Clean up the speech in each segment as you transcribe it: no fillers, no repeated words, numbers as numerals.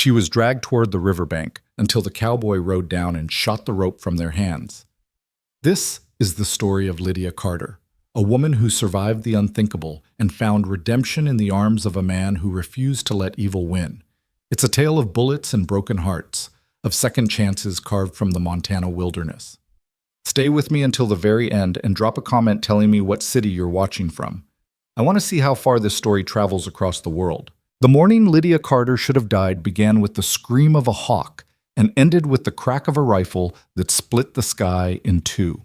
She was dragged toward the riverbank until the cowboy rode down and shot the rope from their hands. This is the story of Lydia Carter, a woman who survived the unthinkable and found redemption in the arms of a man who refused to let evil win. It's a tale of bullets and broken hearts, of second chances carved from the Montana wilderness. Stay with me until the very end and drop a comment telling me what city you're watching from. I want to see how far this story travels across the world. The morning Lydia Carter should have died began with the scream of a hawk and ended with the crack of a rifle that split the sky in two.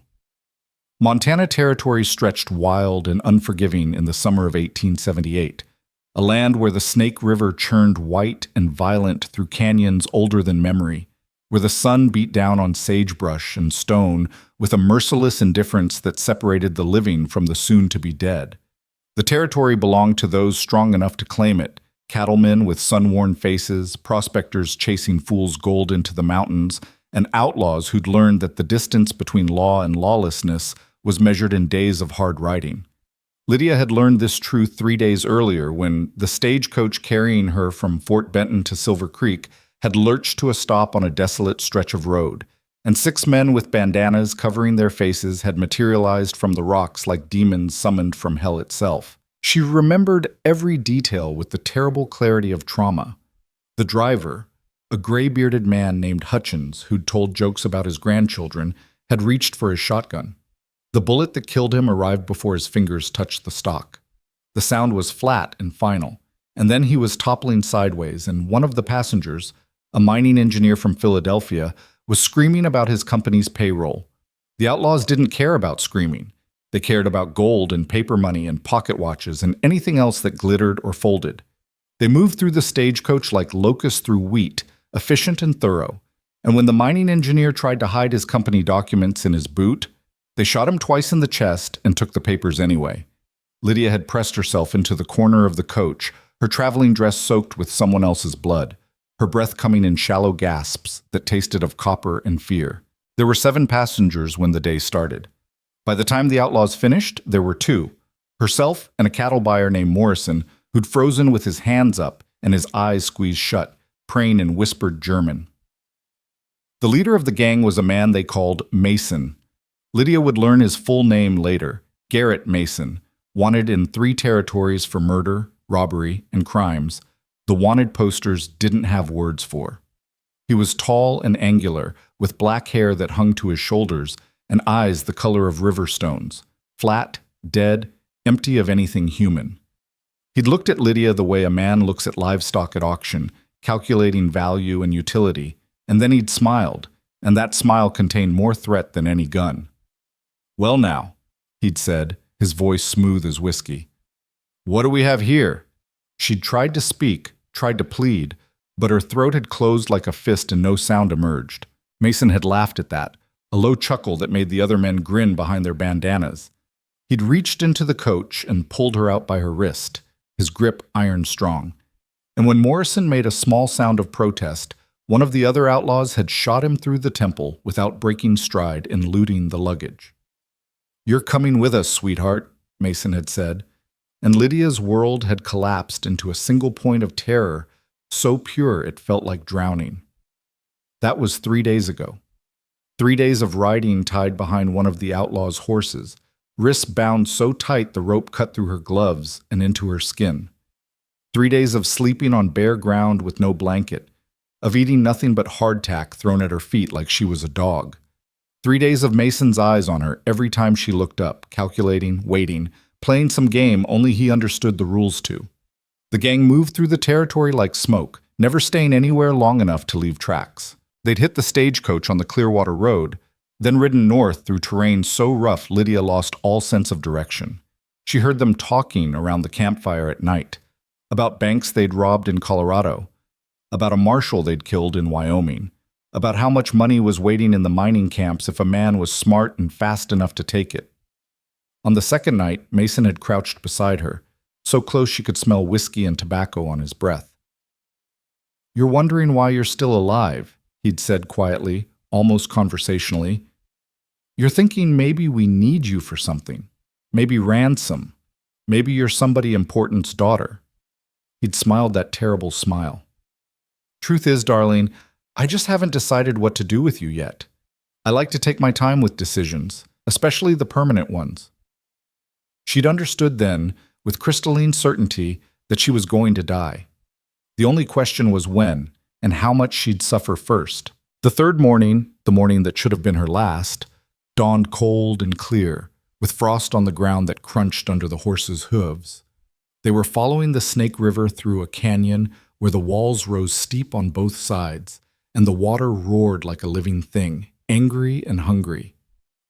Montana Territory stretched wild and unforgiving in the summer of 1878, a land where the Snake River churned white and violent through canyons older than memory, where the sun beat down on sagebrush and stone with a merciless indifference that separated the living from the soon-to-be dead. The territory belonged to those strong enough to claim it, cattlemen with sun-worn faces, prospectors chasing fool's gold into the mountains, and outlaws who'd learned that the distance between law and lawlessness was measured in days of hard riding. Lydia had learned this truth 3 days earlier when the stagecoach carrying her from Fort Benton to Silver Creek had lurched to a stop on a desolate stretch of road, and 6 men with bandanas covering their faces had materialized from the rocks like demons summoned from hell itself. She remembered every detail with the terrible clarity of trauma. The driver, a gray-bearded man named Hutchins who'd told jokes about his grandchildren, had reached for his shotgun. The bullet that killed him arrived before his fingers touched the stock. The sound was flat and final, and then he was toppling sideways, and one of the passengers, a mining engineer from Philadelphia, was screaming about his company's payroll. The outlaws didn't care about screaming. They cared about gold and paper money and pocket watches and anything else that glittered or folded. They moved through the stagecoach like locusts through wheat, efficient and thorough. And when the mining engineer tried to hide his company documents in his boot, they shot him twice in the chest and took the papers anyway. Lydia had pressed herself into the corner of the coach, her traveling dress soaked with someone else's blood, her breath coming in shallow gasps that tasted of copper and fear. There were 7 passengers when the day started. By the time the outlaws finished, there were 2, herself and a cattle buyer named Morrison, who'd frozen with his hands up and his eyes squeezed shut, praying in whispered German. The leader of the gang was a man they called Mason. Lydia would learn his full name later, Garrett Mason, wanted in 3 territories for murder, robbery, and crimes the wanted posters didn't have words for. He was tall and angular, with black hair that hung to his shoulders and eyes the color of river stones, flat, dead, empty of anything human. He'd looked at Lydia the way a man looks at livestock at auction, calculating value and utility, and then he'd smiled, and that smile contained more threat than any gun. "Well now," he'd said, his voice smooth as whiskey. "What do we have here?" She'd tried to speak, tried to plead, but her throat had closed like a fist and no sound emerged. Mason had laughed at that, a low chuckle that made the other men grin behind their bandanas. He'd reached into the coach and pulled her out by her wrist, his grip iron strong. And when Morrison made a small sound of protest, one of the other outlaws had shot him through the temple without breaking stride and looting the luggage. "You're coming with us, sweetheart," Mason had said, and Lydia's world had collapsed into a single point of terror, so pure it felt like drowning. That was 3 days ago. 3 days of riding tied behind one of the outlaws' horses, wrists bound so tight the rope cut through her gloves and into her skin. 3 days of sleeping on bare ground with no blanket, of eating nothing but hardtack thrown at her feet like she was a dog. 3 days of Mason's eyes on her every time she looked up, calculating, waiting, playing some game only he understood the rules to. The gang moved through the territory like smoke, never staying anywhere long enough to leave tracks. They'd hit the stagecoach on the Clearwater Road, then ridden north through terrain so rough Lydia lost all sense of direction. She heard them talking around the campfire at night, about banks they'd robbed in Colorado, about a marshal they'd killed in Wyoming, about how much money was waiting in the mining camps if a man was smart and fast enough to take it. On the second night, Mason had crouched beside her, so close she could smell whiskey and tobacco on his breath. "You're wondering why you're still alive," he'd said quietly, almost conversationally. "You're thinking maybe we need you for something, maybe ransom, maybe you're somebody important's daughter." He'd smiled that terrible smile. Truth is, darling, I just haven't decided what to do with you yet. I like to take my time with decisions, especially the permanent ones. She'd understood then, with crystalline certainty, that she was going to die. The only question was when, and how much she'd suffer first. The third morning, the morning that should have been her last, dawned cold and clear, with frost on the ground that crunched under the horses' hooves. They were following the Snake River through a canyon where the walls rose steep on both sides, and the water roared like a living thing, angry and hungry.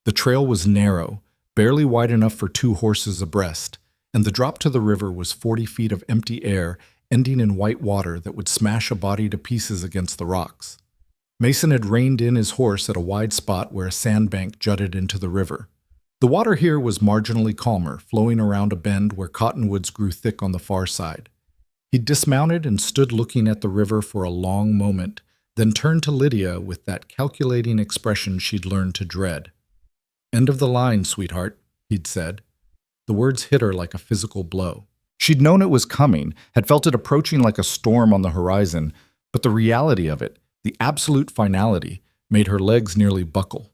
The trail was narrow, barely wide enough for two horses abreast, and the drop to the river was 40 feet of empty air ending in white water that would smash a body to pieces against the rocks. Mason had reined in his horse at a wide spot where a sandbank jutted into the river. The water here was marginally calmer, flowing around a bend where cottonwoods grew thick on the far side. He dismounted and stood looking at the river for a long moment, then turned to Lydia with that calculating expression she'd learned to dread. "End of the line, sweetheart," he'd said. The words hit her like a physical blow. She'd known it was coming, had felt it approaching like a storm on the horizon, but the reality of it, the absolute finality, made her legs nearly buckle.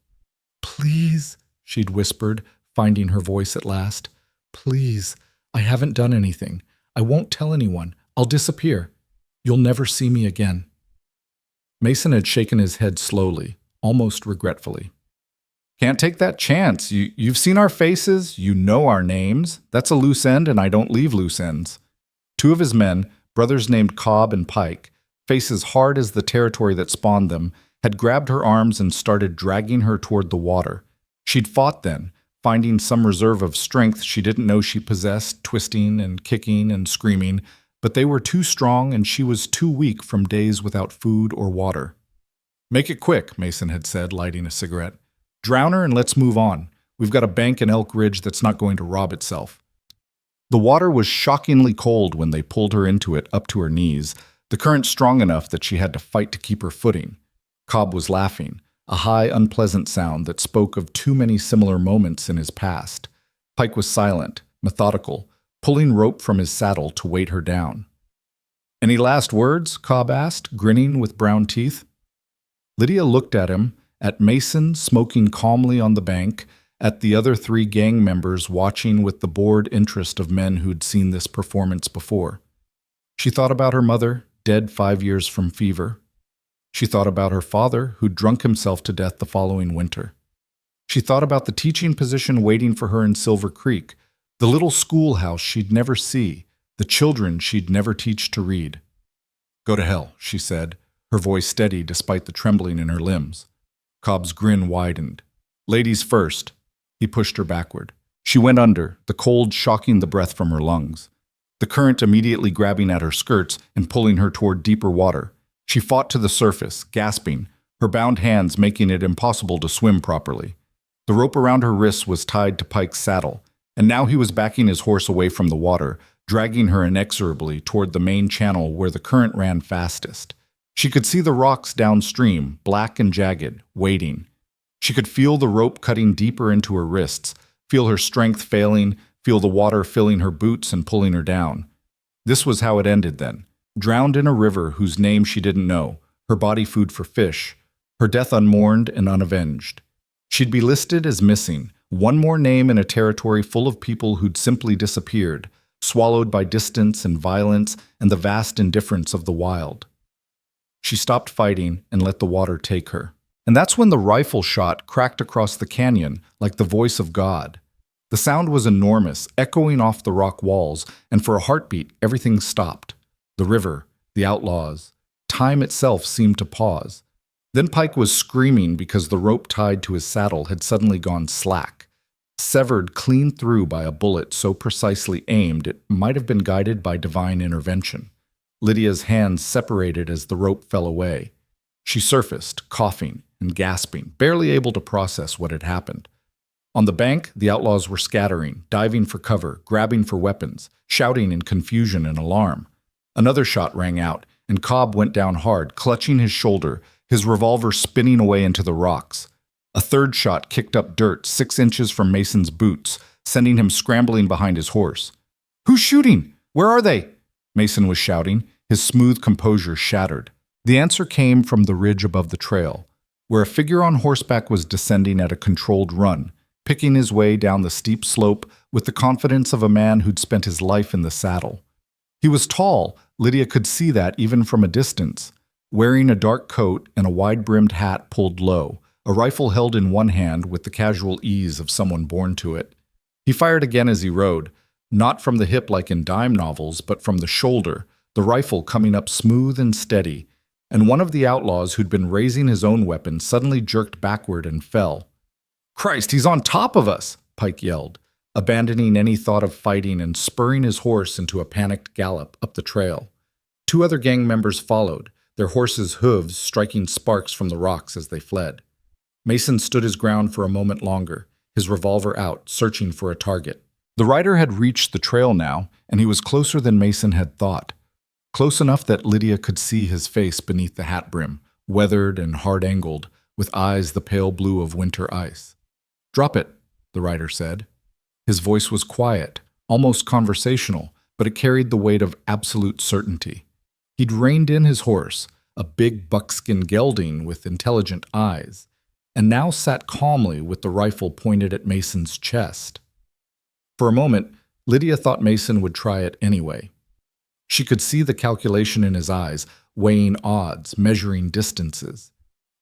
"Please," she'd whispered, finding her voice at last. "Please, I haven't done anything. I won't tell anyone. I'll disappear. You'll never see me again." Mason had shaken his head slowly, almost regretfully. "Can't take that chance. You've seen our faces. You know our names. That's a loose end, and I don't leave loose ends." Two of his men, brothers named Cobb and Pike, faces hard as the territory that spawned them, had grabbed her arms and started dragging her toward the water. She'd fought then, finding some reserve of strength she didn't know she possessed, twisting and kicking and screaming, but they were too strong and she was too weak from days without food or water. "Make it quick," Mason had said, lighting a cigarette. "Drown her and let's move on. We've got a bank in Elk Ridge that's not going to rob itself." The water was shockingly cold when they pulled her into it up to her knees, the current strong enough that she had to fight to keep her footing. Cobb was laughing, a high, unpleasant sound that spoke of too many similar moments in his past. Pike was silent, methodical, pulling rope from his saddle to weight her down. "Any last words?" Cobb asked, grinning with brown teeth. Lydia looked at him, at Mason smoking calmly on the bank, at the other three gang members watching with the bored interest of men who'd seen this performance before. She thought about her mother, dead 5 years from fever. She thought about her father, who'd drunk himself to death the following winter. She thought about the teaching position waiting for her in Silver Creek, the little schoolhouse she'd never see, the children she'd never teach to read. "Go to hell," she said, her voice steady despite the trembling in her limbs. Cobb's grin widened. "Ladies first." He pushed her backward. She went under, the cold shocking the breath from her lungs, the current immediately grabbing at her skirts and pulling her toward deeper water. She fought to the surface, gasping, her bound hands making it impossible to swim properly. The rope around her wrists was tied to Pike's saddle, and now he was backing his horse away from the water, dragging her inexorably toward the main channel where the current ran fastest. She could see the rocks downstream, black and jagged, waiting. She could feel the rope cutting deeper into her wrists, feel her strength failing, feel the water filling her boots and pulling her down. This was how it ended then. Drowned in a river whose name she didn't know, her body food for fish, her death unmourned and unavenged. She'd be listed as missing, one more name in a territory full of people who'd simply disappeared, swallowed by distance and violence and the vast indifference of the wild. She stopped fighting and let the water take her. And that's when the rifle shot cracked across the canyon like the voice of God. The sound was enormous, echoing off the rock walls, and for a heartbeat, everything stopped. The river, the outlaws. Time itself seemed to pause. Then Pike was screaming because the rope tied to his saddle had suddenly gone slack, severed clean through by a bullet so precisely aimed it might have been guided by divine intervention. Lydia's hands separated as the rope fell away. She surfaced, coughing and gasping, barely able to process what had happened. On the bank, the outlaws were scattering, diving for cover, grabbing for weapons, shouting in confusion and alarm. Another shot rang out, and Cobb went down hard, clutching his shoulder, his revolver spinning away into the rocks. A third shot kicked up dirt 6 inches from Mason's boots, sending him scrambling behind his horse. "Who's shooting? Where are they?" Mason was shouting, his smooth composure shattered. The answer came from the ridge above the trail, where a figure on horseback was descending at a controlled run, picking his way down the steep slope with the confidence of a man who'd spent his life in the saddle. He was tall, Lydia could see that even from a distance, wearing a dark coat and a wide-brimmed hat pulled low, a rifle held in one hand with the casual ease of someone born to it. He fired again as he rode, not from the hip like in dime novels, but from the shoulder, the rifle coming up smooth and steady, and one of the outlaws who'd been raising his own weapon suddenly jerked backward and fell. "Christ, he's on top of us!" Pike yelled, abandoning any thought of fighting and spurring his horse into a panicked gallop up the trail. Two other gang members followed, their horses' hooves striking sparks from the rocks as they fled. Mason stood his ground for a moment longer, his revolver out, searching for a target. The rider had reached the trail now, and he was closer than Mason had thought. Close enough that Lydia could see his face beneath the hat brim, weathered and hard-angled, with eyes the pale blue of winter ice. "Drop it," the rider said. His voice was quiet, almost conversational, but it carried the weight of absolute certainty. He'd reined in his horse, a big buckskin gelding with intelligent eyes, and now sat calmly with the rifle pointed at Mason's chest. For a moment, Lydia thought Mason would try it anyway. She could see the calculation in his eyes, weighing odds, measuring distances.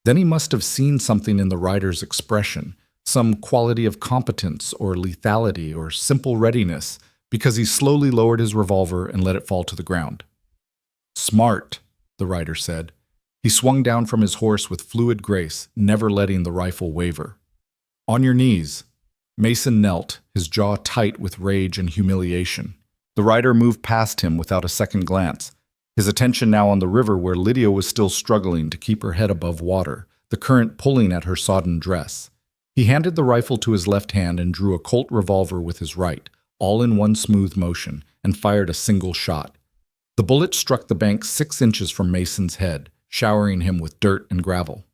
Then he must have seen something in the rider's expression, some quality of competence or lethality or simple readiness, because he slowly lowered his revolver and let it fall to the ground. "Smart," the rider said. He swung down from his horse with fluid grace, never letting the rifle waver. "On your knees." Mason knelt, his jaw tight with rage and humiliation. The rider moved past him without a second glance, his attention now on the river where Lydia was still struggling to keep her head above water, the current pulling at her sodden dress. He handed the rifle to his left hand and drew a Colt revolver with his right, all in one smooth motion, and fired a single shot. The bullet struck the bank 6 inches from Mason's head, showering him with dirt and gravel.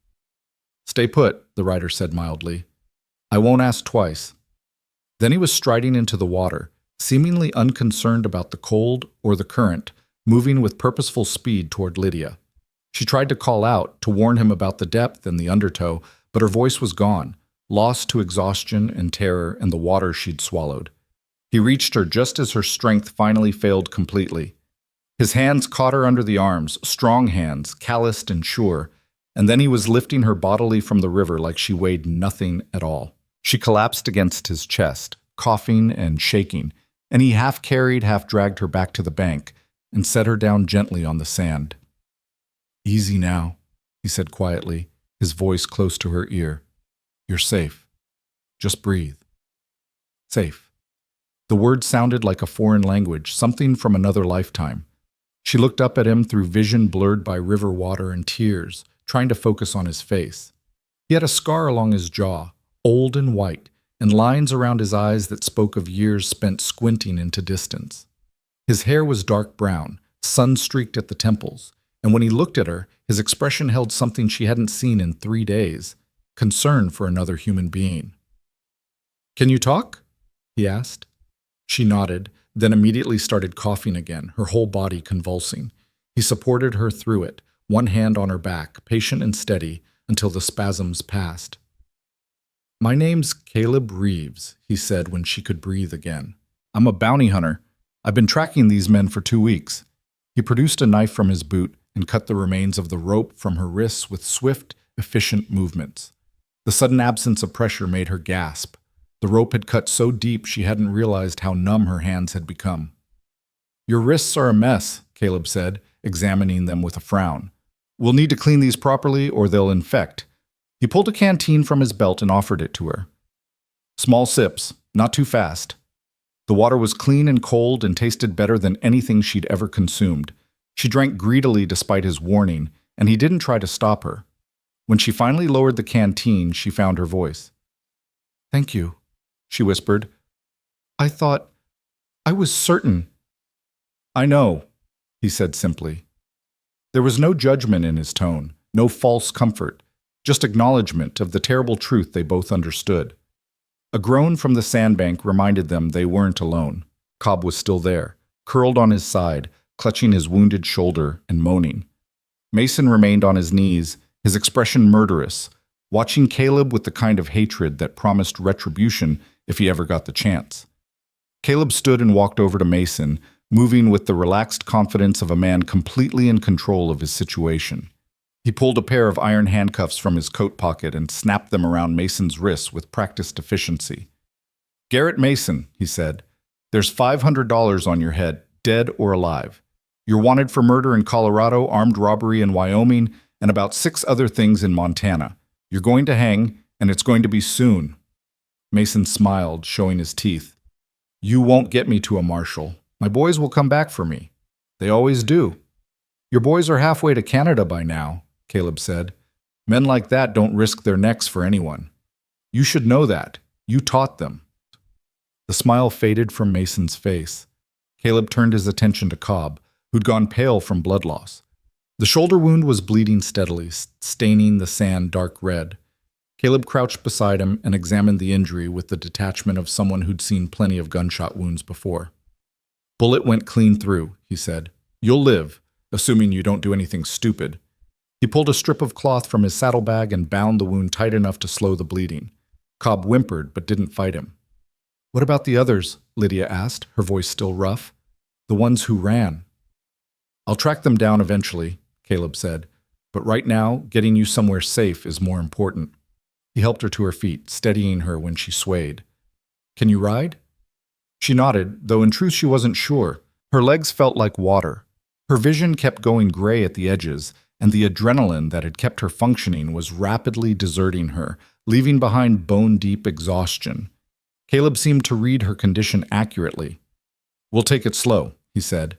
"Stay put," the rider said mildly. "I won't ask twice." Then he was striding into the water, seemingly unconcerned about the cold or the current, moving with purposeful speed toward Lydia. She tried to call out, to warn him about the depth and the undertow, but her voice was gone, lost to exhaustion and terror and the water she'd swallowed. He reached her just as her strength finally failed completely. His hands caught her under the arms, strong hands, calloused and sure, and then he was lifting her bodily from the river like she weighed nothing at all. She collapsed against his chest, coughing and shaking, and he half carried, half dragged her back to the bank and set her down gently on the sand. "Easy now," he said quietly, his voice close to her ear. "You're safe. Just breathe." Safe. The word sounded like a foreign language, something from another lifetime. She looked up at him through vision blurred by river water and tears, trying to focus on his face. He had a scar along his jaw, old and white, and lines around his eyes that spoke of years spent squinting into distance. His hair was dark brown, sun-streaked at the temples, and when he looked at her, his expression held something she hadn't seen in 3 days, concern for another human being. "Can you talk?" he asked. She nodded, then immediately started coughing again, her whole body convulsing. He supported her through it, one hand on her back, patient and steady, until the spasms passed. "My name's Caleb Reeves," he said when she could breathe again. "I'm a bounty hunter. I've been tracking these men for 2 weeks. He produced a knife from his boot and cut the remains of the rope from her wrists with swift, efficient movements. The sudden absence of pressure made her gasp. The rope had cut so deep she hadn't realized how numb her hands had become. "Your wrists are a mess," Caleb said, examining them with a frown. "We'll need to clean these properly or they'll infect." He pulled a canteen from his belt and offered it to her. "Small sips, not too fast." The water was clean and cold and tasted better than anything she'd ever consumed. She drank greedily despite his warning, and he didn't try to stop her. When she finally lowered the canteen, she found her voice. "Thank you," she whispered. I was certain." "I know," he said simply. There was no judgment in his tone, no false comfort, just acknowledgement of the terrible truth they both understood. A groan from the sandbank reminded them they weren't alone. Cobb was still there, curled on his side, clutching his wounded shoulder and moaning. Mason remained on his knees, his expression murderous, watching Caleb with the kind of hatred that promised retribution if he ever got the chance. Caleb stood and walked over to Mason, moving with the relaxed confidence of a man completely in control of his situation. He pulled a pair of iron handcuffs from his coat pocket and snapped them around Mason's wrists with practiced efficiency. "Garrett Mason," he said, "there's $500 on your head, dead or alive. You're wanted for murder in Colorado, armed robbery in Wyoming, and about 6 other things in Montana. You're going to hang, and it's going to be soon." Mason smiled, showing his teeth. "You won't get me to a marshal. My boys will come back for me. They always do." "Your boys are halfway to Canada by now," Caleb said. "Men like that don't risk their necks for anyone. You should know that. You taught them." The smile faded from Mason's face. Caleb turned his attention to Cobb, who'd gone pale from blood loss. The shoulder wound was bleeding steadily, staining the sand dark red. Caleb crouched beside him and examined the injury with the detachment of someone who'd seen plenty of gunshot wounds before. "Bullet went clean through," he said. "You'll live, assuming you don't do anything stupid." He pulled a strip of cloth from his saddlebag and bound the wound tight enough to slow the bleeding. Cobb whimpered but didn't fight him. "What about the others?" Lydia asked, her voice still rough. "The ones who ran." "I'll track them down eventually," Caleb said. "But right now, getting you somewhere safe is more important." He helped her to her feet, steadying her when she swayed. "Can you ride?" She nodded, though in truth she wasn't sure. Her legs felt like water. Her vision kept going gray at the edges, and the adrenaline that had kept her functioning was rapidly deserting her, leaving behind bone-deep exhaustion. Caleb seemed to read her condition accurately. "We'll take it slow," he said.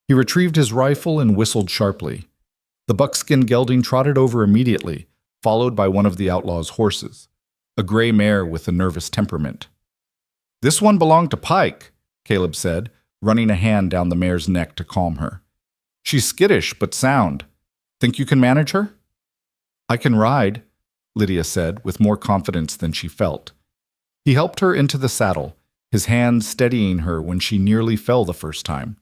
He retrieved his rifle and whistled sharply. The buckskin gelding trotted over immediately, followed by one of the outlaw's horses, a gray mare with a nervous temperament. "This one belonged to Pike," Caleb said, running a hand down the mare's neck to calm her. "She's skittish but sound. Think you can manage her?" "I can ride," Lydia said, with more confidence than she felt. He helped her into the saddle, his hand steadying her when she nearly fell the first time.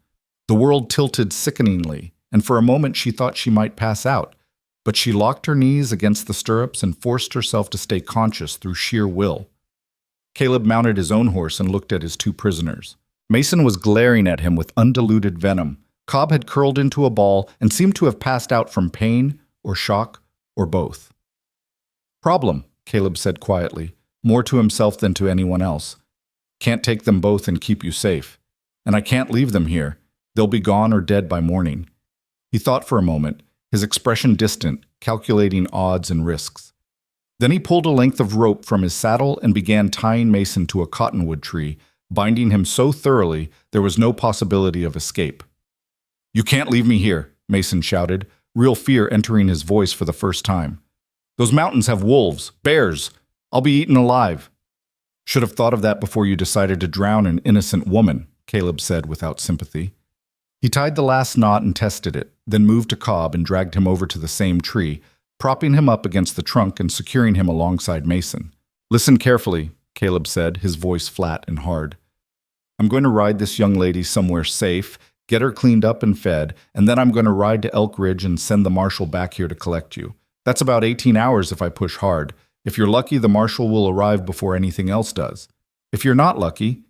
The world tilted sickeningly, and for a moment she thought she might pass out, but she locked her knees against the stirrups and forced herself to stay conscious through sheer will. Caleb mounted his own horse and looked at his 2 prisoners. Mason was glaring at him with undiluted venom. Cobb had curled into a ball and seemed to have passed out from pain or shock or both. "Problem," Caleb said quietly, more to himself than to anyone else. "Can't take them both and keep you safe. And I can't leave them here. They'll be gone or dead by morning." He thought for a moment, his expression distant, calculating odds and risks. Then he pulled a length of rope from his saddle and began tying Mason to a cottonwood tree, binding him so thoroughly there was no possibility of escape. "You can't leave me here," Mason shouted, real fear entering his voice for the first time. "Those mountains have wolves, bears. I'll be eaten alive." "Should have thought of that before you decided to drown an innocent woman," Caleb said without sympathy. He tied the last knot and tested it, then moved to Cobb and dragged him over to the same tree, propping him up against the trunk and securing him alongside Mason. "Listen carefully," Caleb said, his voice flat and hard. "I'm going to ride this young lady somewhere safe, get her cleaned up and fed, and then I'm going to ride to Elk Ridge and send the marshal back here to collect you. That's about 18 hours if I push hard. If you're lucky, the marshal will arrive before anything else does. If you're not lucky,"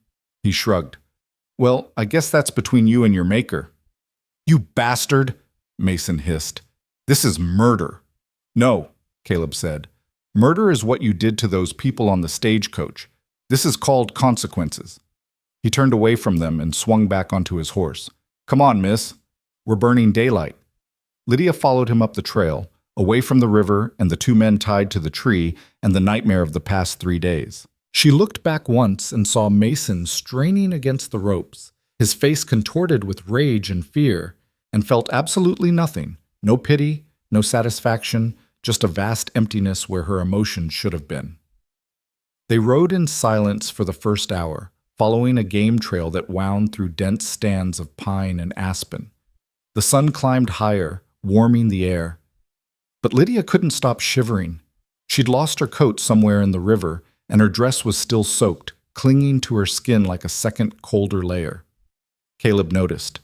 he shrugged. "Well, I guess that's between you and your maker." "You bastard!" Mason hissed. "This is murder." "No," Caleb said. "Murder is what you did to those people on the stagecoach. This is called consequences." He turned away from them and swung back onto his horse. "Come on, miss. We're burning daylight." Lydia followed him up the trail, away from the river and the 2 men tied to the tree and the nightmare of the past 3 days. She looked back once and saw Mason straining against the ropes, his face contorted with rage and fear, and felt absolutely nothing. No pity, no satisfaction, just a vast emptiness where her emotions should have been. They rode in silence for the first hour, following a game trail that wound through dense stands of pine and aspen. The sun climbed higher, warming the air. But Lydia couldn't stop shivering. She'd lost her coat somewhere in the river, and her dress was still soaked, clinging to her skin like a second, colder layer. Caleb noticed.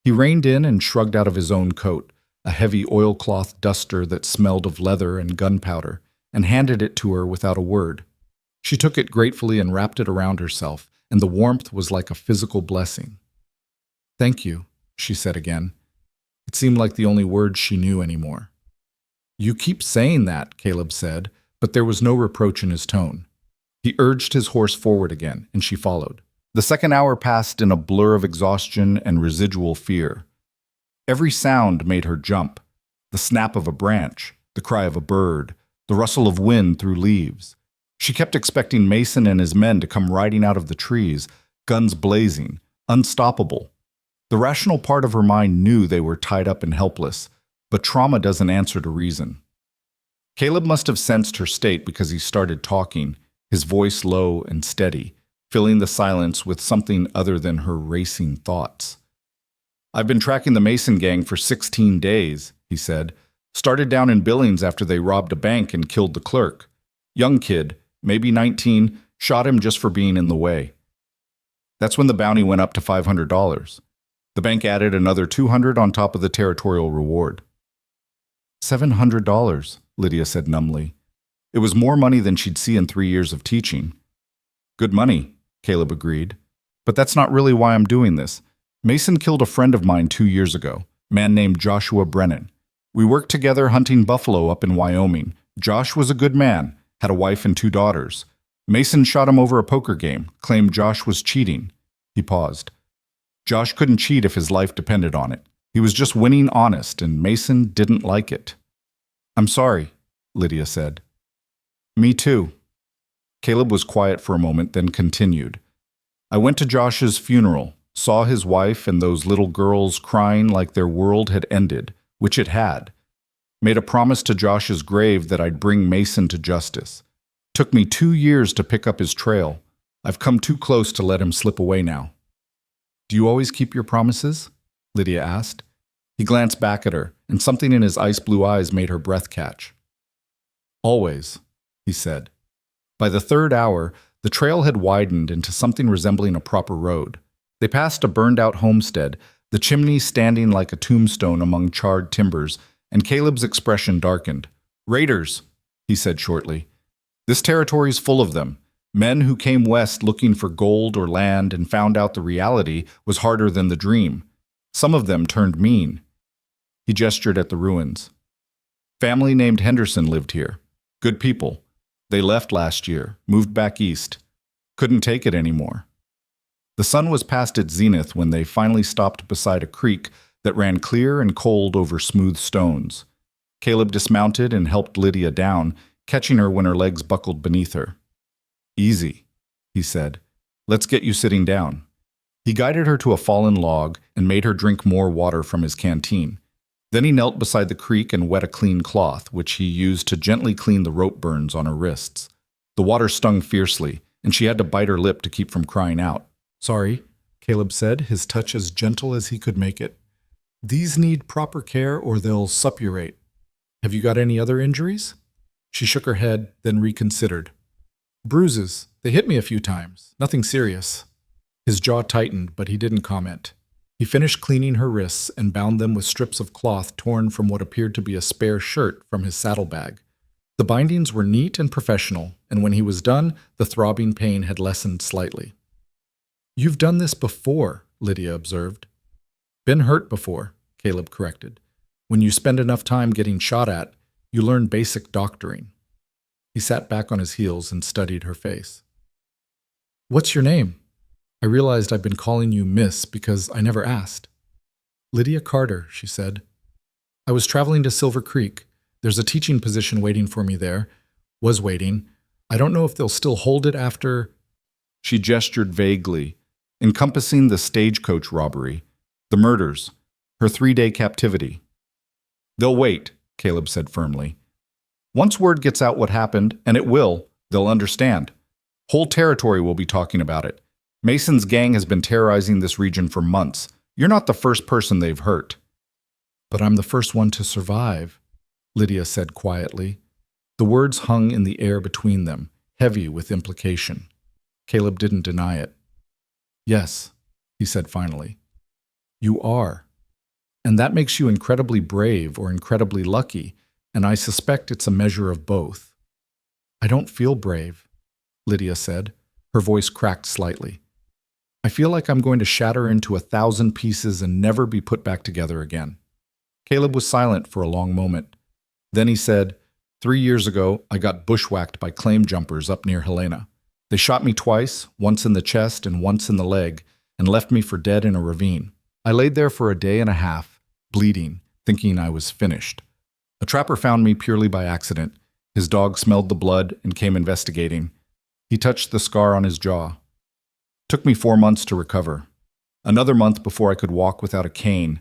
He reined in and shrugged out of his own coat, a heavy oilcloth duster that smelled of leather and gunpowder, and handed it to her without a word. She took it gratefully and wrapped it around herself, and the warmth was like a physical blessing. "Thank you," she said again. It seemed like the only words she knew anymore. "You keep saying that," Caleb said, but there was no reproach in his tone. He urged his horse forward again, and she followed. The second hour passed in a blur of exhaustion and residual fear. Every sound made her jump. The snap of a branch, the cry of a bird, the rustle of wind through leaves. She kept expecting Mason and his men to come riding out of the trees, guns blazing, unstoppable. The rational part of her mind knew they were tied up and helpless, but trauma doesn't answer to reason. Caleb must have sensed her state because he started talking, his voice low and steady, filling the silence with something other than her racing thoughts. "I've been tracking the Mason gang for 16 days, he said. "Started down in Billings after they robbed a bank and killed the clerk. Young kid, maybe 19, shot him just for being in the way. That's when the bounty went up to $500. The bank added another $200 on top of the territorial reward." $700, Lydia said numbly. It was more money than she'd see in 3 years of teaching. "Good money," Caleb agreed. "But that's not really why I'm doing this. Mason killed a friend of mine 2 years ago, a man named Joshua Brennan. We worked together hunting buffalo up in Wyoming. Josh was a good man, had a wife and 2 daughters. Mason shot him over a poker game, claimed Josh was cheating." He paused. "Josh couldn't cheat if his life depended on it. He was just winning honest, and Mason didn't like it." "I'm sorry," Lydia said. "Me too." Caleb was quiet for a moment, then continued. "I went to Josh's funeral, saw his wife and those little girls crying like their world had ended, which it had. Made a promise to Josh's grave that I'd bring Mason to justice. Took me 2 years to pick up his trail. I've come too close to let him slip away now." "Do you always keep your promises?" Lydia asked. He glanced back at her, and something in his ice-blue eyes made her breath catch. "Always," he said. By the 3rd hour, the trail had widened into something resembling a proper road. They passed a burned-out homestead, the chimney standing like a tombstone among charred timbers, and Caleb's expression darkened. "Raiders," he said shortly. "This territory's full of them. Men who came west looking for gold or land and found out the reality was harder than the dream. Some of them turned mean." He gestured at the ruins. "Family named Henderson lived here. Good people. They left last year, moved back east. Couldn't take it anymore." The sun was past its zenith when they finally stopped beside a creek that ran clear and cold over smooth stones. Caleb dismounted and helped Lydia down, catching her when her legs buckled beneath her. "Easy," he said. "Let's get you sitting down." He guided her to a fallen log and made her drink more water from his canteen. Then he knelt beside the creek and wet a clean cloth, which he used to gently clean the rope burns on her wrists. The water stung fiercely, and she had to bite her lip to keep from crying out. "Sorry," Caleb said, his touch as gentle as he could make it. "These need proper care or they'll suppurate. Have you got any other injuries?" She shook her head, then reconsidered. "Bruises. They hit me a few times. Nothing serious." His jaw tightened, but he didn't comment. He finished cleaning her wrists and bound them with strips of cloth torn from what appeared to be a spare shirt from his saddlebag. The bindings were neat and professional, and when he was done, the throbbing pain had lessened slightly. "You've done this before," Lydia observed. "Been hurt before," Caleb corrected. "When you spend enough time getting shot at, you learn basic doctoring." He sat back on his heels and studied her face. "What's your name? I realized I've been calling you Miss because I never asked." "Lydia Carter," she said. "I was traveling to Silver Creek. There's a teaching position waiting for me there. Was waiting. I don't know if they'll still hold it after—" She gestured vaguely, encompassing the stagecoach robbery, the murders, her 3-day captivity. "They'll wait," Caleb said firmly. "Once word gets out what happened, and it will, they'll understand. Whole territory will be talking about it. Mason's gang has been terrorizing this region for months. You're not the first person they've hurt." "But I'm the first one to survive," Lydia said quietly. The words hung in the air between them, heavy with implication. Caleb didn't deny it. "Yes," he said finally. "You are." And that makes you incredibly brave or incredibly lucky, and I suspect it's a measure of both. I don't feel brave, Lydia said. Her voice cracked slightly. I feel like I'm going to shatter into 1,000 pieces and never be put back together again. Caleb was silent for a long moment. Then he said, 3 years ago, I got bushwhacked by claim jumpers up near Helena. They shot me twice, once in the chest and once in the leg, and left me for dead in a ravine. I laid there for a day and a half, bleeding, thinking I was finished. A trapper found me purely by accident. His dog smelled the blood and came investigating. He touched the scar on his jaw. Took me 4 months to recover. Another month before I could walk without a cane.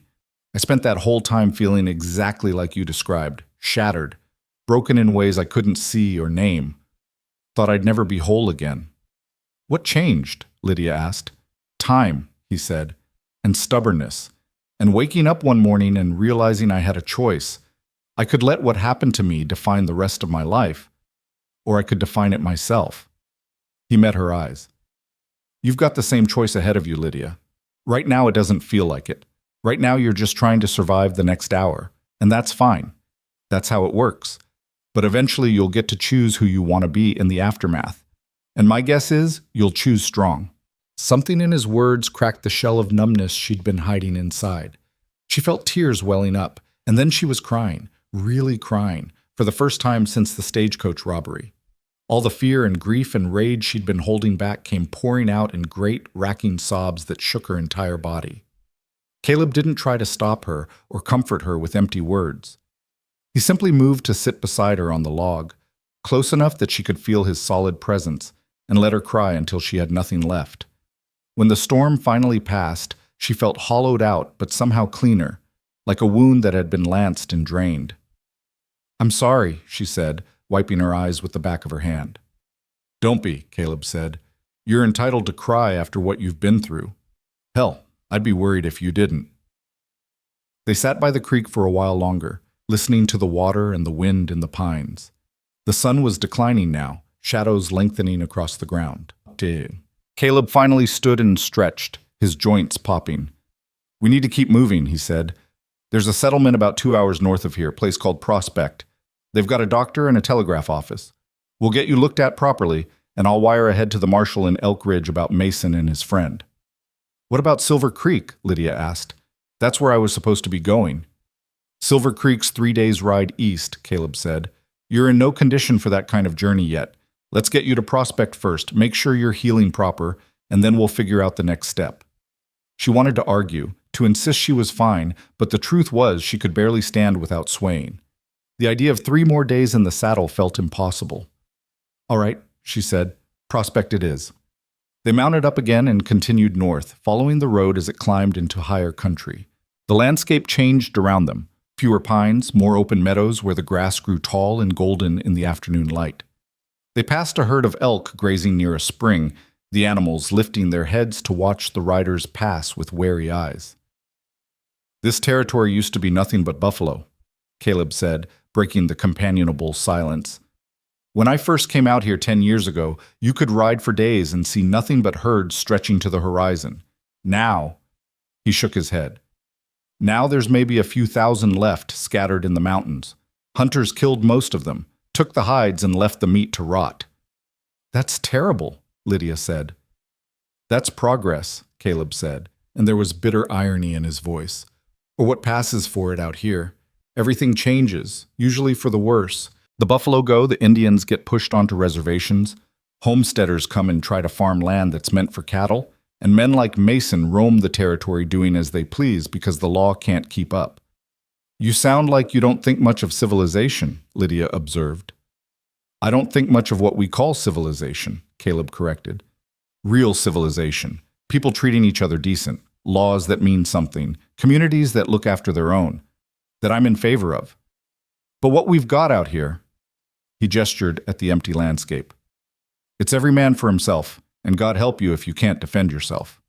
I spent that whole time feeling exactly like you described, shattered, broken in ways I couldn't see or name. Thought I'd never be whole again. What changed? Lydia asked. Time, he said, and stubbornness, and waking up one morning and realizing I had a choice. I could let what happened to me define the rest of my life, or I could define it myself. He met her eyes. You've got the same choice ahead of you, Lydia. Right now it doesn't feel like it. Right now you're just trying to survive the next hour, and that's fine. That's how it works. But eventually you'll get to choose who you want to be in the aftermath. And my guess is you'll choose strong. Something in his words cracked the shell of numbness she'd been hiding inside. She felt tears welling up, and then she was crying, really crying, for the first time since the stagecoach robbery. All the fear and grief and rage she'd been holding back came pouring out in great, racking sobs that shook her entire body. Caleb didn't try to stop her or comfort her with empty words. He simply moved to sit beside her on the log, close enough that she could feel his solid presence, and let her cry until she had nothing left. When the storm finally passed, she felt hollowed out but somehow cleaner, like a wound that had been lanced and drained. I'm sorry, she said, wiping her eyes with the back of her hand. Don't be, Caleb said. You're entitled to cry after what you've been through. Hell, I'd be worried if you didn't. They sat by the creek for a while longer, listening to the water and the wind in the pines. The sun was declining now, shadows lengthening across the ground. Caleb finally stood and stretched, his joints popping. We need to keep moving, he said. There's a settlement about 2 hours north of here, a place called Prospect. They've got a doctor and a telegraph office. We'll get you looked at properly, and I'll wire ahead to the marshal in Elk Ridge about Mason and his friend. What about Silver Creek? Lydia asked. That's where I was supposed to be going. Silver Creek's 3 days' ride east, Caleb said. You're in no condition for that kind of journey yet. Let's get you to Prospect first, make sure you're healing proper, and then we'll figure out the next step. She wanted to argue, to insist she was fine, but the truth was she could barely stand without swaying. The idea of 3 more days in the saddle felt impossible. All right, she said. Prospect it is. They mounted up again and continued north, following the road as it climbed into higher country. The landscape changed around them. Fewer pines, more open meadows where the grass grew tall and golden in the afternoon light. They passed a herd of elk grazing near a spring, the animals lifting their heads to watch the riders pass with wary eyes. This territory used to be nothing but buffalo, Caleb said, breaking the companionable silence. When I first came out here 10 years ago, you could ride for days and see nothing but herds stretching to the horizon. Now, he shook his head. Now there's maybe a few thousand left scattered in the mountains. Hunters killed most of them, took the hides and left the meat to rot. That's terrible, Lydia said. That's progress, Caleb said, and there was bitter irony in his voice. Or what passes for it out here. Everything changes, usually for the worse. The buffalo go, the Indians get pushed onto reservations, homesteaders come and try to farm land that's meant for cattle, and men like Mason roam the territory doing as they please because the law can't keep up. You sound like you don't think much of civilization, Lydia observed. I don't think much of what we call civilization, Caleb corrected. Real civilization, people treating each other decent, laws that mean something, communities that look after their own, that I'm in favor of. But what we've got out here, he gestured at the empty landscape. It's every man for himself, and God help you if you can't defend yourself.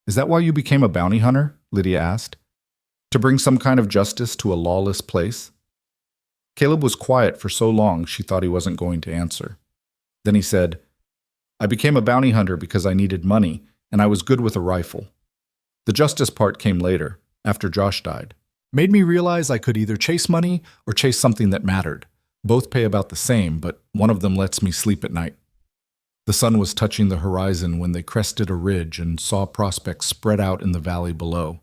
Is that why you became a bounty hunter? Lydia asked. To bring some kind of justice to a lawless place? Caleb was quiet for so long she thought he wasn't going to answer. Then he said, I became a bounty hunter because I needed money, and I was good with a rifle. The justice part came later. after Josh died. Made me realize I could either chase money or chase something that mattered. Both pay about the same, but one of them lets me sleep at night. The sun was touching the horizon when they crested a ridge and saw prospects spread out in the valley below.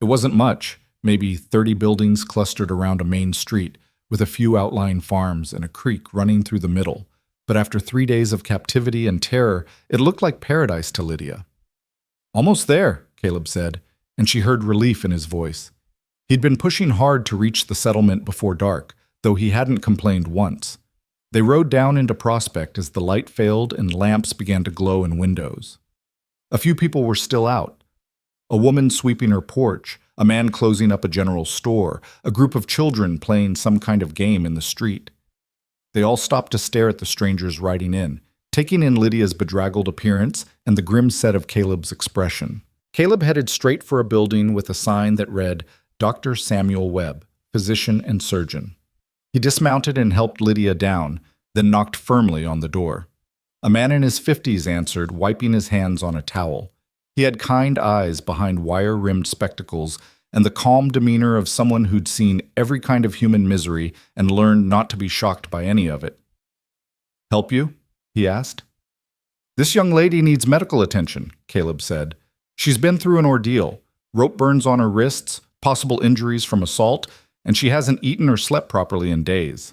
It wasn't much, maybe 30 buildings clustered around a main street, with a few outlying farms and a creek running through the middle. But after 3 days of captivity and terror, it looked like paradise to Lydia. "Almost there," Caleb said, and she heard relief in his voice. He'd been pushing hard to reach the settlement before dark, though he hadn't complained once. They rode down into Prospect as the light failed and lamps began to glow in windows. A few people were still out. A woman sweeping her porch, a man closing up a general store, a group of children playing some kind of game in the street. They all stopped to stare at the strangers riding in, taking in Lydia's bedraggled appearance and the grim set of Caleb's expression. Caleb headed straight for a building with a sign that read, "Dr. Samuel Webb, Physician and Surgeon." He dismounted and helped Lydia down, then knocked firmly on the door. A man in his 50s answered, wiping his hands on a towel. He had kind eyes behind wire-rimmed spectacles and the calm demeanor of someone who'd seen every kind of human misery and learned not to be shocked by any of it. "Help you?" he asked. "This young lady needs medical attention," Caleb said. "She's been through an ordeal, rope burns on her wrists, possible injuries from assault, and she hasn't eaten or slept properly in days."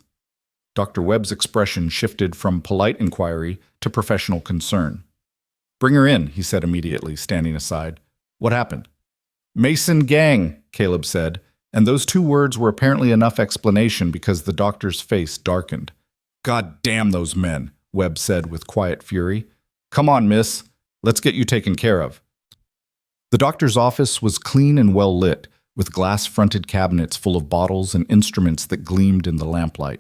Dr. Webb's expression shifted from polite inquiry to professional concern. "Bring her in," he said immediately, standing aside. "What happened?" "Mason gang," Caleb said, and those two words were apparently enough explanation because the doctor's face darkened. "God damn those men," Webb said with quiet fury. "Come on, miss. Let's get you taken care of." The doctor's office was clean and well lit, with glass-fronted cabinets full of bottles and instruments that gleamed in the lamplight.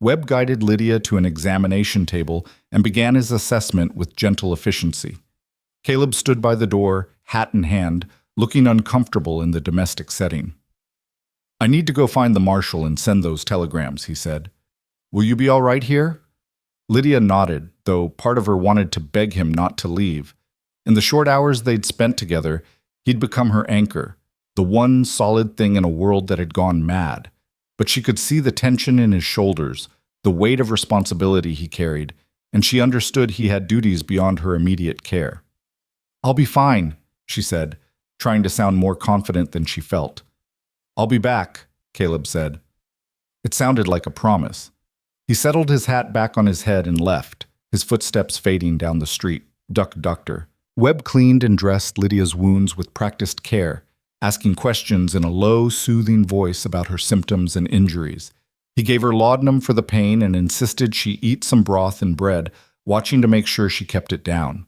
Webb guided Lydia to an examination table and began his assessment with gentle efficiency. Caleb stood by the door, hat in hand, looking uncomfortable in the domestic setting. "I need to go find the marshal and send those telegrams," he said. "Will you be all right here?" Lydia nodded, though part of her wanted to beg him not to leave. In the short hours they'd spent together, he'd become her anchor, the one solid thing in a world that had gone mad. But she could see the tension in his shoulders, the weight of responsibility he carried, and she understood he had duties beyond her immediate care. "I'll be fine," she said, trying to sound more confident than she felt. "I'll be back," Caleb said. It sounded like a promise. He settled his hat back on his head and left, his footsteps fading down the street. "Duck, doctor." Webb cleaned and dressed Lydia's wounds with practiced care, asking questions in a low, soothing voice about her symptoms and injuries. He gave her laudanum for the pain and insisted she eat some broth and bread, watching to make sure she kept it down.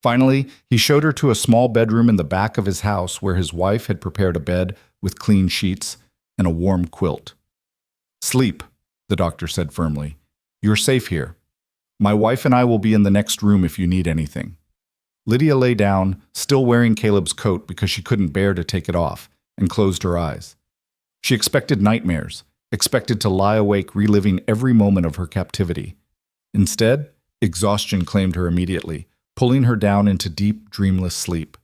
Finally, he showed her to a small bedroom in the back of his house where his wife had prepared a bed with clean sheets and a warm quilt. "Sleep," the doctor said firmly. "You're safe here. My wife and I will be in the next room if you need anything." Lydia lay down, still wearing Caleb's coat because she couldn't bear to take it off, and closed her eyes. She expected nightmares, expected to lie awake reliving every moment of her captivity. Instead, exhaustion claimed her immediately, pulling her down into deep, dreamless sleep.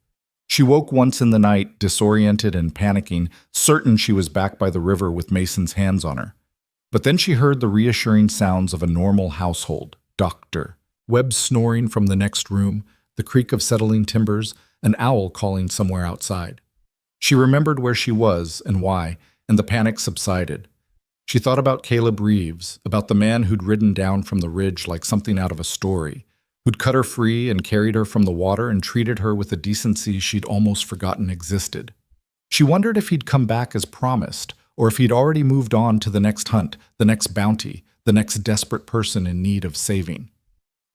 She woke once in the night, disoriented and panicking, certain she was back by the river with Mason's hands on her. But then she heard the reassuring sounds of a normal household. Doctor. Webb snoring from the next room, the creak of settling timbers, an owl calling somewhere outside. She remembered where she was and why, and the panic subsided. She thought about Caleb Reeves, about the man who'd ridden down from the ridge like something out of a story, who'd cut her free and carried her from the water and treated her with a decency she'd almost forgotten existed. She wondered if he'd come back as promised, or if he'd already moved on to the next hunt, the next bounty, the next desperate person in need of saving.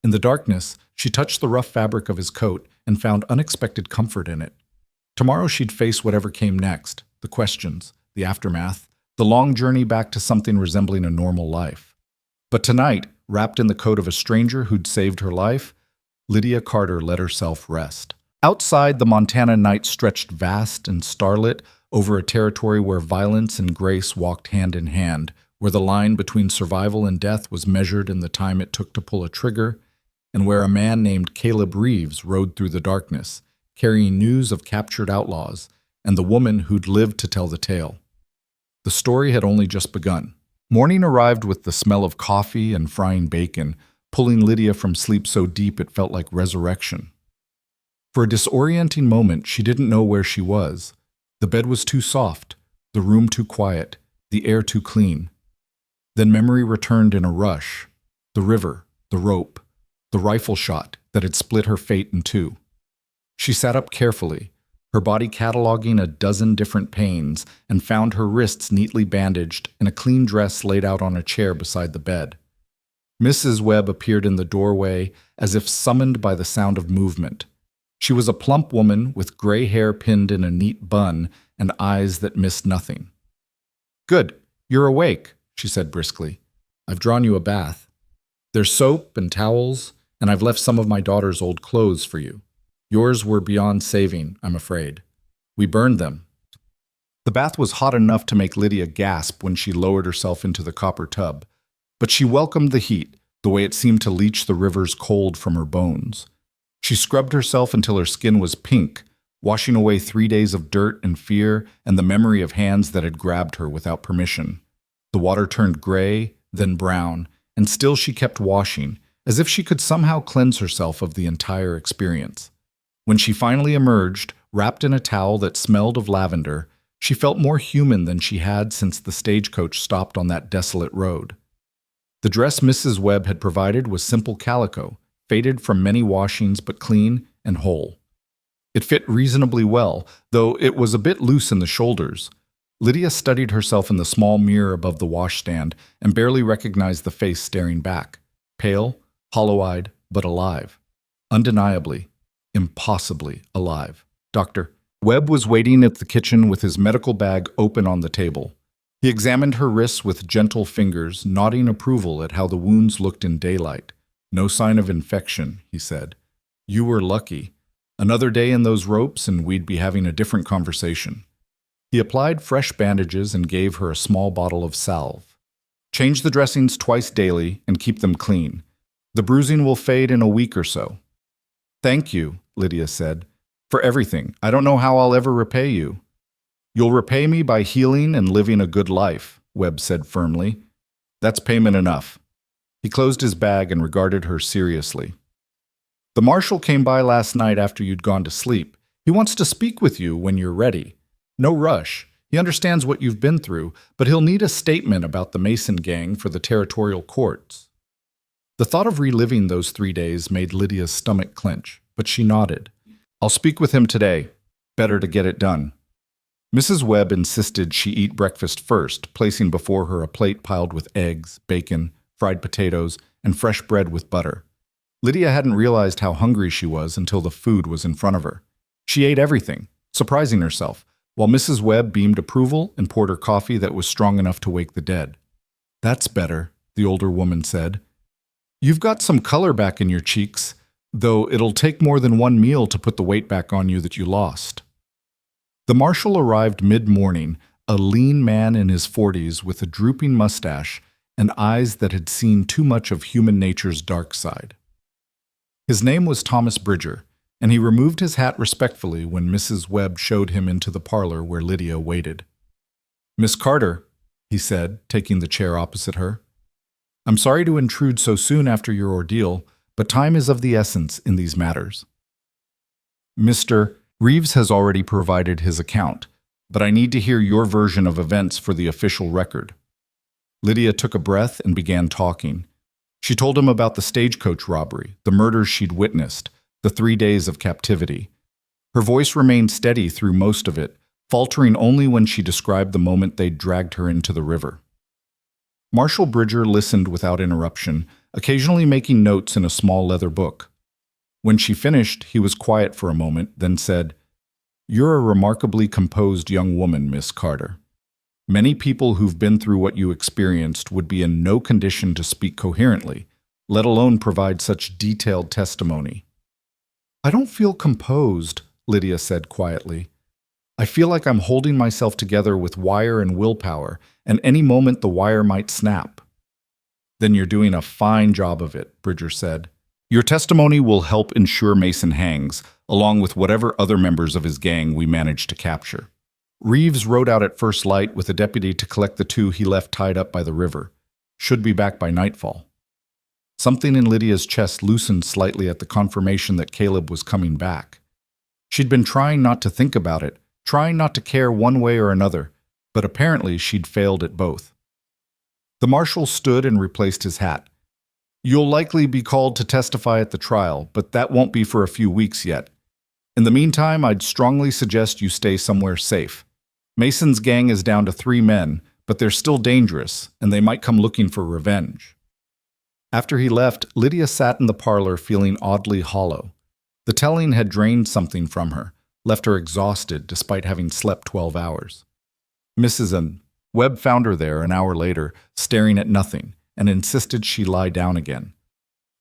In the darkness, she touched the rough fabric of his coat and found unexpected comfort in it. Tomorrow she'd face whatever came next, the questions, the aftermath, the long journey back to something resembling a normal life. But tonight, wrapped in the coat of a stranger who'd saved her life, Lydia Carter let herself rest. Outside, the Montana night stretched vast and starlit over a territory where violence and grace walked hand in hand, where the line between survival and death was measured in the time it took to pull a trigger, and where a man named Caleb Reeves rode through the darkness, carrying news of captured outlaws, and the woman who'd lived to tell the tale. The story had only just begun. Morning arrived with the smell of coffee and frying bacon, pulling Lydia from sleep so deep it felt like resurrection. For a disorienting moment, she didn't know where she was. The bed was too soft, the room too quiet, the air too clean. Then memory returned in a rush. The river, the rope, the rifle shot that had split her fate in two. She sat up carefully, her body cataloging a dozen different pains, and found her wrists neatly bandaged and a clean dress laid out on a chair beside the bed. Mrs. Webb appeared in the doorway as if summoned by the sound of movement. She was a plump woman with gray hair pinned in a neat bun and eyes that missed nothing. "Good, you're awake," she said briskly. "I've drawn you a bath. There's soap and towels, and I've left some of my daughter's old clothes for you. Yours were beyond saving, I'm afraid. We burned them." The bath was hot enough to make Lydia gasp when she lowered herself into the copper tub, but she welcomed the heat, the way it seemed to leach the river's cold from her bones. She scrubbed herself until her skin was pink, washing away 3 days of dirt and fear and the memory of hands that had grabbed her without permission. The water turned gray, then brown, and still she kept washing, as if she could somehow cleanse herself of the entire experience. When she finally emerged, wrapped in a towel that smelled of lavender, she felt more human than she had since the stagecoach stopped on that desolate road. The dress Mrs. Webb had provided was simple calico, faded from many washings but clean and whole. It fit reasonably well, though it was a bit loose in the shoulders. Lydia studied herself in the small mirror above the washstand and barely recognized the face staring back. Pale, hollow-eyed, but alive. Undeniably, impossibly alive. Dr. Webb was waiting at the kitchen with his medical bag open on the table. He examined her wrists with gentle fingers, nodding approval at how the wounds looked in daylight. "No sign of infection," he said. "You were lucky. Another day in those ropes and we'd be having a different conversation." He applied fresh bandages and gave her a small bottle of salve. "Change the dressings twice daily and keep them clean. The bruising will fade in a week or so." "Thank you," Lydia said, "for everything. I don't know how I'll ever repay you." "You'll repay me by healing and living a good life," Webb said firmly. "That's payment enough." He closed his bag and regarded her seriously. "The marshal came by last night after you'd gone to sleep. He wants to speak with you when you're ready. No rush. He understands what you've been through, but he'll need a statement about the Mason gang for the territorial courts." The thought of reliving those 3 days made Lydia's stomach clench, but she nodded. "I'll speak with him today. Better to get it done." Mrs. Webb insisted she eat breakfast first, placing before her a plate piled with eggs, bacon, fried potatoes, and fresh bread with butter. Lydia hadn't realized how hungry she was until the food was in front of her. She ate everything, surprising herself, while Mrs. Webb beamed approval and poured her coffee that was strong enough to wake the dead. "That's better," the older woman said. "You've got some color back in your cheeks, though it'll take more than one meal to put the weight back on you that you lost." The marshal arrived mid-morning, a lean man in his 40s with a drooping mustache and eyes that had seen too much of human nature's dark side. His name was Thomas Bridger, and he removed his hat respectfully when Mrs. Webb showed him into the parlor where Lydia waited. "Miss Carter," he said, taking the chair opposite her. "I'm sorry to intrude so soon after your ordeal, but time is of the essence in these matters. Mr. Reeves has already provided his account, but I need to hear your version of events for the official record." Lydia took a breath and began talking. She told him about the stagecoach robbery, the murders she'd witnessed, the 3 days of captivity. Her voice remained steady through most of it, faltering only when she described the moment they'd dragged her into the river. Marshal Bridger listened without interruption, occasionally making notes in a small leather book. When she finished, he was quiet for a moment, then said, "You're a remarkably composed young woman, Miss Carter. Many people who've been through what you experienced would be in no condition to speak coherently, let alone provide such detailed testimony." "I don't feel composed," Lydia said quietly. "I feel like I'm holding myself together with wire and willpower, and any moment the wire might snap." "Then you're doing a fine job of it," Bridger said. "Your testimony will help ensure Mason hangs, along with whatever other members of his gang we manage to capture." Reeves rode out at first light with a deputy to collect the two he left tied up by the river. Should be back by nightfall. Something in Lydia's chest loosened slightly at the confirmation that Caleb was coming back. She'd been trying not to think about it, trying not to care one way or another, but apparently she'd failed at both. The marshal stood and replaced his hat. "You'll likely be called to testify at the trial, but that won't be for a few weeks yet. In the meantime, I'd strongly suggest you stay somewhere safe. Mason's gang is down to 3 men, but they're still dangerous, and they might come looking for revenge." After he left, Lydia sat in the parlor feeling oddly hollow. The telling had drained something from her, left her exhausted despite having slept 12 hours. Mrs. Webb found her there an hour later, staring at nothing, and insisted she lie down again.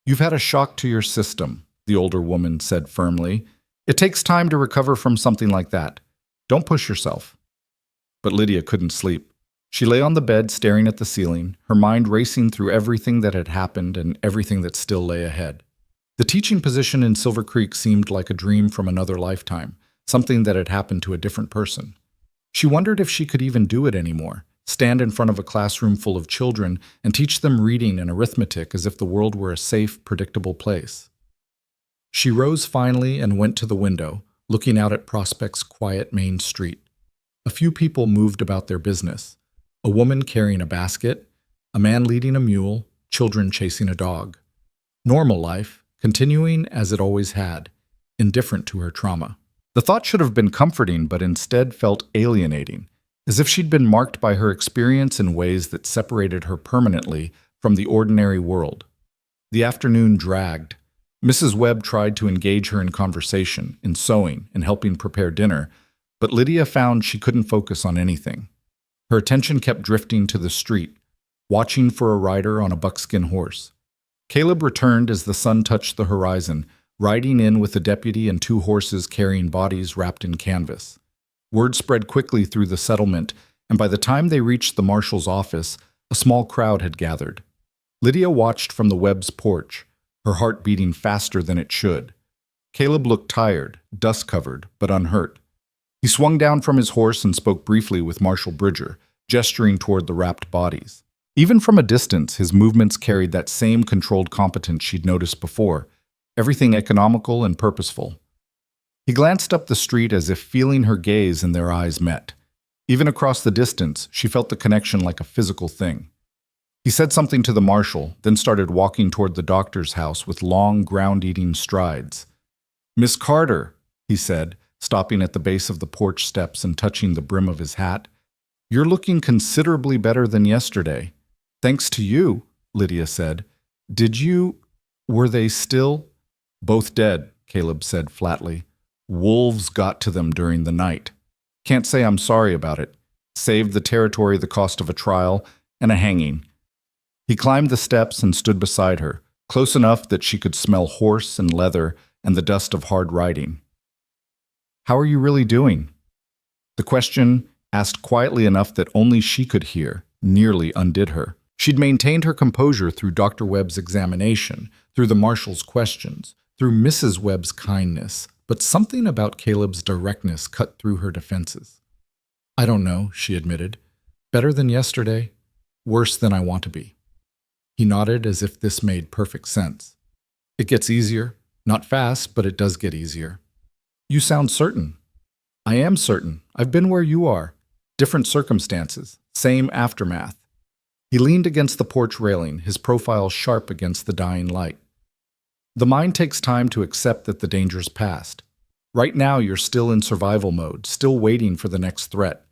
"You've had a shock to your system," the older woman said firmly. "It takes time to recover from something like that. Don't push yourself." But Lydia couldn't sleep. She lay on the bed staring at the ceiling, her mind racing through everything that had happened and everything that still lay ahead. The teaching position in Silver Creek seemed like a dream from another lifetime, something that had happened to a different person. She wondered if she could even do it anymore, stand in front of a classroom full of children and teach them reading and arithmetic as if the world were a safe, predictable place. She rose finally and went to the window, looking out at Prospect's quiet main street. A few people moved about their business. A woman carrying a basket, a man leading a mule, children chasing a dog. Normal life, continuing as it always had, indifferent to her trauma. The thought should have been comforting, but instead felt alienating, as if she'd been marked by her experience in ways that separated her permanently from the ordinary world. The afternoon dragged. Mrs. Webb tried to engage her in conversation, in sewing, and helping prepare dinner, but Lydia found she couldn't focus on anything. Her attention kept drifting to the street, watching for a rider on a buckskin horse. Caleb returned as the sun touched the horizon, riding in with a deputy and 2 horses carrying bodies wrapped in canvas. Word spread quickly through the settlement, and by the time they reached the marshal's office, a small crowd had gathered. Lydia watched from the Webb's porch, her heart beating faster than it should. Caleb looked tired, dust-covered, but unhurt. He swung down from his horse and spoke briefly with Marshal Bridger, gesturing toward the wrapped bodies. Even from a distance, his movements carried that same controlled competence she'd noticed before, everything economical and purposeful. He glanced up the street as if feeling her gaze and their eyes met. Even across the distance, she felt the connection like a physical thing. He said something to the marshal, then started walking toward the doctor's house with long, ground-eating strides. "Miss Carter," he said, stopping at the base of the porch steps and touching the brim of his hat. "You're looking considerably better than yesterday." "Thanks to you," Lydia said. Were they still?" "Both dead," Caleb said flatly. "Wolves got to them during the night. Can't say I'm sorry about it. Saved the territory the cost of a trial and a hanging." He climbed the steps and stood beside her, close enough that she could smell horse and leather and the dust of hard riding. "How are you really doing?" The question, asked quietly enough that only she could hear, nearly undid her. She'd maintained her composure through Dr. Webb's examination, through the marshal's questions, through Mrs. Webb's kindness, but something about Caleb's directness cut through her defenses. "I don't know," she admitted. "Better than yesterday, worse than I want to be." He nodded as if this made perfect sense. "It gets easier. Not fast, but it does get easier." "You sound certain." "I am certain. I've been where you are. Different circumstances, same aftermath." He leaned against the porch railing, his profile sharp against the dying light. "The mind takes time to accept that the danger's past. Right now you're still in survival mode, still waiting for the next threat.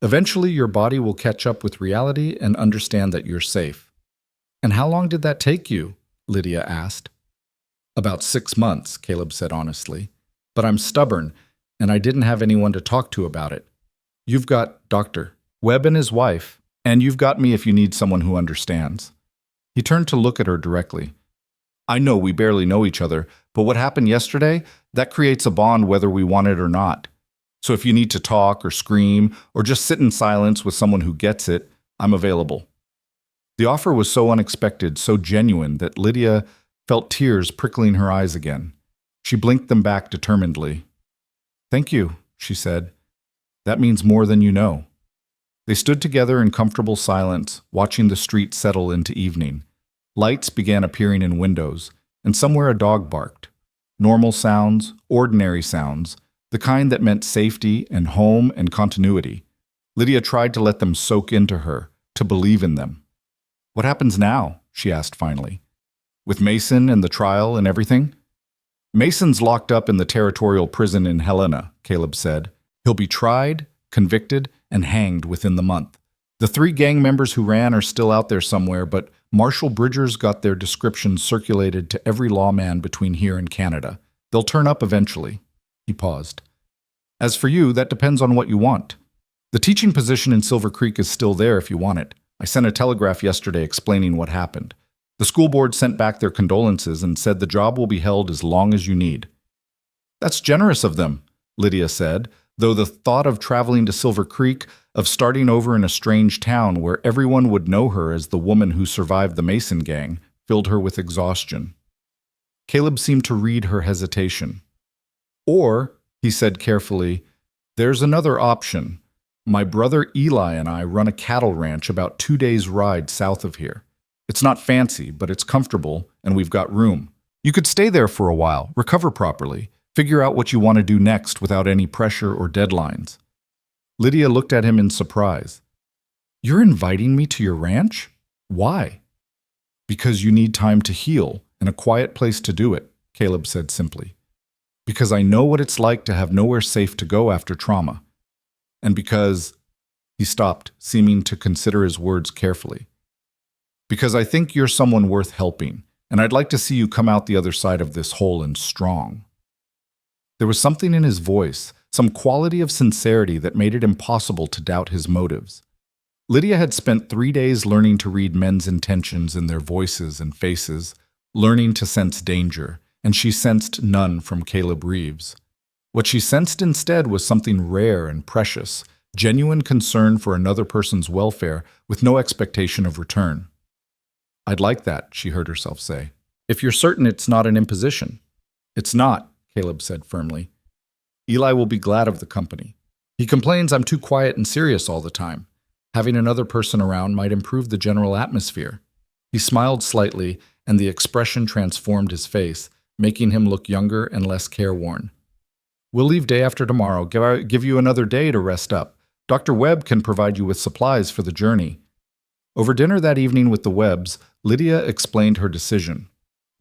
Eventually your body will catch up with reality and understand that you're safe." "And how long did that take you?" Lydia asked. "About 6 months," Caleb said honestly. "But I'm stubborn, and I didn't have anyone to talk to about it. You've got Dr. Webb and his wife, and you've got me if you need someone who understands." He turned to look at her directly. "I know we barely know each other, but what happened yesterday, that creates a bond whether we want it or not. So if you need to talk or scream or just sit in silence with someone who gets it, I'm available." The offer was so unexpected, so genuine, that Lydia felt tears prickling her eyes again. She blinked them back determinedly. "Thank you," she said. That means more than you know. They stood together in comfortable silence, watching the street settle into evening. Lights began appearing in windows, and somewhere a dog barked. Normal sounds, ordinary sounds, the kind that meant safety and home and continuity. Lydia tried to let them soak into her, to believe in them. "What happens now?" she asked finally. "With Mason and the trial and everything?" "Mason's locked up in the territorial prison in Helena," Caleb said. "He'll be tried, convicted, and hanged within the month. The 3 gang members who ran are still out there somewhere, but Marshal Bridger's got their descriptions circulated to every lawman between here and Canada. They'll turn up eventually." He paused. "As for you, that depends on what you want. The teaching position in Silver Creek is still there if you want it. I sent a telegraph yesterday explaining what happened. The school board sent back their condolences and said the job will be held as long as you need." "That's generous of them," Lydia said, though the thought of traveling to Silver Creek, of starting over in a strange town where everyone would know her as the woman who survived the Mason gang, filled her with exhaustion. Caleb seemed to read her hesitation. "Or," he said carefully, "there's another option. My brother Eli and I run a cattle ranch about 2 days' ride south of here. It's not fancy, but it's comfortable, and we've got room. You could stay there for a while, recover properly, figure out what you want to do next without any pressure or deadlines." Lydia looked at him in surprise. "You're inviting me to your ranch? Why?" "Because you need time to heal and a quiet place to do it," Caleb said simply. "Because I know what it's like to have nowhere safe to go after trauma. And because—" He stopped, seeming to consider his words carefully. "Because I think you're someone worth helping, and I'd like to see you come out the other side of this hole and strong." There was something in his voice, some quality of sincerity that made it impossible to doubt his motives. Lydia had spent 3 days learning to read men's intentions in their voices and faces, learning to sense danger, and she sensed none from Caleb Reeves. What she sensed instead was something rare and precious, genuine concern for another person's welfare with no expectation of return. "I'd like that," she heard herself say. "If you're certain it's not an imposition." "It's not," Caleb said firmly. "Eli will be glad of the company. He complains I'm too quiet and serious all the time. Having another person around might improve the general atmosphere." He smiled slightly, and the expression transformed his face, making him look younger and less careworn. "We'll leave day after tomorrow, give you another day to rest up. Dr. Webb can provide you with supplies for the journey." Over dinner that evening with the Webbs, Lydia explained her decision.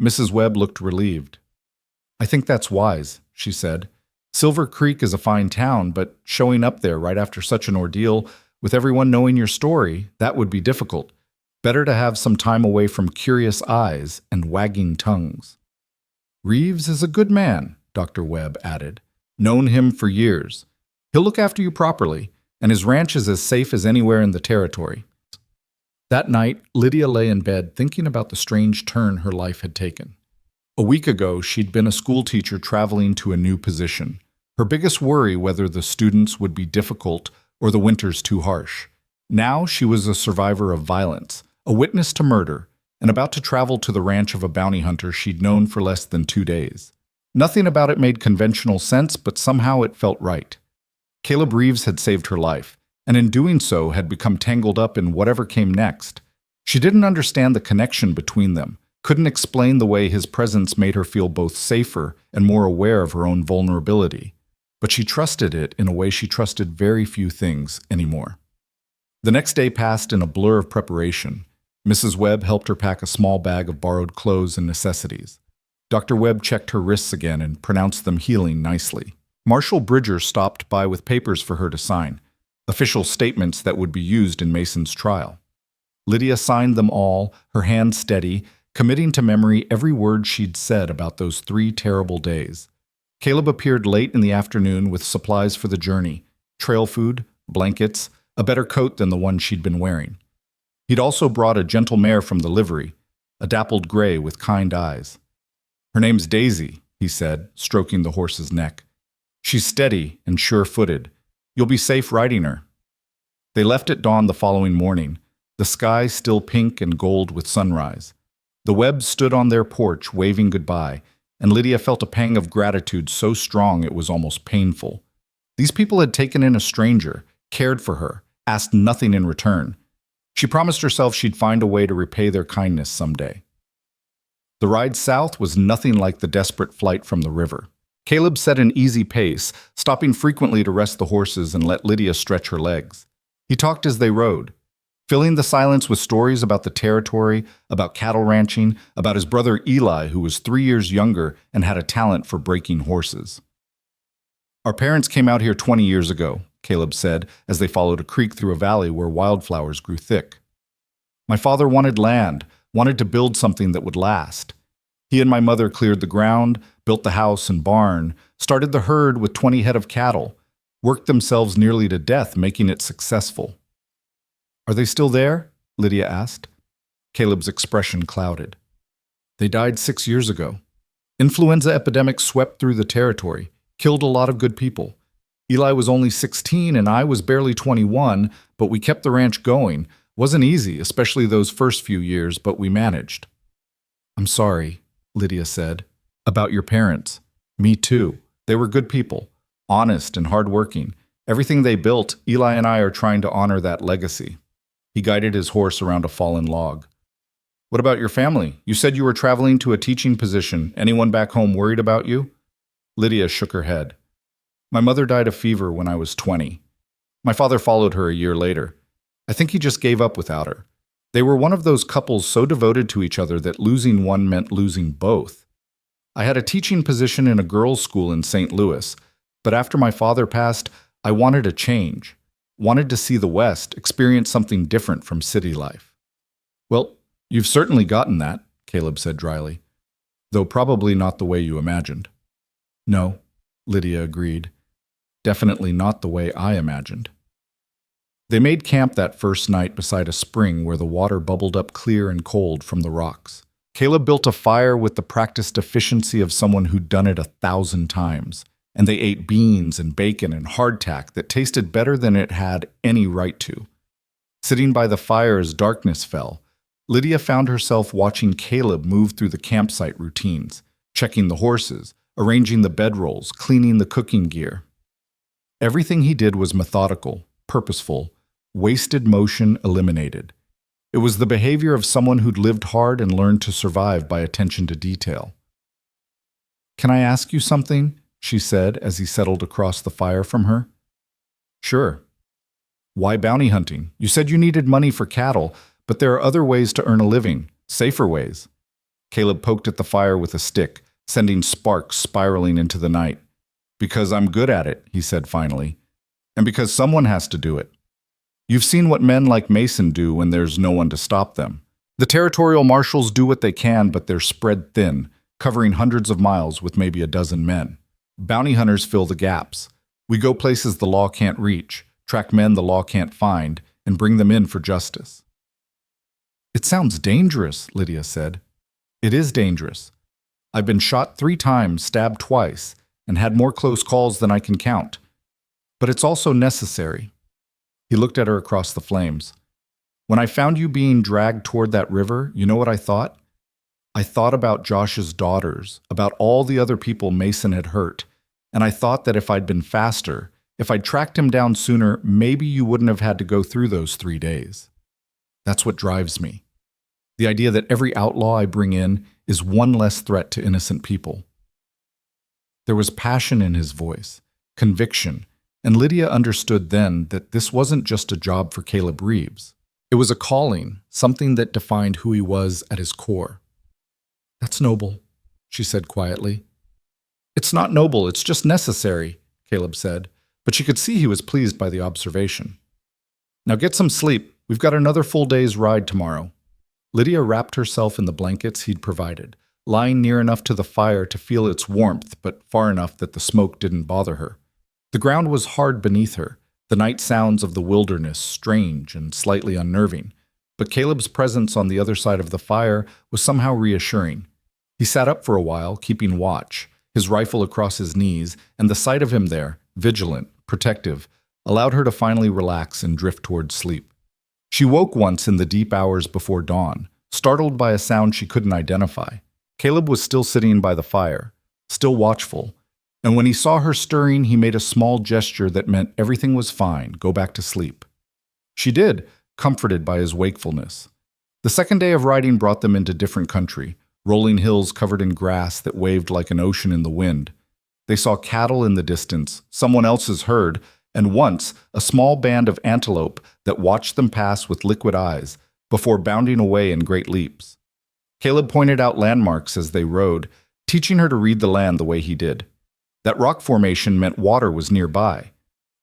Mrs. Webb looked relieved. "I think that's wise," she said. "Silver Creek is a fine town, but showing up there right after such an ordeal, with everyone knowing your story, that would be difficult. Better to have some time away from curious eyes and wagging tongues." "Reeves is a good man," Dr. Webb added. "Known him for years. He'll look after you properly, and his ranch is as safe as anywhere in the territory." That night, Lydia lay in bed thinking about the strange turn her life had taken. A week ago, she'd been a schoolteacher traveling to a new position. Her biggest worry whether the students would be difficult or the winters too harsh. Now she was a survivor of violence, a witness to murder, and about to travel to the ranch of a bounty hunter she'd known for less than 2 days. Nothing about it made conventional sense, but somehow it felt right. Caleb Reeves had saved her life, and in doing so had become tangled up in whatever came next. She didn't understand the connection between them, couldn't explain the way his presence made her feel both safer and more aware of her own vulnerability. But she trusted it in a way she trusted very few things anymore. The next day passed in a blur of preparation. Mrs. Webb helped her pack a small bag of borrowed clothes and necessities. Dr. Webb checked her wrists again and pronounced them healing nicely. Marshal Bridger stopped by with papers for her to sign, official statements that would be used in Mason's trial. Lydia signed them all, her hand steady, committing to memory every word she'd said about those 3 terrible days. Caleb appeared late in the afternoon with supplies for the journey, trail food, blankets, a better coat than the one she'd been wearing. He'd also brought a gentle mare from the livery, a dappled gray with kind eyes. "Her name's Daisy," he said, stroking the horse's neck. "She's steady and sure-footed. You'll be safe riding her." They left at dawn the following morning, the sky still pink and gold with sunrise. The Webbs stood on their porch waving goodbye, and Lydia felt a pang of gratitude so strong it was almost painful. These people had taken in a stranger, cared for her, asked nothing in return. She promised herself she'd find a way to repay their kindness someday. The ride south was nothing like the desperate flight from the river. Caleb set an easy pace, stopping frequently to rest the horses and let Lydia stretch her legs. He talked as they rode, filling the silence with stories about the territory, about cattle ranching, about his brother Eli, who was 3 years younger and had a talent for breaking horses. Our parents came out here 20 years ago, Caleb said, as they followed a creek through a valley where wildflowers grew thick. My father wanted land, wanted to build something that would last. He and my mother cleared the ground, built the house and barn, started the herd with 20 head of cattle, worked themselves nearly to death, making it successful. Are they still there? Lydia asked. Caleb's expression clouded. They died 6 years ago. Influenza epidemic swept through the territory, killed a lot of good people. Eli was only 16 and I was barely 21, but we kept the ranch going. Wasn't easy, especially those first few years, but we managed. I'm sorry, Lydia said. About your parents. Me too. They were good people, honest and hardworking. Everything they built, Eli and I are trying to honor that legacy. He guided his horse around a fallen log. What about your family? You said you were traveling to a teaching position. Anyone back home worried about you? Lydia shook her head. My mother died of fever when I was 20. My father followed her a year later. I think he just gave up without her. They were one of those couples so devoted to each other that losing one meant losing both. I had a teaching position in a girls' school in St. Louis, but after my father passed, I wanted a change. Wanted to see the West, experience something different from city life. Well, you've certainly gotten that, Caleb said dryly, though probably not the way you imagined. No, Lydia agreed. Definitely not the way I imagined. They made camp that first night beside a spring where the water bubbled up clear and cold from the rocks. Caleb built a fire with the practiced efficiency of someone who'd done it 1,000 times, and they ate beans and bacon and hardtack that tasted better than it had any right to. Sitting by the fire as darkness fell, Lydia found herself watching Caleb move through the campsite routines, checking the horses, arranging the bedrolls, cleaning the cooking gear. Everything he did was methodical, purposeful, wasted motion eliminated. It was the behavior of someone who'd lived hard and learned to survive by attention to detail. Can I ask you something? She said as he settled across the fire from her. Sure. Why bounty hunting? You said you needed money for cattle, but there are other ways to earn a living, safer ways. Caleb poked at the fire with a stick, sending sparks spiraling into the night. Because I'm good at it, he said finally, and because someone has to do it. You've seen what men like Mason do when there's no one to stop them. The territorial marshals do what they can, but they're spread thin, covering hundreds of miles with maybe a dozen men. Bounty hunters fill the gaps. We go places the law can't reach, track men the law can't find, and bring them in for justice. It sounds dangerous, Lydia said. It is dangerous. I've been shot 3 times, stabbed twice, and had more close calls than I can count. But it's also necessary. He looked at her across the flames. When I found you being dragged toward that river, you know what I thought? I thought about Josh's daughters, about all the other people Mason had hurt, and I thought that if I'd been faster, if I'd tracked him down sooner, maybe you wouldn't have had to go through those 3 days. That's what drives me. The idea that every outlaw I bring in is one less threat to innocent people. There was passion in his voice, conviction, and Lydia understood then that this wasn't just a job for Caleb Reeves. It was a calling, something that defined who he was at his core. That's noble, she said quietly. It's not noble, it's just necessary, Caleb said, but she could see he was pleased by the observation. Now get some sleep. We've got another full day's ride tomorrow. Lydia wrapped herself in the blankets he'd provided, lying near enough to the fire to feel its warmth, but far enough that the smoke didn't bother her. The ground was hard beneath her, the night sounds of the wilderness strange and slightly unnerving, but Caleb's presence on the other side of the fire was somehow reassuring. He sat up for a while, keeping watch, his rifle across his knees, and the sight of him there, vigilant, protective, allowed her to finally relax and drift towards sleep. She woke once in the deep hours before dawn, startled by a sound she couldn't identify. Caleb was still sitting by the fire, still watchful, And when he saw her stirring, he made a small gesture that meant everything was fine, go back to sleep. She did, comforted by his wakefulness. The second day of riding brought them into different country, rolling hills covered in grass that waved like an ocean in the wind. They saw cattle in the distance, someone else's herd, and once a small band of antelope that watched them pass with liquid eyes before bounding away in great leaps. Caleb pointed out landmarks as they rode, teaching her to read the land the way he did. That rock formation meant water was nearby.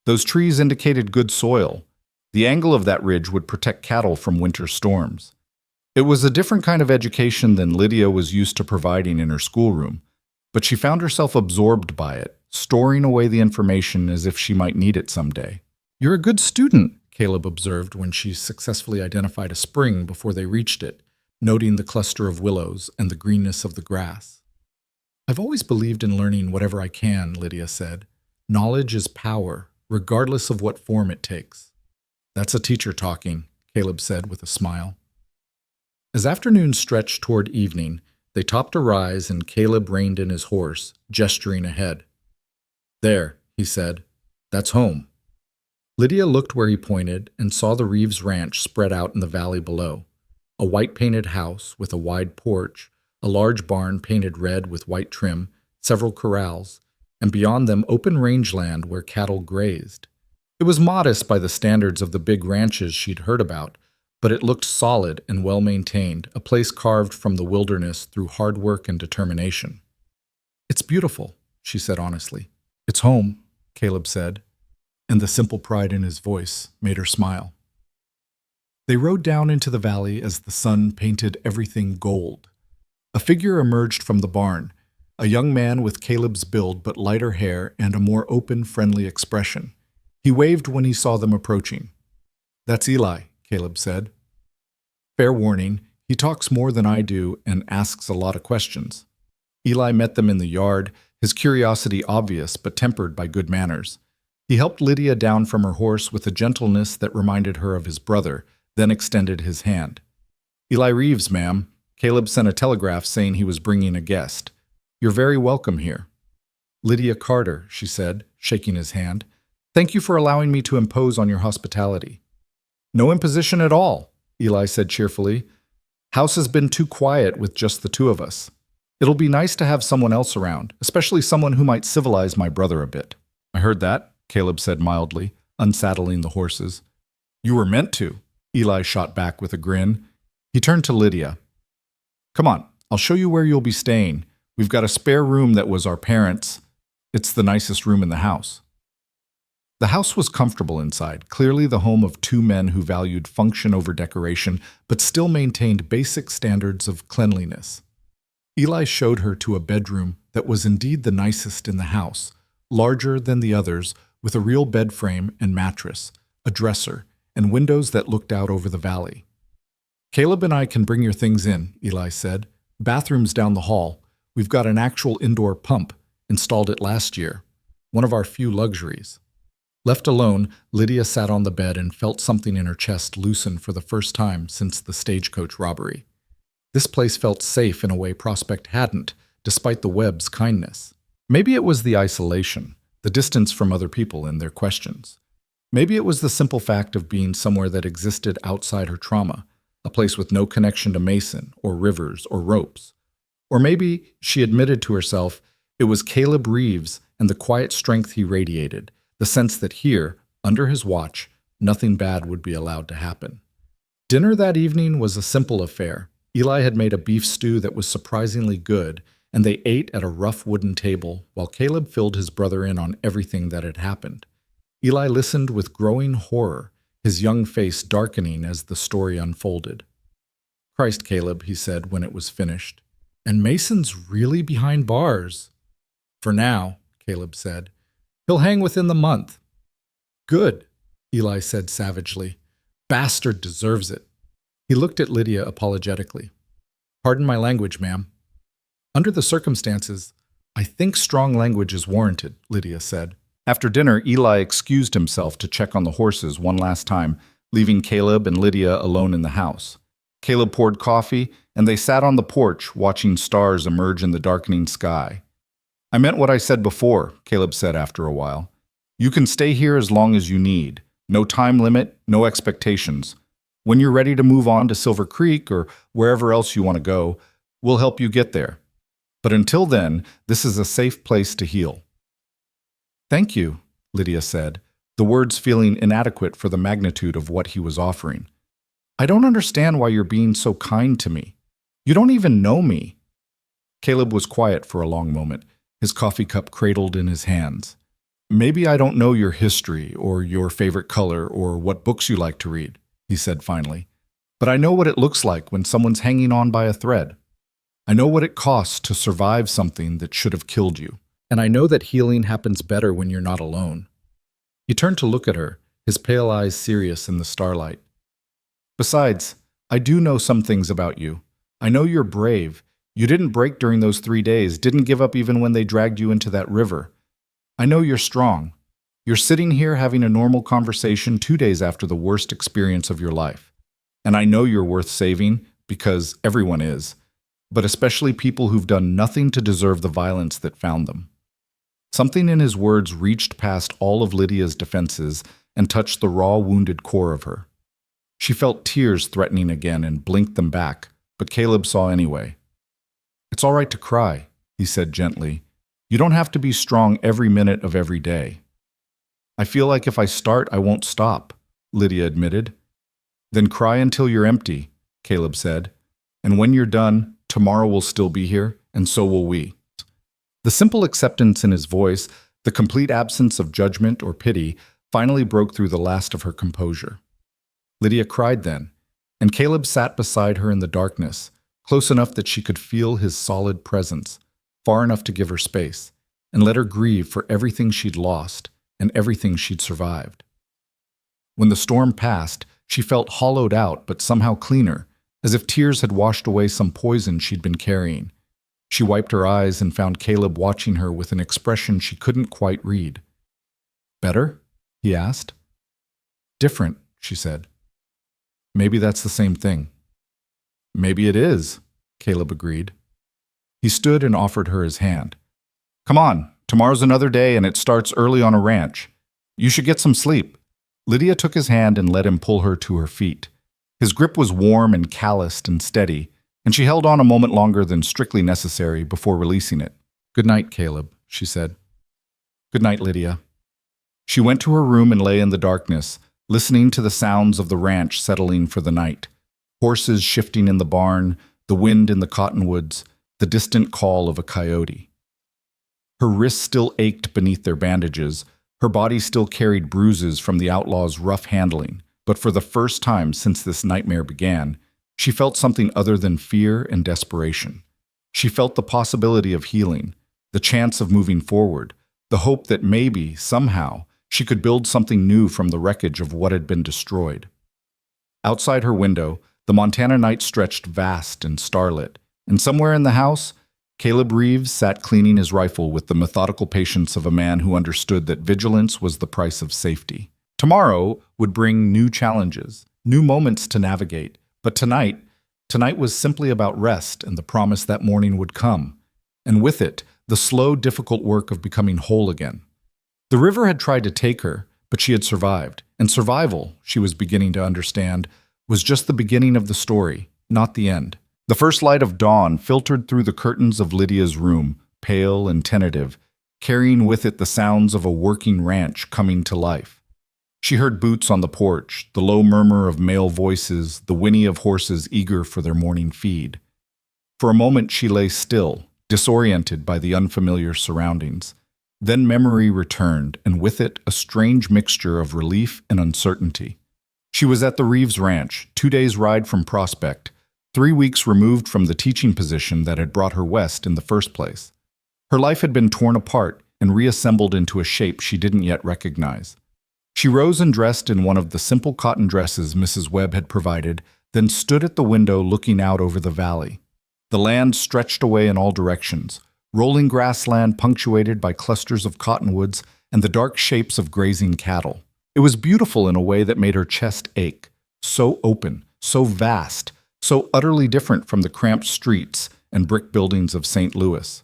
Those trees indicated good soil. The angle of that ridge would protect cattle from winter storms. It was a different kind of education than Lydia was used to providing in her schoolroom, but she found herself absorbed by it, storing away the information as if she might need it someday. "You're a good student," Caleb observed when she successfully identified a spring before they reached it, noting the cluster of willows and the greenness of the grass. "I've always believed in learning whatever I can," Lydia said. "Knowledge is power, regardless of what form it takes." "That's a teacher talking," Caleb said with a smile. As afternoon stretched toward evening, they topped a rise and Caleb reined in his horse, gesturing ahead. "There," he said. "That's home." Lydia looked where he pointed and saw the Reeves Ranch spread out in the valley below. A white-painted house with a wide porch, a large barn painted red with white trim, several corrals, and beyond them open rangeland where cattle grazed. It was modest by the standards of the big ranches she'd heard about, but it looked solid and well-maintained, a place carved from the wilderness through hard work and determination. "It's beautiful," she said honestly. "It's home," Caleb said, and the simple pride in his voice made her smile. They rode down into the valley as the sun painted everything gold. A figure emerged from the barn, a young man with Caleb's build but lighter hair and a more open, friendly expression. He waved when he saw them approaching. "That's Eli," Caleb said. "Fair warning, he talks more than I do and asks a lot of questions." Eli met them in the yard, his curiosity obvious but tempered by good manners. He helped Lydia down from her horse with a gentleness that reminded her of his brother, then extended his hand. "Eli Reeves, ma'am. Caleb sent a telegraph saying he was bringing a guest. You're very welcome here." "Lydia Carter," she said, shaking his hand. "Thank you for allowing me to impose on your hospitality." "No imposition at all," Eli said cheerfully. "House has been too quiet with just the two of us. It'll be nice to have someone else around, especially someone who might civilize my brother a bit." "I heard that," Caleb said mildly, unsaddling the horses. "You were meant to," Eli shot back with a grin. He turned to Lydia. "Come on, I'll show you where you'll be staying. We've got a spare room that was our parents'. It's the nicest room in the house." The house was comfortable inside, clearly the home of two men who valued function over decoration, but still maintained basic standards of cleanliness. Eli showed her to a bedroom that was indeed the nicest in the house, larger than the others, with a real bed frame and mattress, a dresser, and windows that looked out over the valley. "Caleb and I can bring your things in," Eli said. "Bathroom's down the hall. We've got an actual indoor pump, installed it last year. One of our few luxuries." Left alone, Lydia sat on the bed and felt something in her chest loosen for the first time since the stagecoach robbery. This place felt safe in a way Prospect hadn't, despite the Webbs' kindness. Maybe it was the isolation, the distance from other people and their questions. Maybe it was the simple fact of being somewhere that existed outside her trauma, a place with no connection to Mason or rivers or ropes. Or maybe, she admitted to herself, it was Caleb Reeves and the quiet strength he radiated, the sense that here, under his watch, nothing bad would be allowed to happen. Dinner that evening was a simple affair. Eli had made a beef stew that was surprisingly good, and they ate at a rough wooden table while Caleb filled his brother in on everything that had happened. Eli listened with growing horror, his young face darkening as the story unfolded. "Christ, Caleb," he said when it was finished. "And Mason's really behind bars." "For now," Caleb said. "He'll hang within the month." "Good," Eli said savagely. "Bastard deserves it." He looked at Lydia apologetically. "Pardon my language, ma'am." "Under the circumstances, I think strong language is warranted," Lydia said. After dinner, Eli excused himself to check on the horses one last time, leaving Caleb and Lydia alone in the house. Caleb poured coffee, and they sat on the porch watching stars emerge in the darkening sky. I meant what I said before, Caleb said after a while. You can stay here as long as you need. No time limit, no expectations. When you're ready to move on to Silver Creek or wherever else you want to go, we'll help you get there. But until then, this is a safe place to heal. Thank you, Lydia said, the words feeling inadequate for the magnitude of what he was offering. I don't understand why you're being so kind to me. You don't even know me. Caleb was quiet for a long moment, his coffee cup cradled in his hands. Maybe I don't know your history or your favorite color or what books you like to read, he said finally. But I know what it looks like when someone's hanging on by a thread. I know what it costs to survive something that should have killed you. And I know that healing happens better when you're not alone. He turned to look at her, his pale eyes serious in the starlight. Besides, I do know some things about you. I know you're brave. You didn't break during those 3 days, didn't give up even when they dragged you into that river. I know you're strong. You're sitting here having a normal conversation 2 days after the worst experience of your life. And I know you're worth saving, because everyone is, but especially people who've done nothing to deserve the violence that found them. Something in his words reached past all of Lydia's defenses and touched the raw, wounded core of her. She felt tears threatening again and blinked them back, but Caleb saw anyway. It's all right to cry, he said gently. You don't have to be strong every minute of every day. I feel like if I start, I won't stop, Lydia admitted. Then cry until you're empty, Caleb said. And when you're done, tomorrow will still be here, and so will we. The simple acceptance in his voice, the complete absence of judgment or pity, finally broke through the last of her composure. Lydia cried then, and Caleb sat beside her in the darkness, close enough that she could feel his solid presence, far enough to give her space, and let her grieve for everything she'd lost and everything she'd survived. When the storm passed, she felt hollowed out but somehow cleaner, as if tears had washed away some poison she'd been carrying. She wiped her eyes and found Caleb watching her with an expression she couldn't quite read. Better? He asked. Different, she said. Maybe that's the same thing. Maybe it is, Caleb agreed. He stood and offered her his hand. Come on, tomorrow's another day and it starts early on a ranch. You should get some sleep. Lydia took his hand and let him pull her to her feet. His grip was warm and calloused and steady, and she held on a moment longer than strictly necessary before releasing it. Good night, Caleb, she said. Good night, Lydia. She went to her room and lay in the darkness, listening to the sounds of the ranch settling for the night. Horses shifting in the barn, the wind in the cottonwoods, the distant call of a coyote. Her wrists still ached beneath their bandages, her body still carried bruises from the outlaws' rough handling, but for the first time since this nightmare began, she felt something other than fear and desperation. She felt the possibility of healing, the chance of moving forward, the hope that maybe, somehow, she could build something new from the wreckage of what had been destroyed. Outside her window, the Montana night stretched vast and starlit, and somewhere in the house, Caleb Reeves sat cleaning his rifle with the methodical patience of a man who understood that vigilance was the price of safety. Tomorrow would bring new challenges, new moments to navigate, but tonight was simply about rest and the promise that morning would come, and with it, the slow, difficult work of becoming whole again. The river had tried to take her, but she had survived, and survival, she was beginning to understand, was just the beginning of the story, not the end. The first light of dawn filtered through the curtains of Lydia's room, pale and tentative, carrying with it the sounds of a working ranch coming to life. She heard boots on the porch, the low murmur of male voices, the whinny of horses eager for their morning feed. For a moment she lay still, disoriented by the unfamiliar surroundings. Then memory returned, and with it a strange mixture of relief and uncertainty. She was at the Reeves Ranch, 2 days' ride from Prospect, 3 weeks removed from the teaching position that had brought her west in the first place. Her life had been torn apart and reassembled into a shape she didn't yet recognize. She rose and dressed in one of the simple cotton dresses Mrs. Webb had provided, then stood at the window looking out over the valley. The land stretched away in all directions, rolling grassland punctuated by clusters of cottonwoods and the dark shapes of grazing cattle. It was beautiful in a way that made her chest ache, so open, so vast, so utterly different from the cramped streets and brick buildings of St. Louis.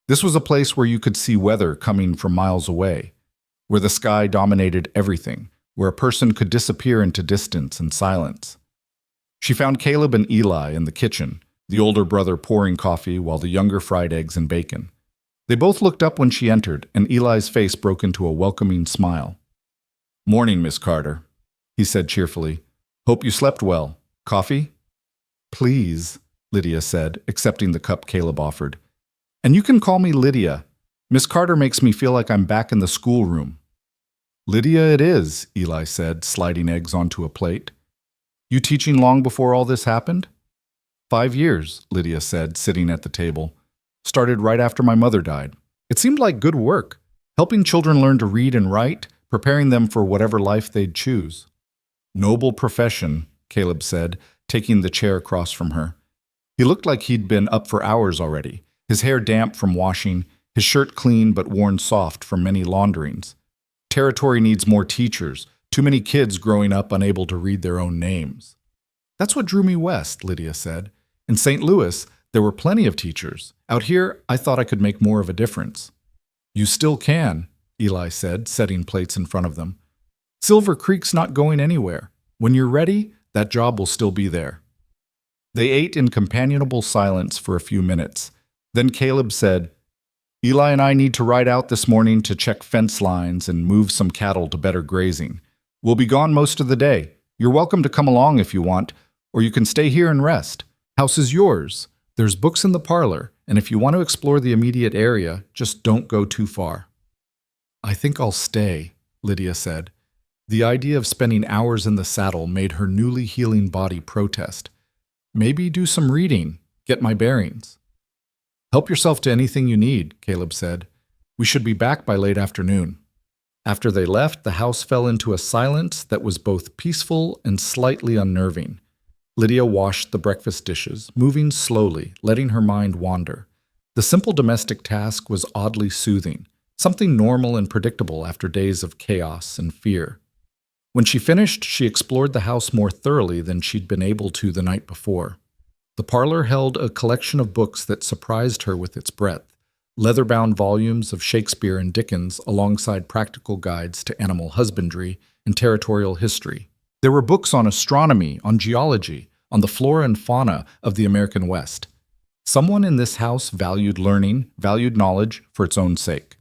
This was a place where you could see weather coming from miles away, where the sky dominated everything, where a person could disappear into distance and silence. She found Caleb and Eli in the kitchen, the older brother pouring coffee while the younger fried eggs and bacon. They both looked up when she entered, and Eli's face broke into a welcoming smile. "Morning, Miss Carter," he said cheerfully. "Hope you slept well. Coffee?" "Please," Lydia said, accepting the cup Caleb offered. "And you can call me Lydia. Miss Carter makes me feel like I'm back in the schoolroom." "Lydia it is," Eli said, sliding eggs onto a plate. "You teaching long before all this happened?" 5 years, Lydia said, sitting at the table. "Started right after my mother died. It seemed like good work, helping children learn to read and write, preparing them for whatever life they'd choose." "Noble profession," Caleb said, taking the chair across from her. He looked like he'd been up for hours already, his hair damp from washing, his shirt clean but worn soft from many launderings. Territory needs more teachers, too many kids growing up unable to read their own names. "That's what drew me west," Lydia said. "In St. Louis, there were plenty of teachers. Out here, I thought I could make more of a difference." "You still can," Eli said, setting plates in front of them. "Silver Creek's not going anywhere. When you're ready, that job will still be there." They ate in companionable silence for a few minutes. Then Caleb said, "Eli and I need to ride out this morning to check fence lines and move some cattle to better grazing. We'll be gone most of the day. You're welcome to come along if you want, or you can stay here and rest. House is yours. There's books in the parlor, and if you want to explore the immediate area, just don't go too far." "I think I'll stay," Lydia said. The idea of spending hours in the saddle made her newly healing body protest. "Maybe do some reading, get my bearings." "Help yourself to anything you need," Caleb said. "We should be back by late afternoon." After they left, the house fell into a silence that was both peaceful and slightly unnerving. Lydia washed the breakfast dishes, moving slowly, letting her mind wander. The simple domestic task was oddly soothing, something normal and predictable after days of chaos and fear. When she finished, she explored the house more thoroughly than she'd been able to the night before. The parlor held a collection of books that surprised her with its breadth, leather-bound volumes of Shakespeare and Dickens alongside practical guides to animal husbandry and territorial history. There were books on astronomy, on geology, on the flora and fauna of the American West. Someone in this house valued learning, valued knowledge for its own sake.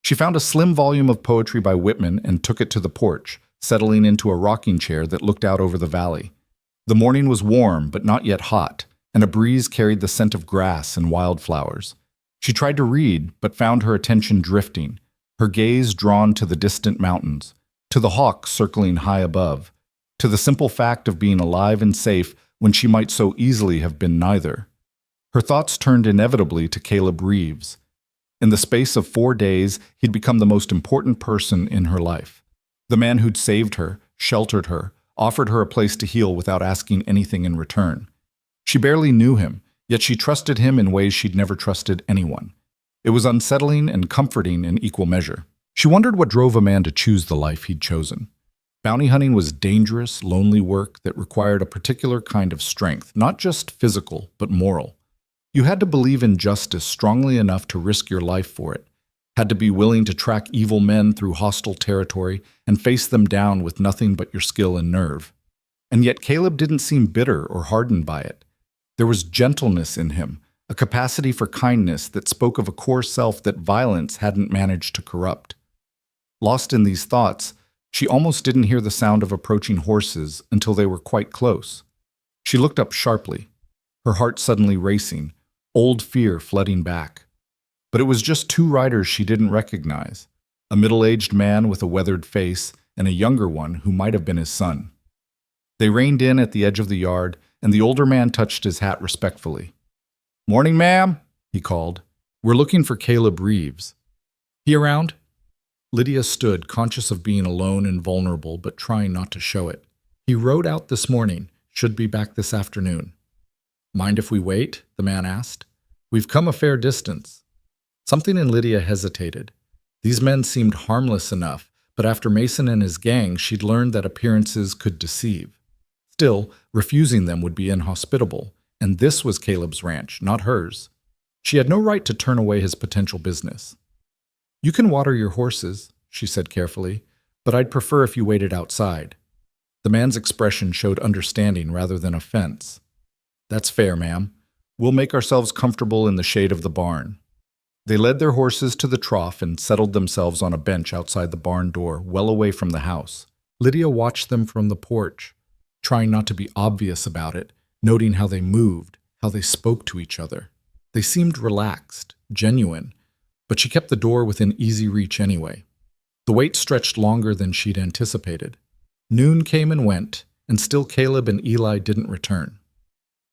She found a slim volume of poetry by Whitman and took it to the porch, settling into a rocking chair that looked out over the valley. The morning was warm but not yet hot, and a breeze carried the scent of grass and wildflowers. She tried to read, but found her attention drifting, her gaze drawn to the distant mountains, to the hawk circling high above, to the simple fact of being alive and safe when she might so easily have been neither. Her thoughts turned inevitably to Caleb Reeves. In the space of 4 days, he'd become the most important person in her life. The man who'd saved her, sheltered her, offered her a place to heal without asking anything in return. She barely knew him, yet she trusted him in ways she'd never trusted anyone. It was unsettling and comforting in equal measure. She wondered what drove a man to choose the life he'd chosen. Bounty hunting was dangerous, lonely work that required a particular kind of strength, not just physical, but moral. You had to believe in justice strongly enough to risk your life for it, had to be willing to track evil men through hostile territory and face them down with nothing but your skill and nerve. And yet Caleb didn't seem bitter or hardened by it. There was gentleness in him, a capacity for kindness that spoke of a core self that violence hadn't managed to corrupt. Lost in these thoughts, she almost didn't hear the sound of approaching horses until they were quite close. She looked up sharply, her heart suddenly racing, old fear flooding back. But it was just 2 riders she didn't recognize, a middle-aged man with a weathered face and a younger one who might have been his son. They reined in at the edge of the yard, and the older man touched his hat respectfully. "Morning, ma'am," he called. "We're looking for Caleb Reeves." "He around?" Lydia stood, conscious of being alone and vulnerable, but trying not to show it. "He rode out this morning. Should be back this afternoon." "Mind if we wait?" the man asked. "We've come a fair distance." Something in Lydia hesitated. These men seemed harmless enough, but after Mason and his gang, she'd learned that appearances could deceive. Still, refusing them would be inhospitable, and this was Caleb's ranch, not hers. She had no right to turn away his potential business. "You can water your horses," she said carefully, "but I'd prefer if you waited outside." The man's expression showed understanding rather than offense. "That's fair, ma'am. We'll make ourselves comfortable in the shade of the barn." They led their horses to the trough and settled themselves on a bench outside the barn door, well away from the house. Lydia watched them from the porch, trying not to be obvious about it, noting how they moved, how they spoke to each other. They seemed relaxed, genuine, but she kept the door within easy reach anyway. The wait stretched longer than she'd anticipated. Noon came and went, and still Caleb and Eli didn't return.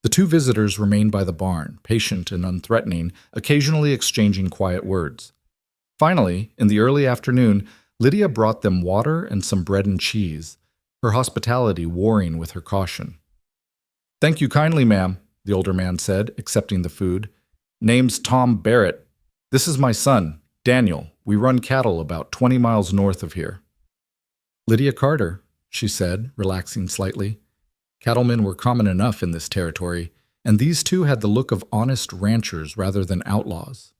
The two visitors remained by the barn, patient and unthreatening, occasionally exchanging quiet words. Finally, in the early afternoon, Lydia brought them water and some bread and cheese, her hospitality warring with her caution. "Thank you kindly, ma'am," the older man said, accepting the food. "Name's Tom Barrett. This is my son, Daniel. We run cattle about 20 miles north of here." "Lydia Carter," she said, relaxing slightly. Cattlemen were common enough in this territory, and these two had the look of honest ranchers rather than outlaws.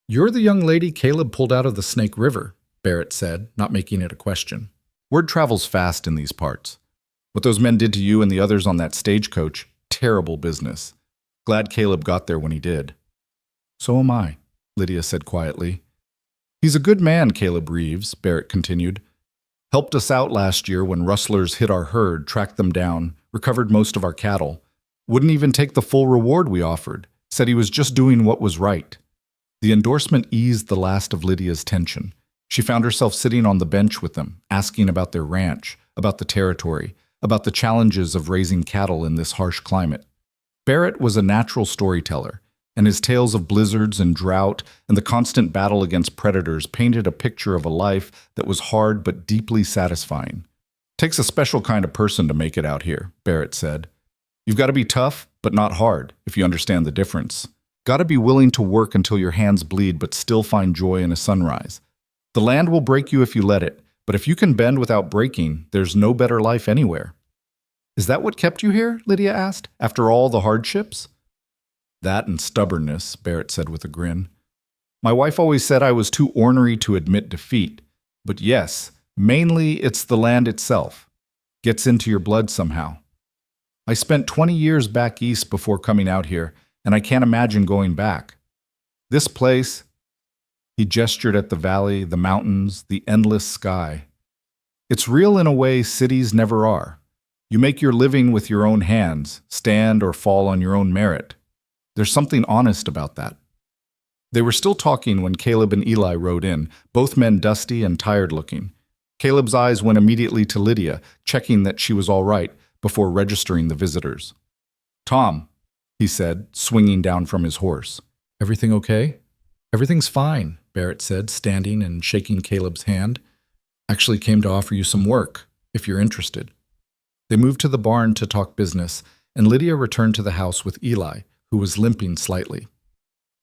"You're the young lady Caleb pulled out of the Snake River," Barrett said, not making it a question. "Word travels fast in these parts. What those men did to you and the others on that stagecoach, terrible business. Glad Caleb got there when he did." "So am I," Lydia said quietly. "He's a good man, Caleb Reeves," Barrett continued. "Helped us out last year when rustlers hit our herd, tracked them down, recovered most of our cattle. Wouldn't even take the full reward we offered. Said he was just doing what was right." The endorsement eased the last of Lydia's tension. She found herself sitting on the bench with them, asking about their ranch, about the territory, about the challenges of raising cattle in this harsh climate. Barrett was a natural storyteller, and his tales of blizzards and drought and the constant battle against predators painted a picture of a life that was hard but deeply satisfying. "Takes a special kind of person to make it out here," Barrett said. "You've got to be tough, but not hard, if you understand the difference. Got to be willing to work until your hands bleed but still find joy in a sunrise. The land will break you if you let it, but if you can bend without breaking, there's no better life anywhere." "Is that what kept you here?" Lydia asked, "after all the hardships?" "That and stubbornness," Barrett said with a grin. "My wife always said I was too ornery to admit defeat. But yes, mainly it's the land itself. Gets into your blood somehow. I spent 20 years back east before coming out here, and I can't imagine going back. This place," he gestured at the valley, the mountains, the endless sky. "It's real in a way cities never are. You make your living with your own hands, stand or fall on your own merit. There's something honest about that." They were still talking when Caleb and Eli rode in, both men dusty and tired-looking. Caleb's eyes went immediately to Lydia, checking that she was all right before registering the visitors. "Tom," he said, swinging down from his horse. "Everything okay?" "Everything's fine," Barrett said, standing and shaking Caleb's hand. "Actually came to offer you some work, if you're interested." They moved to the barn to talk business, and Lydia returned to the house with Eli, who was limping slightly.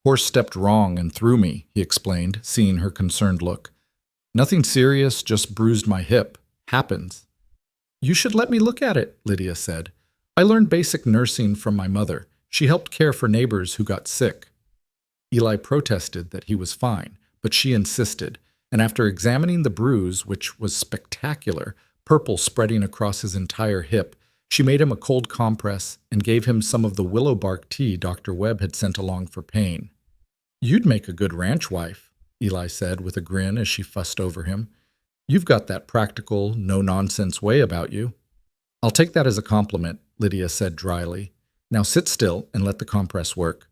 "Horse stepped wrong and threw me," he explained, seeing her concerned look. "Nothing serious, just bruised my hip. Happens." "You should let me look at it," Lydia said. "I learned basic nursing from my mother. She helped care for neighbors who got sick." Eli protested that he was fine, but she insisted, and after examining the bruise, which was spectacular, purple spreading across his entire hip, she made him a cold compress and gave him some of the willow bark tea Dr. Webb had sent along for pain. "You'd make a good ranch wife," Eli said with a grin as she fussed over him. "You've got that practical, no-nonsense way about you." "I'll take that as a compliment," Lydia said dryly. "Now sit still and let the compress work."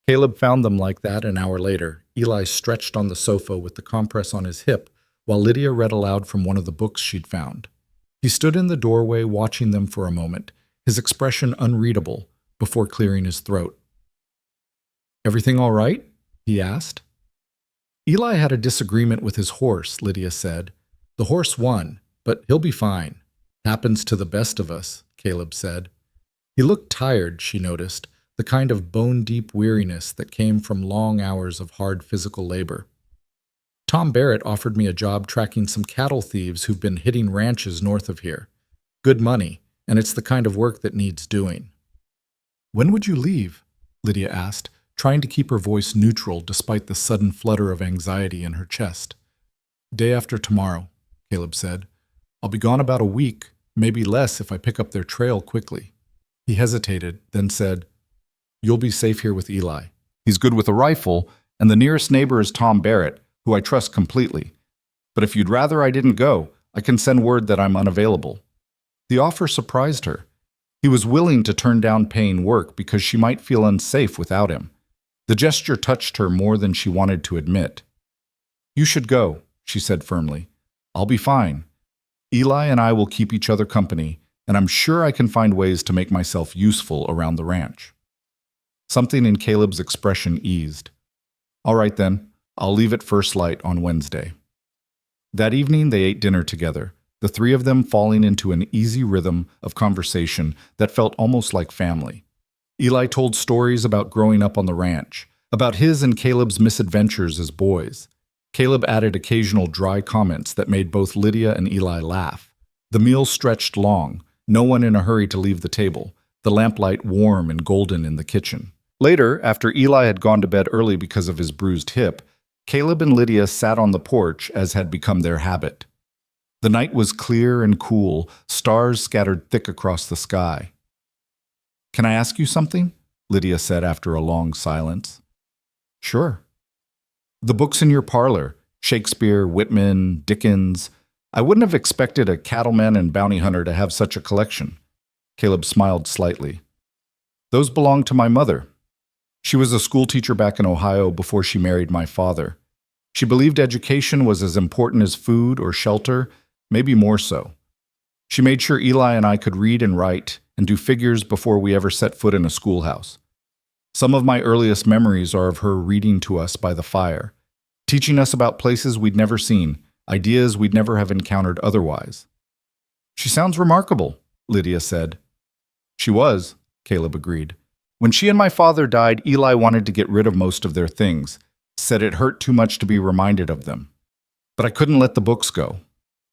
Caleb found them like that an hour later, Eli stretched on the sofa with the compress on his hip, while Lydia read aloud from one of the books she'd found. He stood in the doorway watching them for a moment, his expression unreadable, before clearing his throat. "Everything all right?" he asked. "Eli had a disagreement with his horse," Lydia said. "The horse won, but he'll be fine. Happens to the best of us," Caleb said. He looked tired, she noticed, the kind of bone-deep weariness that came from long hours of hard physical labor. "Tom Barrett offered me a job tracking some cattle thieves who've been hitting ranches north of here. Good money, and it's the kind of work that needs doing." "When would you leave?" Lydia asked, trying to keep her voice neutral despite the sudden flutter of anxiety in her chest. "Day after tomorrow," Caleb said. "I'll be gone about a week, maybe less if I pick up their trail quickly." He hesitated, then said, "You'll be safe here with Eli. He's good with a rifle, and the nearest neighbor is Tom Barrett, who I trust completely. But if you'd rather I didn't go, I can send word that I'm unavailable." The offer surprised her. He was willing to turn down paying work because she might feel unsafe without him. The gesture touched her more than she wanted to admit. "You should go," she said firmly. "I'll be fine. Eli and I will keep each other company, and I'm sure I can find ways to make myself useful around the ranch." Something in Caleb's expression eased. "All right then, I'll leave at first light on Wednesday." That evening they ate dinner together, the three of them falling into an easy rhythm of conversation that felt almost like family. Eli told stories about growing up on the ranch, about his and Caleb's misadventures as boys. Caleb added occasional dry comments that made both Lydia and Eli laugh. The meal stretched long, no one in a hurry to leave the table, the lamplight warm and golden in the kitchen. Later, after Eli had gone to bed early because of his bruised hip, Caleb and Lydia sat on the porch as had become their habit. The night was clear and cool, stars scattered thick across the sky. "Can I ask you something?" Lydia said after a long silence. "Sure." "The books in your parlor, Shakespeare, Whitman, Dickens. I wouldn't have expected a cattleman and bounty hunter to have such a collection." Caleb smiled slightly. "Those belong to my mother. She was a schoolteacher back in Ohio before she married my father. She believed education was as important as food or shelter, maybe more so. She made sure Eli and I could read and write and do figures before we ever set foot in a schoolhouse. Some of my earliest memories are of her reading to us by the fire, teaching us about places we'd never seen, ideas we'd never have encountered otherwise." "She sounds remarkable," Lydia said. "She was," Caleb agreed. "When she and my father died, Eli wanted to get rid of most of their things, said it hurt too much to be reminded of them. But I couldn't let the books go.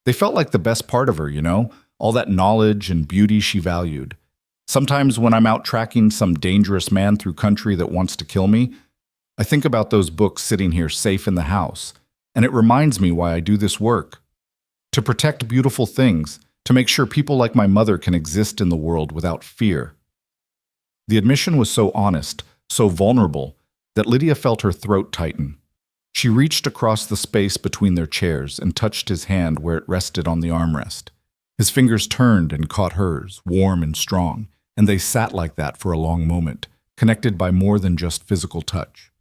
They felt like the best part of her, you know, all that knowledge and beauty she valued. Sometimes when I'm out tracking some dangerous man through country that wants to kill me, I think about those books sitting here safe in the house, and it reminds me why I do this work. To protect beautiful things, to make sure people like my mother can exist in the world without fear." The admission was so honest, so vulnerable, that Lydia felt her throat tighten. She reached across the space between their chairs and touched his hand where it rested on the armrest. His fingers turned and caught hers, warm and strong, and they sat like that for a long moment, connected by more than just physical touch.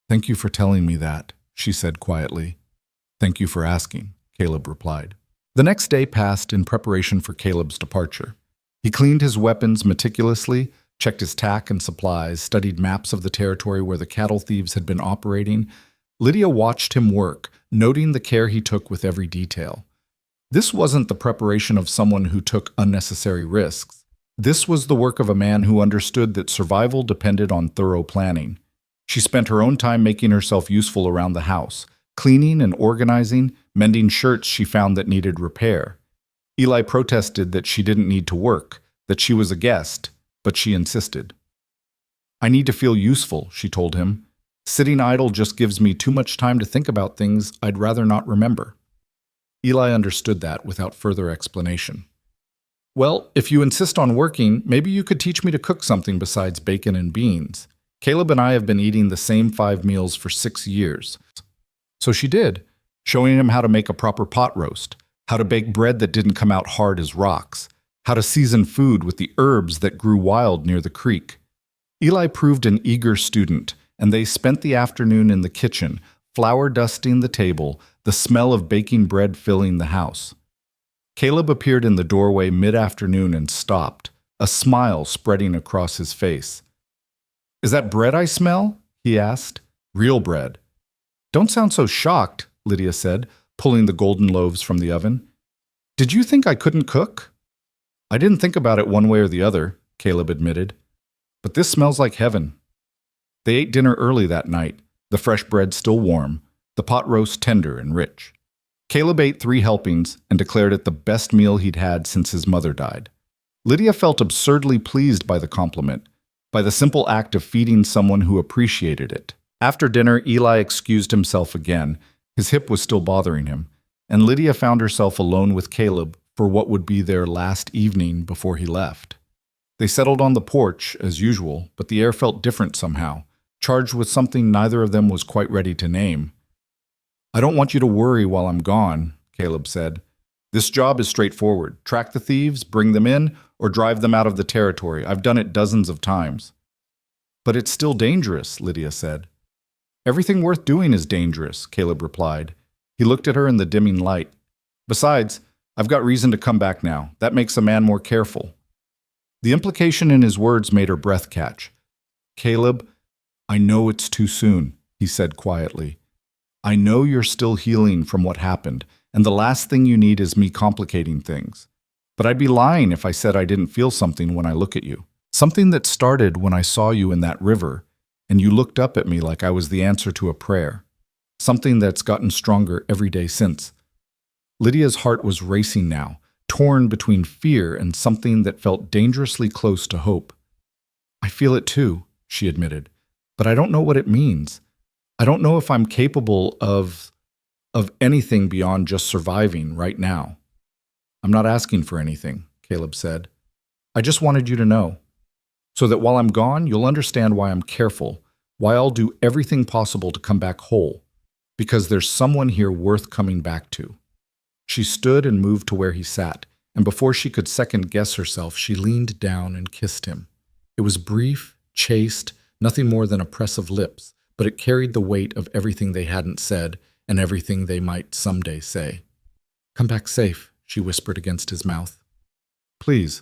"Thank you for telling me that," she said quietly. "Thank you for asking," Caleb replied. The next day passed in preparation for Caleb's departure. He cleaned his weapons meticulously, checked his tack and supplies, studied maps of the territory where the cattle thieves had been operating. Lydia watched him work, noting the care he took with every detail. This wasn't the preparation of someone who took unnecessary risks. This was the work of a man who understood that survival depended on thorough planning. She spent her own time making herself useful around the house, cleaning and organizing, mending shirts she found that needed repair. Eli protested that she didn't need to work, that she was a guest, but she insisted. "I need to feel useful," she told him. "Sitting idle just gives me too much time to think about things I'd rather not remember." Eli understood that without further explanation. "Well, if you insist on working, maybe you could teach me to cook something besides bacon and beans. Caleb and I have been eating the same 5 meals for 6 years. So she did, showing him how to make a proper pot roast, how to bake bread that didn't come out hard as rocks, how to season food with the herbs that grew wild near the creek. Eli proved an eager student, and they spent the afternoon in the kitchen, flour dusting the table, the smell of baking bread filling the house. Caleb appeared in the doorway mid-afternoon and stopped, a smile spreading across his face. "Is that bread I smell?" he asked. "Real bread." "Don't sound so shocked," Lydia said, pulling the golden loaves from the oven. "Did you think I couldn't cook?" "I didn't think about it one way or the other," Caleb admitted. "But this smells like heaven." They ate dinner early that night, the fresh bread still warm, the pot roast tender and rich. Caleb ate 3 helpings and declared it the best meal he'd had since his mother died. Lydia felt absurdly pleased by the compliment, by the simple act of feeding someone who appreciated it. After dinner, Eli excused himself again. His hip was still bothering him, and Lydia found herself alone with Caleb for what would be their last evening before he left. They settled on the porch, as usual, but the air felt different somehow, charged with something neither of them was quite ready to name. "I don't want you to worry while I'm gone," Caleb said. "This job is straightforward. Track the thieves, bring them in, or drive them out of the territory. I've done it dozens of times." "But it's still dangerous," Lydia said. "Everything worth doing is dangerous," Caleb replied. He looked at her in the dimming light. "Besides, I've got reason to come back now. That makes a man more careful." The implication in his words made her breath catch. "Caleb, I know it's too soon," he said quietly. "I know you're still healing from what happened, and the last thing you need is me complicating things. But I'd be lying if I said I didn't feel something when I look at you. Something that started when I saw you in that river, and you looked up at me like I was the answer to a prayer. Something that's gotten stronger every day since." Lydia's heart was racing now, torn between fear and something that felt dangerously close to hope. "I feel it too," she admitted, "but I don't know what it means. I don't know if I'm capable of anything beyond just surviving right now." "I'm not asking for anything," Caleb said. "I just wanted you to know, so that while I'm gone, you'll understand why I'm careful, why I'll do everything possible to come back whole, because there's someone here worth coming back to." She stood and moved to where he sat, and before she could second-guess herself, she leaned down and kissed him. It was brief, chaste, nothing more than a press of lips, but it carried the weight of everything they hadn't said and everything they might someday say. "Come back safe," she whispered against his mouth. "Please."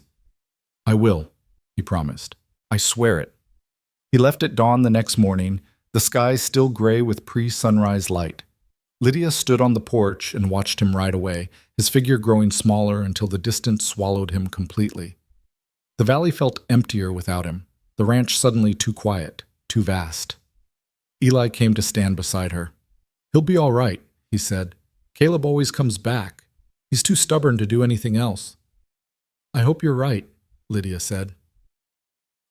"I will," he promised. "I swear it." He left at dawn the next morning, the sky still gray with pre-sunrise light. Lydia stood on the porch and watched him ride away, his figure growing smaller until the distance swallowed him completely. The valley felt emptier without him, the ranch suddenly too quiet, too vast. Eli came to stand beside her. "He'll be all right," he said. "Caleb always comes back. He's too stubborn to do anything else." "I hope you're right," Lydia said.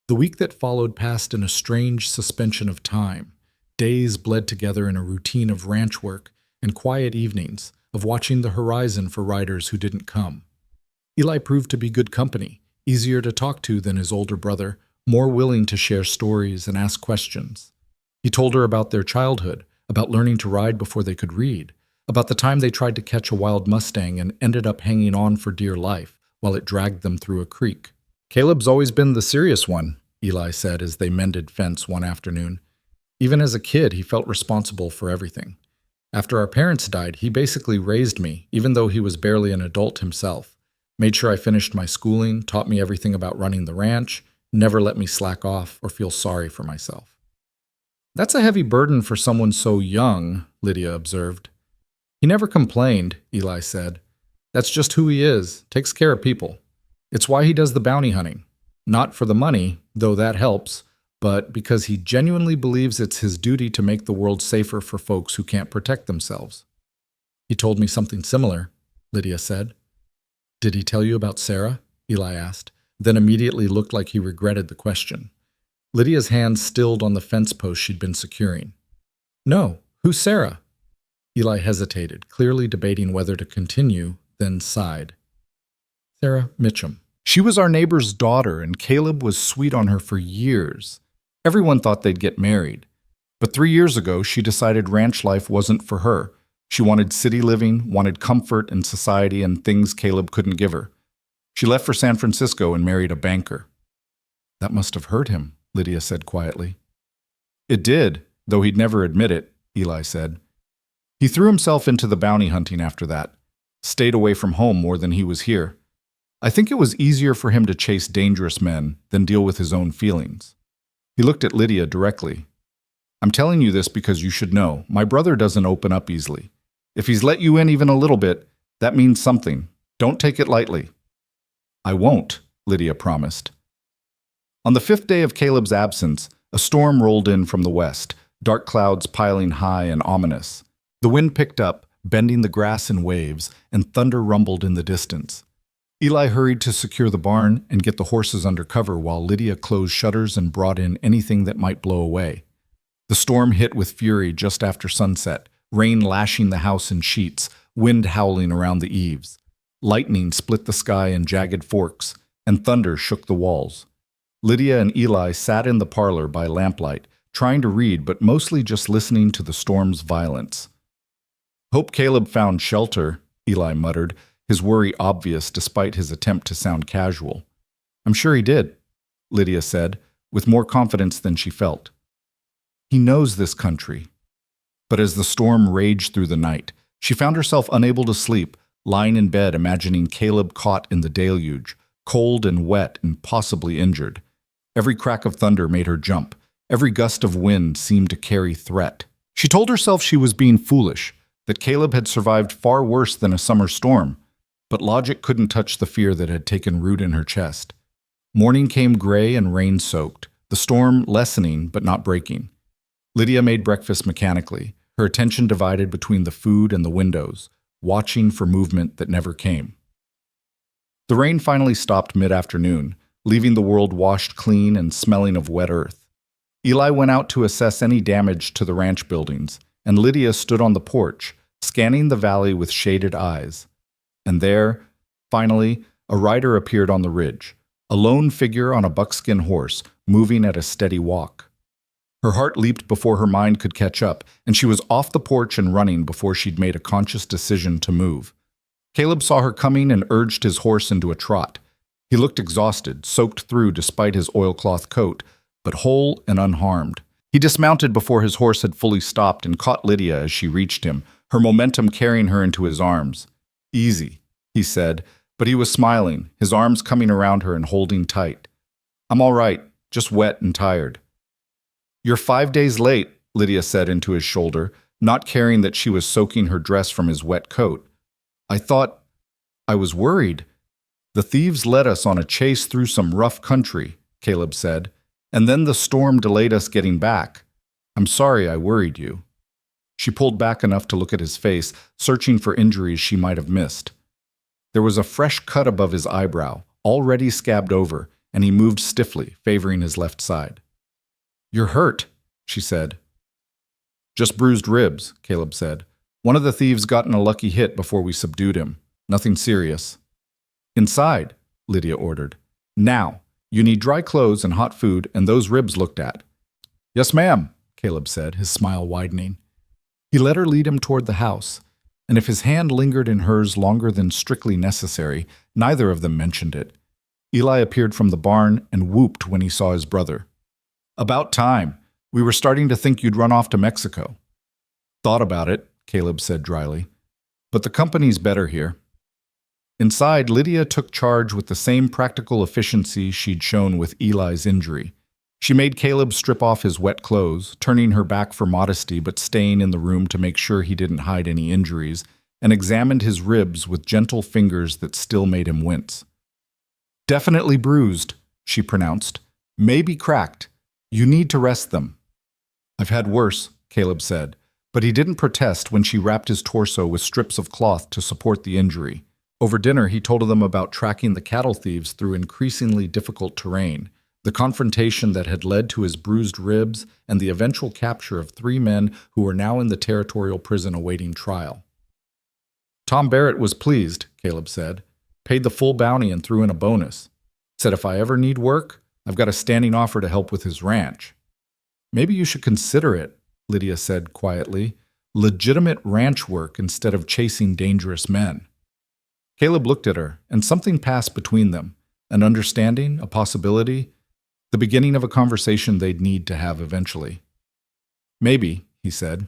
The week that followed passed in a strange suspension of time. Days bled together in a routine of ranch work and quiet evenings, of watching the horizon for riders who didn't come. Eli proved to be good company, easier to talk to than his older brother, more willing to share stories and ask questions. He told her about their childhood, about learning to ride before they could read, about the time they tried to catch a wild Mustang and ended up hanging on for dear life while it dragged them through a creek. "Caleb's always been the serious one," Eli said as they mended fence one afternoon. "Even as a kid, he felt responsible for everything. After our parents died, he basically raised me, even though he was barely an adult himself. Made sure I finished my schooling, taught me everything about running the ranch, never let me slack off or feel sorry for myself." "That's a heavy burden for someone so young," Lydia observed. "He never complained," Eli said. "That's just who he is, takes care of people. It's why he does the bounty hunting. Not for the money, though that helps, but because he genuinely believes it's his duty to make the world safer for folks who can't protect themselves." "He told me something similar," Lydia said. "Did he tell you about Sarah?" Eli asked, then immediately looked like he regretted the question. Lydia's hand stilled on the fence post she'd been securing. "No, who's Sarah?" Eli hesitated, clearly debating whether to continue, then sighed. "Sarah Mitchum. She was our neighbor's daughter, and Caleb was sweet on her for years. Everyone thought they'd get married. But 3 years ago, she decided ranch life wasn't for her. She wanted city living, wanted comfort and society and things Caleb couldn't give her. She left for San Francisco and married a banker." "That must have hurt him," Lydia said quietly. "It did, though he'd never admit it," Eli said. "He threw himself into the bounty hunting after that, stayed away from home more than he was here. I think it was easier for him to chase dangerous men than deal with his own feelings." He looked at Lydia directly. "I'm telling you this because you should know. My brother doesn't open up easily. If he's let you in even a little bit, that means something. Don't take it lightly." "I won't," Lydia promised. On the 5th day of Caleb's absence, a storm rolled in from the west, dark clouds piling high and ominous. The wind picked up, bending the grass in waves, and thunder rumbled in the distance. Eli hurried to secure the barn and get the horses under cover while Lydia closed shutters and brought in anything that might blow away. The storm hit with fury just after sunset, rain lashing the house in sheets, wind howling around the eaves. Lightning split the sky in jagged forks, and thunder shook the walls. Lydia and Eli sat in the parlor by lamplight, trying to read but mostly just listening to the storm's violence. "Hope Caleb found shelter," Eli muttered, his worry obvious despite his attempt to sound casual. "I'm sure he did," Lydia said, with more confidence than she felt. "He knows this country." But as the storm raged through the night, she found herself unable to sleep, lying in bed imagining Caleb caught in the deluge, cold and wet and possibly injured. Every crack of thunder made her jump. Every gust of wind seemed to carry threat. She told herself she was being foolish, that Caleb had survived far worse than a summer storm, but logic couldn't touch the fear that had taken root in her chest. Morning came gray and rain-soaked, the storm lessening but not breaking. Lydia made breakfast mechanically, her attention divided between the food and the windows, watching for movement that never came. The rain finally stopped mid-afternoon, leaving the world washed clean and smelling of wet earth. Eli went out to assess any damage to the ranch buildings, and Lydia stood on the porch, scanning the valley with shaded eyes. And there, finally, a rider appeared on the ridge, a lone figure on a buckskin horse, moving at a steady walk. Her heart leaped before her mind could catch up, and she was off the porch and running before she'd made a conscious decision to move. Caleb saw her coming and urged his horse into a trot. He looked exhausted, soaked through despite his oilcloth coat, but whole and unharmed. He dismounted before his horse had fully stopped and caught Lydia as she reached him, her momentum carrying her into his arms. "Easy," he said, but he was smiling, his arms coming around her and holding tight. "I'm all right, just wet and tired." "You're 5 days late," Lydia said into his shoulder, not caring that she was soaking her dress from his wet coat. I was worried. "The thieves led us on a chase through some rough country," Caleb said, "and then the storm delayed us getting back. I'm sorry I worried you." She pulled back enough to look at his face, searching for injuries she might have missed. There was a fresh cut above his eyebrow, already scabbed over, and he moved stiffly, favoring his left side. "You're hurt," she said. "Just bruised ribs," Caleb said. "One of the thieves got in a lucky hit before we subdued him. Nothing serious." "Inside," Lydia ordered. "Now. You need dry clothes and hot food and those ribs looked at." "Yes, ma'am," Caleb said, his smile widening. He let her lead him toward the house, and if his hand lingered in hers longer than strictly necessary, neither of them mentioned it. Eli appeared from the barn and whooped when he saw his brother. "About time. We were starting to think you'd run off to Mexico." "Thought about it," Caleb said dryly. "But the company's better here." Inside, Lydia took charge with the same practical efficiency she'd shown with Eli's injury. She made Caleb strip off his wet clothes, turning her back for modesty but staying in the room to make sure he didn't hide any injuries, and examined his ribs with gentle fingers that still made him wince. "Definitely bruised," she pronounced. "Maybe cracked. You need to rest them." "I've had worse," Caleb said, but he didn't protest when she wrapped his torso with strips of cloth to support the injury. Over dinner, he told them about tracking the cattle thieves through increasingly difficult terrain, the confrontation that had led to his bruised ribs, and the eventual capture of 3 men who were now in the territorial prison awaiting trial. "Tom Barrett was pleased," Caleb said, "paid the full bounty and threw in a bonus. Said if I ever need work, I've got a standing offer to help with his ranch." "Maybe you should consider it," Lydia said quietly. "Legitimate ranch work instead of chasing dangerous men." Caleb looked at her, and something passed between them, an understanding, a possibility, the beginning of a conversation they'd need to have eventually. "Maybe," he said.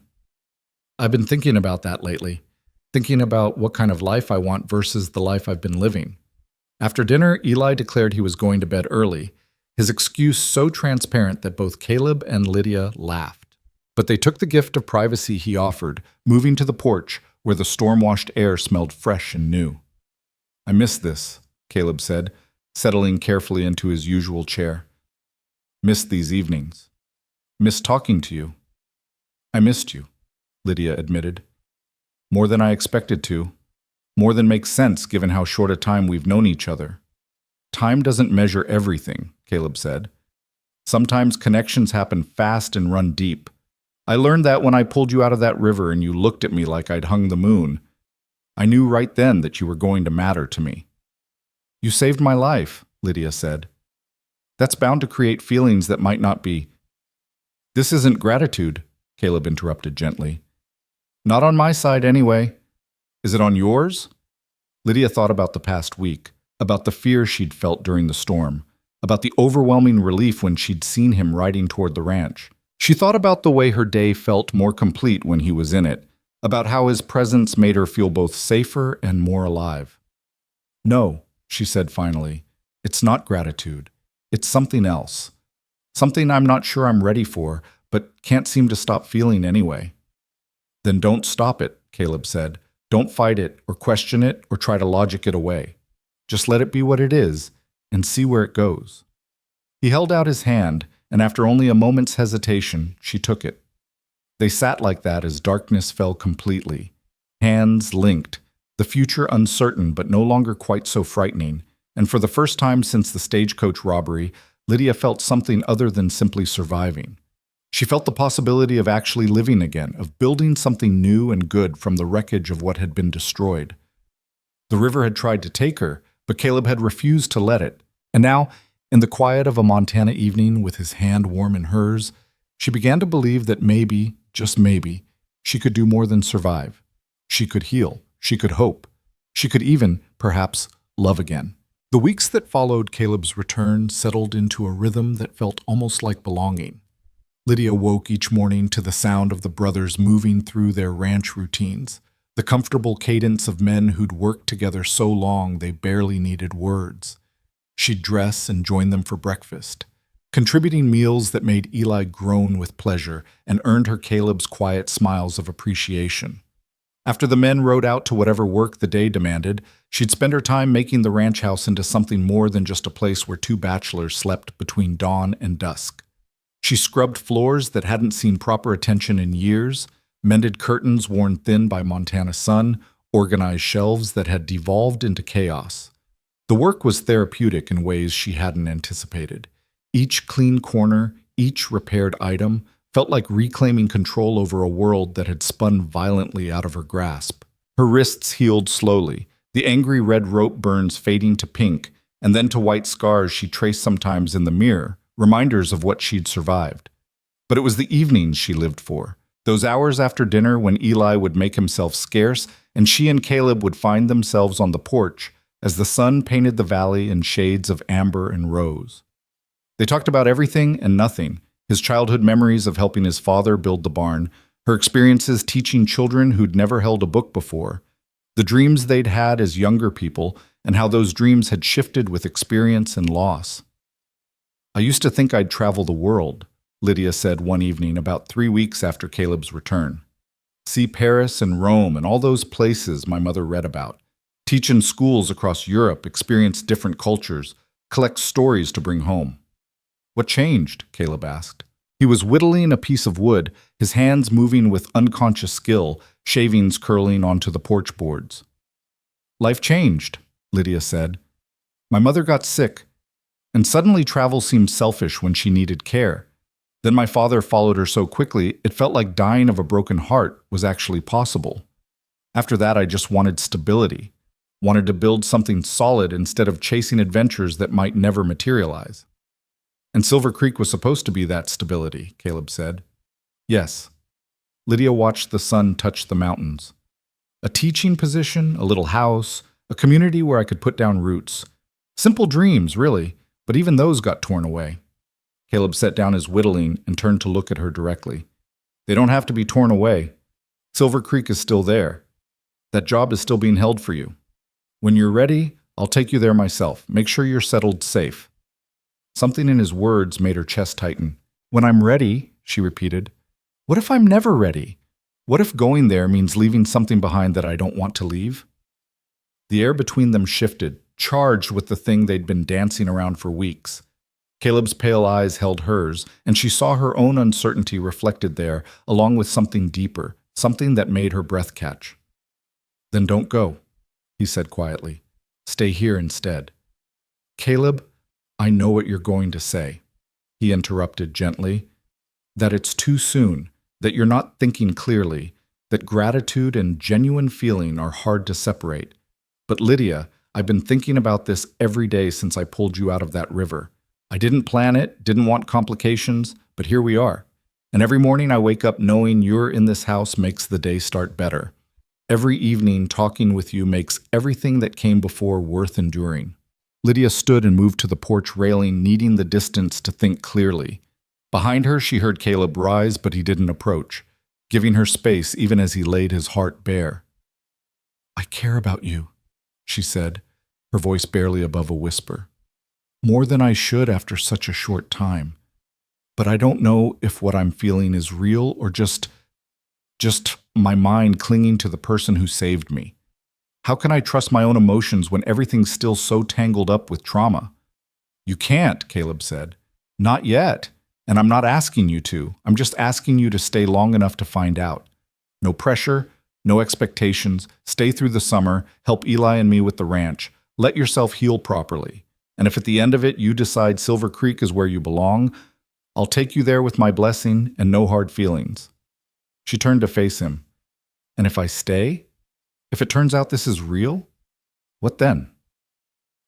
"I've been thinking about that lately, thinking about what kind of life I want versus the life I've been living." After dinner, Eli declared he was going to bed early, his excuse so transparent that both Caleb and Lydia laughed. But they took the gift of privacy he offered, moving to the porch where the storm-washed air smelled fresh and new. "I miss this," Caleb said, settling carefully into his usual chair. "Missed these evenings. Missed talking to you." "I missed you," Lydia admitted. "More than I expected to." More than makes sense given how short a time we've known each other. Time doesn't measure everything, Caleb said. Sometimes connections happen fast and run deep. I learned that when I pulled you out of that river and you looked at me like I'd hung the moon. I knew right then that you were going to matter to me. You saved my life, Lydia said. That's bound to create feelings that might not be. This isn't gratitude, Caleb interrupted gently. Not on my side anyway. Is it on yours? Lydia thought about the past week, about the fear she'd felt during the storm, about the overwhelming relief when she'd seen him riding toward the ranch. She thought about the way her day felt more complete when he was in it, about how his presence made her feel both safer and more alive. No, she said finally, it's not gratitude. It's something else. Something I'm not sure I'm ready for, but can't seem to stop feeling anyway. Then don't stop it, Caleb said. Don't fight it or question it or try to logic it away. Just let it be what it is and see where it goes. He held out his hand, and after only a moment's hesitation, she took it. They sat like that as darkness fell completely, hands linked, the future uncertain but no longer quite so frightening, and for the first time since the stagecoach robbery, Lydia felt something other than simply surviving. She felt the possibility of actually living again, of building something new and good from the wreckage of what had been destroyed. The river had tried to take her, but Caleb had refused to let it, and now, in the quiet of a Montana evening with his hand warm in hers, she began to believe that maybe, just maybe, she could do more than survive. She could heal. She could hope. She could even, perhaps, love again. The weeks that followed Caleb's return settled into a rhythm that felt almost like belonging. Lydia woke each morning to the sound of the brothers moving through their ranch routines, the comfortable cadence of men who'd worked together so long they barely needed words. She'd dress and join them for breakfast, contributing meals that made Eli groan with pleasure and earned her Caleb's quiet smiles of appreciation. After the men rode out to whatever work the day demanded, she'd spend her time making the ranch house into something more than just a place where two bachelors slept between dawn and dusk. She scrubbed floors that hadn't seen proper attention in years, mended curtains worn thin by Montana sun, organized shelves that had devolved into chaos. The work was therapeutic in ways she hadn't anticipated. Each clean corner, each repaired item, felt like reclaiming control over a world that had spun violently out of her grasp. Her wrists healed slowly, the angry red rope burns fading to pink, and then to white scars she traced sometimes in the mirror, reminders of what she'd survived. But it was the evenings she lived for, those hours after dinner when Eli would make himself scarce and she and Caleb would find themselves on the porch as the sun painted the valley in shades of amber and rose. They talked about everything and nothing, his childhood memories of helping his father build the barn, her experiences teaching children who'd never held a book before, the dreams they'd had as younger people, and how those dreams had shifted with experience and loss. I used to think I'd travel the world, Lydia said one evening about 3 weeks after Caleb's return. See Paris and Rome and all those places my mother read about. Teach in schools across Europe, experience different cultures, collect stories to bring home. What changed? Caleb asked. He was whittling a piece of wood, his hands moving with unconscious skill, shavings curling onto the porch boards. Life changed, Lydia said. My mother got sick, and suddenly travel seemed selfish when she needed care. Then my father followed her so quickly, it felt like dying of a broken heart was actually possible. After that, I just wanted stability, wanted to build something solid instead of chasing adventures that might never materialize. And Silver Creek was supposed to be that stability, Caleb said. Yes. Lydia watched the sun touch the mountains. A teaching position, a little house, a community where I could put down roots. Simple dreams, really, but even those got torn away. Caleb set down his whittling and turned to look at her directly. They don't have to be torn away. Silver Creek is still there. That job is still being held for you. When you're ready, I'll take you there myself. Make sure you're settled safe. Something in his words made her chest tighten. When I'm ready, she repeated. What if I'm never ready? What if going there means leaving something behind that I don't want to leave? The air between them shifted, charged with the thing they'd been dancing around for weeks. Caleb's pale eyes held hers, and she saw her own uncertainty reflected there, along with something deeper, something that made her breath catch. Then don't go. he said quietly. Stay here instead. Caleb, I know what you're going to say, he interrupted gently, that it's too soon, that you're not thinking clearly, that gratitude and genuine feeling are hard to separate. But Lydia, I've been thinking about this every day since I pulled you out of that river. I didn't plan it, didn't want complications, but here we are. And every morning I wake up knowing you're in this house makes the day start better. Every evening talking with you makes everything that came before worth enduring. Lydia stood and moved to the porch railing, needing the distance to think clearly. Behind her, she heard Caleb rise, but he didn't approach, giving her space even as he laid his heart bare. I care about you, she said, her voice barely above a whisper. More than I should after such a short time. But I don't know if what I'm feeling is real or just my mind clinging to the person who saved me. How can I trust my own emotions when everything's still so tangled up with trauma? You can't, Caleb said. Not yet. And I'm not asking you to. I'm just asking you to stay long enough to find out. No pressure, no expectations. Stay through the summer. Help Eli and me with the ranch. Let yourself heal properly. And if at the end of it you decide Silver Creek is where you belong, I'll take you there with my blessing and no hard feelings. She turned to face him. And if I stay? If it turns out this is real? What then?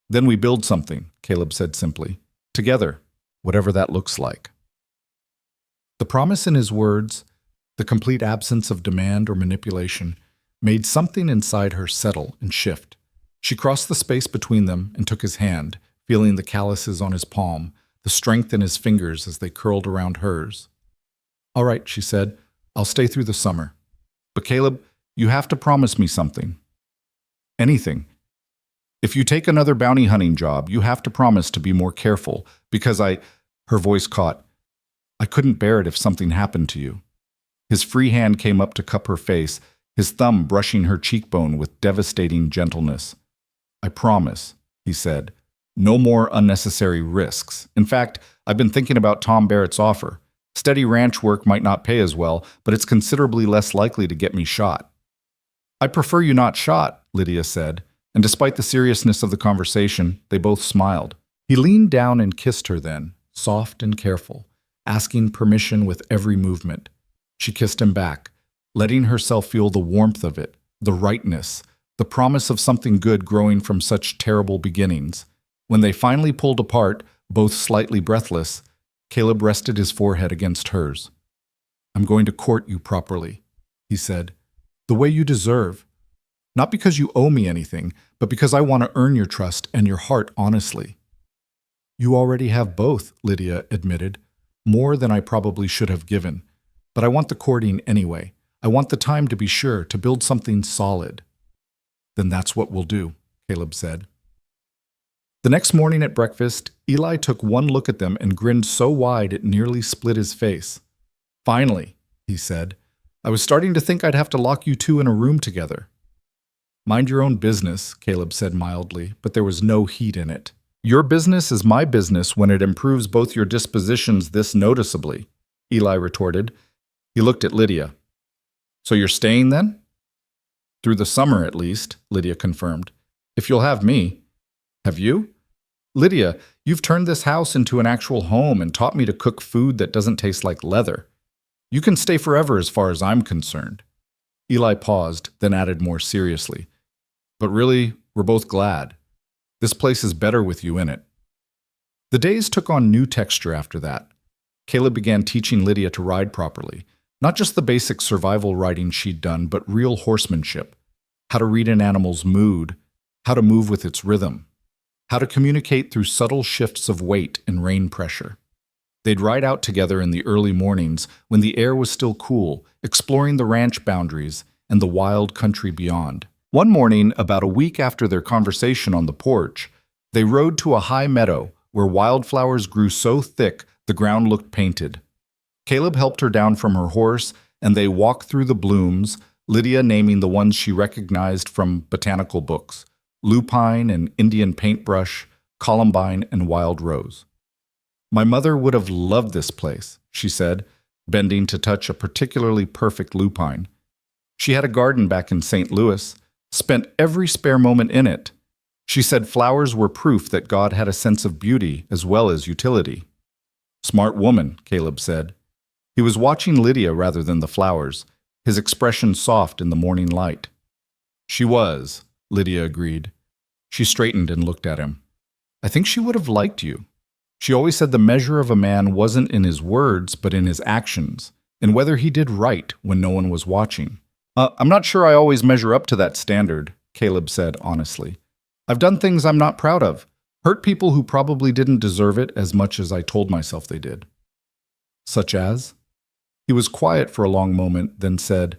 Then we build something, Caleb said simply. Together, whatever that looks like. The promise in his words, the complete absence of demand or manipulation, made something inside her settle and shift. She crossed the space between them and took his hand, feeling the calluses on his palm, the strength in his fingers as they curled around hers. All right, she said, I'll stay through the summer. But Caleb, you have to promise me something. Anything. If you take another bounty hunting job, you have to promise to be more careful, because her voice caught, I couldn't bear it if something happened to you. His free hand came up to cup her face, his thumb brushing her cheekbone with devastating gentleness. I promise, he said. No more unnecessary risks. In fact, I've been thinking about Tom Barrett's offer. Steady ranch work might not pay as well, but it's considerably less likely to get me shot. I prefer you not shot, Lydia said, and despite the seriousness of the conversation, they both smiled. He leaned down and kissed her then, soft and careful, asking permission with every movement. She kissed him back, letting herself feel the warmth of it, the rightness, the promise of something good growing from such terrible beginnings. When they finally pulled apart, both slightly breathless, Caleb rested his forehead against hers. I'm going to court you properly, he said, the way you deserve. Not because you owe me anything, but because I want to earn your trust and your heart honestly. You already have both, Lydia admitted, more than I probably should have given. But I want the courting anyway. I want the time to be sure, to build something solid. Then that's what we'll do, Caleb said. The next morning at breakfast, Eli took one look at them and grinned so wide it nearly split his face. Finally, he said, I was starting to think I'd have to lock you two in a room together. Mind your own business, Caleb said mildly, but there was no heat in it. Your business is my business when it improves both your dispositions this noticeably, Eli retorted. He looked at Lydia. So you're staying then? Through the summer, at least, Lydia confirmed. If you'll have me. Have you? Lydia, you've turned this house into an actual home and taught me to cook food that doesn't taste like leather. You can stay forever as far as I'm concerned. Eli paused, then added more seriously. But really, we're both glad. This place is better with you in it. The days took on new texture after that. Caleb began teaching Lydia to ride properly, not just the basic survival riding she'd done, but real horsemanship. How to read an animal's mood, how to move with its rhythm, how to communicate through subtle shifts of weight and rein pressure. They'd ride out together in the early mornings when the air was still cool, exploring the ranch boundaries and the wild country beyond. One morning, about a week after their conversation on the porch, they rode to a high meadow where wildflowers grew so thick the ground looked painted. Caleb helped her down from her horse, and they walked through the blooms, Lydia naming the ones she recognized from botanical books: lupine and Indian paintbrush, columbine and wild rose. My mother would have loved this place, she said, bending to touch a particularly perfect lupine. She had a garden back in St. Louis, Spent every spare moment in it. She said flowers were proof that God had a sense of beauty as well as utility. Smart woman, Caleb said. He was watching Lydia rather than the flowers, his expression soft in the morning light. She was, Lydia agreed. She straightened and looked at him. I think she would have liked you. She always said the measure of a man wasn't in his words, but in his actions, and whether he did right when no one was watching. I'm not sure I always measure up to that standard, Caleb said honestly. I've done things I'm not proud of, hurt people who probably didn't deserve it as much as I told myself they did. Such as? He was quiet for a long moment, then said,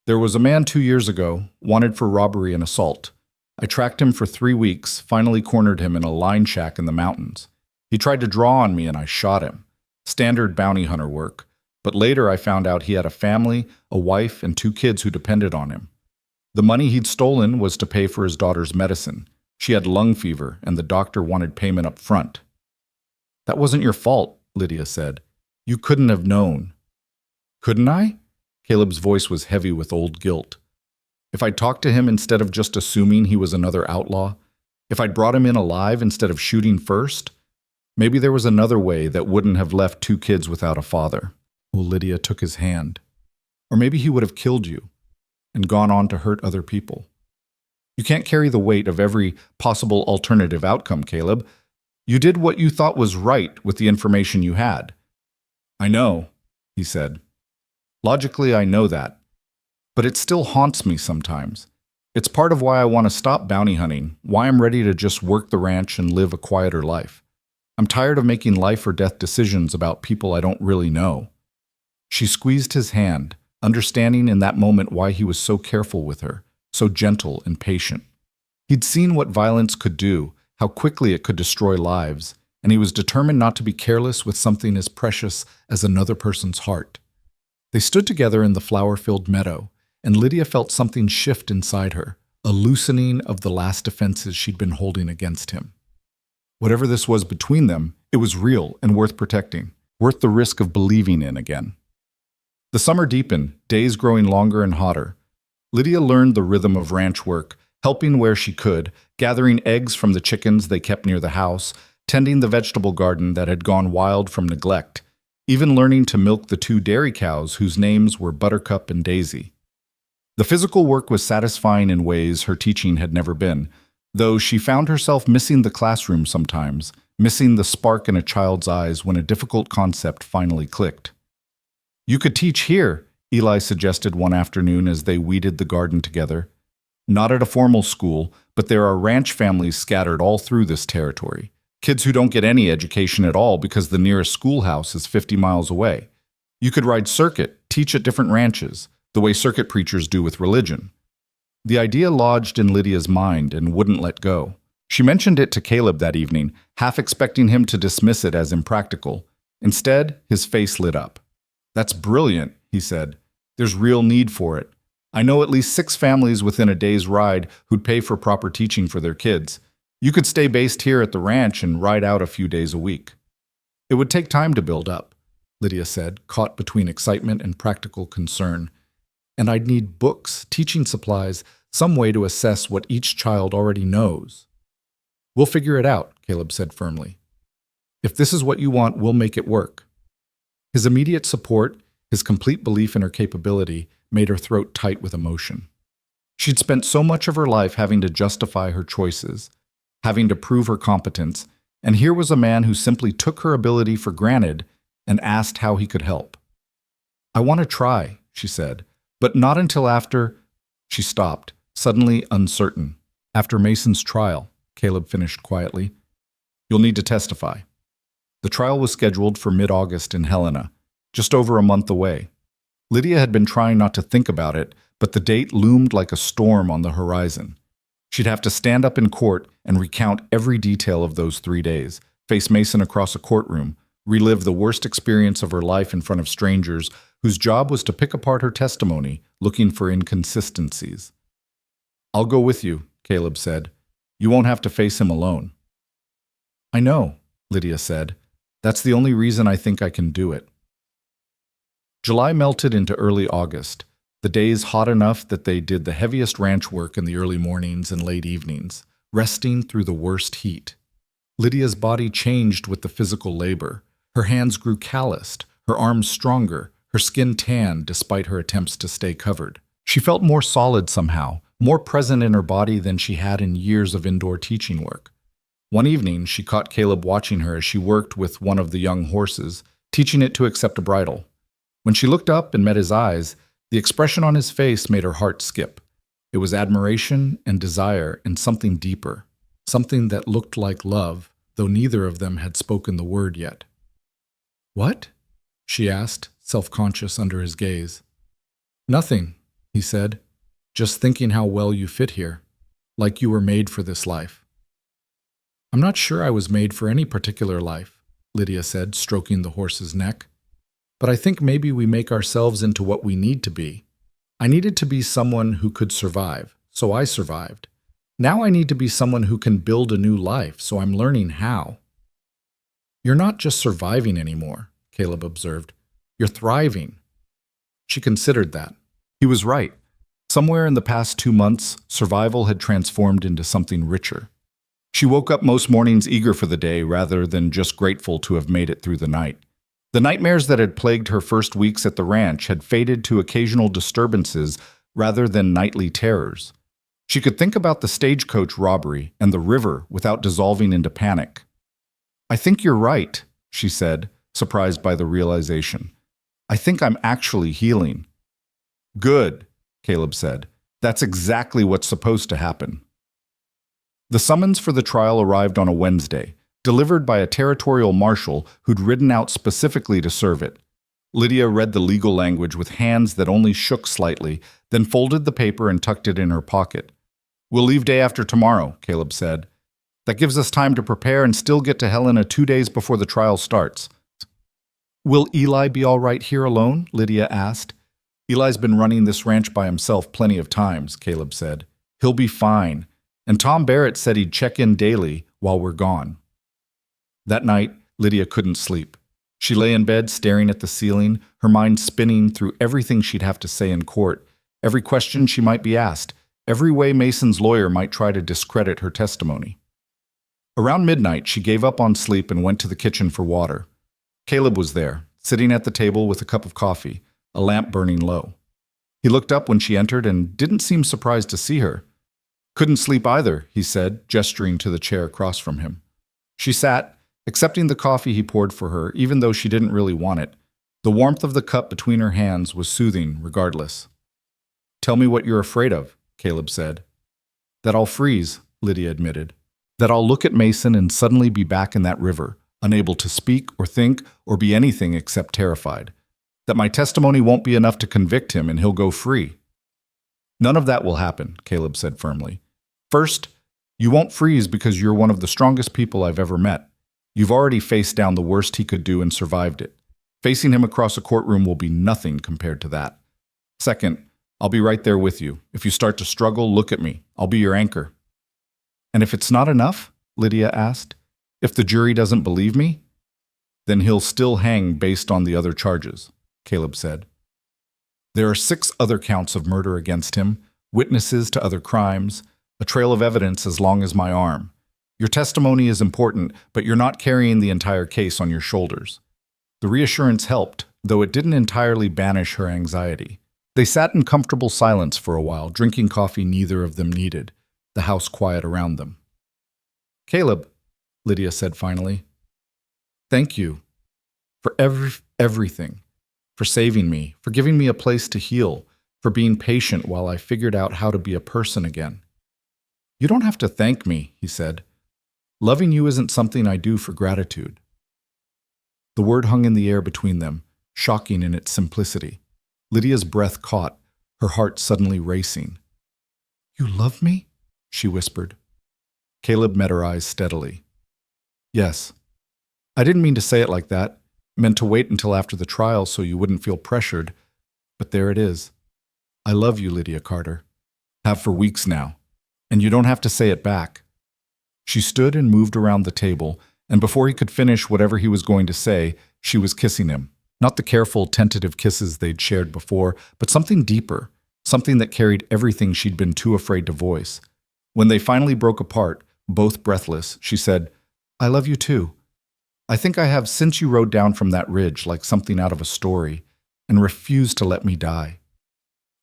There was a man 2 years ago, wanted for robbery and assault. I tracked him for 3 weeks, finally cornered him in a line shack in the mountains. He tried to draw on me and I shot him. Standard bounty hunter work. But later I found out he had a family, a wife, and 2 kids who depended on him. The money he'd stolen was to pay for his daughter's medicine. She had lung fever, and the doctor wanted payment up front. That wasn't your fault, Lydia said. You couldn't have known. Couldn't I? Caleb's voice was heavy with old guilt. If I'd talked to him instead of just assuming he was another outlaw, if I'd brought him in alive instead of shooting first, maybe there was another way that wouldn't have left 2 kids without a father. Well, Lydia took his hand. Or maybe he would have killed you and gone on to hurt other people. You can't carry the weight of every possible alternative outcome, Caleb. You did what you thought was right with the information you had. I know, he said. Logically, I know that. But it still haunts me sometimes. It's part of why I want to stop bounty hunting, why I'm ready to just work the ranch and live a quieter life. I'm tired of making life or death decisions about people I don't really know. She squeezed his hand, understanding in that moment why he was so careful with her, so gentle and patient. He'd seen what violence could do, how quickly it could destroy lives, and he was determined not to be careless with something as precious as another person's heart. They stood together in the flower-filled meadow, and Lydia felt something shift inside her, a loosening of the last defenses she'd been holding against him. Whatever this was between them, it was real and worth protecting, worth the risk of believing in again. The summer deepened, days growing longer and hotter. Lydia learned the rhythm of ranch work, helping where she could, gathering eggs from the chickens they kept near the house, tending the vegetable garden that had gone wild from neglect, even learning to milk the 2 dairy cows whose names were Buttercup and Daisy. The physical work was satisfying in ways her teaching had never been, though she found herself missing the classroom sometimes, missing the spark in a child's eyes when a difficult concept finally clicked. You could teach here, Eli suggested one afternoon as they weeded the garden together. Not at a formal school, but there are ranch families scattered all through this territory. Kids who don't get any education at all because the nearest schoolhouse is 50 miles away. You could ride circuit, teach at different ranches, the way circuit preachers do with religion. The idea lodged in Lydia's mind and wouldn't let go. She mentioned it to Caleb that evening, half expecting him to dismiss it as impractical. Instead, his face lit up. That's brilliant, he said. There's real need for it. I know at least 6 families within a day's ride who'd pay for proper teaching for their kids. You could stay based here at the ranch and ride out a few days a week. It would take time to build up, Lydia said, caught between excitement and practical concern. And I'd need books, teaching supplies, some way to assess what each child already knows. We'll figure it out, Caleb said firmly. If this is what you want, we'll make it work. His immediate support, his complete belief in her capability, made her throat tight with emotion. She'd spent so much of her life having to justify her choices, having to prove her competence, and here was a man who simply took her ability for granted and asked how he could help. I want to try, she said, but not until after... She stopped, suddenly uncertain. After Mason's trial, Caleb finished quietly. You'll need to testify. The trial was scheduled for mid-August in Helena, just over a month away. Lydia had been trying not to think about it, but the date loomed like a storm on the horizon. She'd have to stand up in court and recount every detail of those 3 days, face Mason across a courtroom, relive the worst experience of her life in front of strangers whose job was to pick apart her testimony, looking for inconsistencies. I'll go with you, Caleb said. You won't have to face him alone. I know, Lydia said. That's the only reason I think I can do it. July melted into early August. The days hot enough that they did the heaviest ranch work in the early mornings and late evenings, resting through the worst heat. Lydia's body changed with the physical labor. Her hands grew calloused, her arms stronger, her skin tanned despite her attempts to stay covered. She felt more solid somehow, more present in her body than she had in years of indoor teaching work. One evening, she caught Caleb watching her as she worked with one of the young horses, teaching it to accept a bridle. When she looked up and met his eyes, the expression on his face made her heart skip. It was admiration and desire and something deeper, something that looked like love, though neither of them had spoken the word yet. "What?" she asked, self-conscious under his gaze. "Nothing," he said. "Just thinking how well you fit here, like you were made for this life." "I'm not sure I was made for any particular life," Lydia said, stroking the horse's neck. "But I think maybe we make ourselves into what we need to be. I needed to be someone who could survive, so I survived. Now I need to be someone who can build a new life, so I'm learning how." "You're not just surviving anymore," Caleb observed. "You're thriving." She considered that. He was right. Somewhere in the past 2 months, survival had transformed into something richer. She woke up most mornings eager for the day rather than just grateful to have made it through the night. The nightmares that had plagued her first weeks at the ranch had faded to occasional disturbances rather than nightly terrors. She could think about the stagecoach robbery and the river without dissolving into panic. "I think you're right," she said, surprised by the realization. "I think I'm actually healing." "Good," Caleb said. "That's exactly what's supposed to happen." The summons for the trial arrived on a Wednesday, delivered by a territorial marshal who'd ridden out specifically to serve it. Lydia read the legal language with hands that only shook slightly, then folded the paper and tucked it in her pocket. "We'll leave day after tomorrow," Caleb said. "That gives us time to prepare and still get to Helena 2 days before the trial starts." "Will Eli be all right here alone?" Lydia asked. "Eli's been running this ranch by himself plenty of times," Caleb said. "He'll be fine. And Tom Barrett said he'd check in daily while we're gone." That night, Lydia couldn't sleep. She lay in bed staring at the ceiling, her mind spinning through everything she'd have to say in court, every question she might be asked, every way Mason's lawyer might try to discredit her testimony. Around midnight, she gave up on sleep and went to the kitchen for water. Caleb was there, sitting at the table with a cup of coffee, a lamp burning low. He looked up when she entered and didn't seem surprised to see her. "Couldn't sleep either," he said, gesturing to the chair across from him. She sat, accepting the coffee he poured for her, even though she didn't really want it. The warmth of the cup between her hands was soothing regardless. "Tell me what you're afraid of," Caleb said. "That I'll freeze," Lydia admitted. "That I'll look at Mason and suddenly be back in that river, unable to speak or think or be anything except terrified. That my testimony won't be enough to convict him and he'll go free." "None of that will happen," Caleb said firmly. "First, you won't freeze because you're one of the strongest people I've ever met. You've already faced down the worst he could do and survived it. Facing him across a courtroom will be nothing compared to that. Second, I'll be right there with you. If you start to struggle, look at me. I'll be your anchor." "And if it's not enough?" Lydia asked. "If the jury doesn't believe me?" "Then he'll still hang based on the other charges," Caleb said. "There are 6 other counts of murder against him, witnesses to other crimes, a trail of evidence as long as my arm. Your testimony is important, but you're not carrying the entire case on your shoulders." The reassurance helped, though it didn't entirely banish her anxiety. They sat in comfortable silence for a while, drinking coffee neither of them needed, the house quiet around them. "Caleb," Lydia said finally, "thank you for everything, for saving me, for giving me a place to heal, for being patient while I figured out how to be a person again." "You don't have to thank me," he said. "Loving you isn't something I do for gratitude." The word hung in the air between them, shocking in its simplicity. Lydia's breath caught, her heart suddenly racing. "You love me?" she whispered. Caleb met her eyes steadily. "Yes. I didn't mean to say it like that. Meant to wait until after the trial so you wouldn't feel pressured. But there it is. I love you, Lydia Carter. Have for weeks now. And you don't have to say it back." She stood and moved around the table, and before he could finish whatever he was going to say, she was kissing him, Not the careful, tentative kisses they'd shared before, but something deeper, something that carried everything she'd been too afraid to voice. When they finally broke apart, both breathless, she said, "I love you too. I think I have since you rode down from that ridge like something out of a story, and refused to let me die."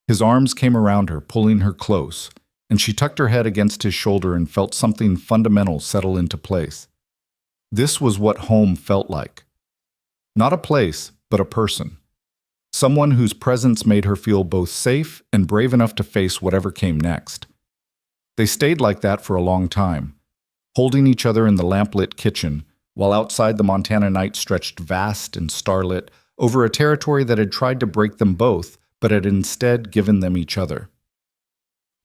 His arms came around her, pulling her close, and she tucked her head against his shoulder and felt something fundamental settle into place. This was what home felt like. Not a place, but a person. Someone whose presence made her feel both safe and brave enough to face whatever came next. They stayed like that for a long time, holding each other in the lamplit kitchen, while outside the Montana night stretched vast and starlit over a territory that had tried to break them both, but had instead given them each other.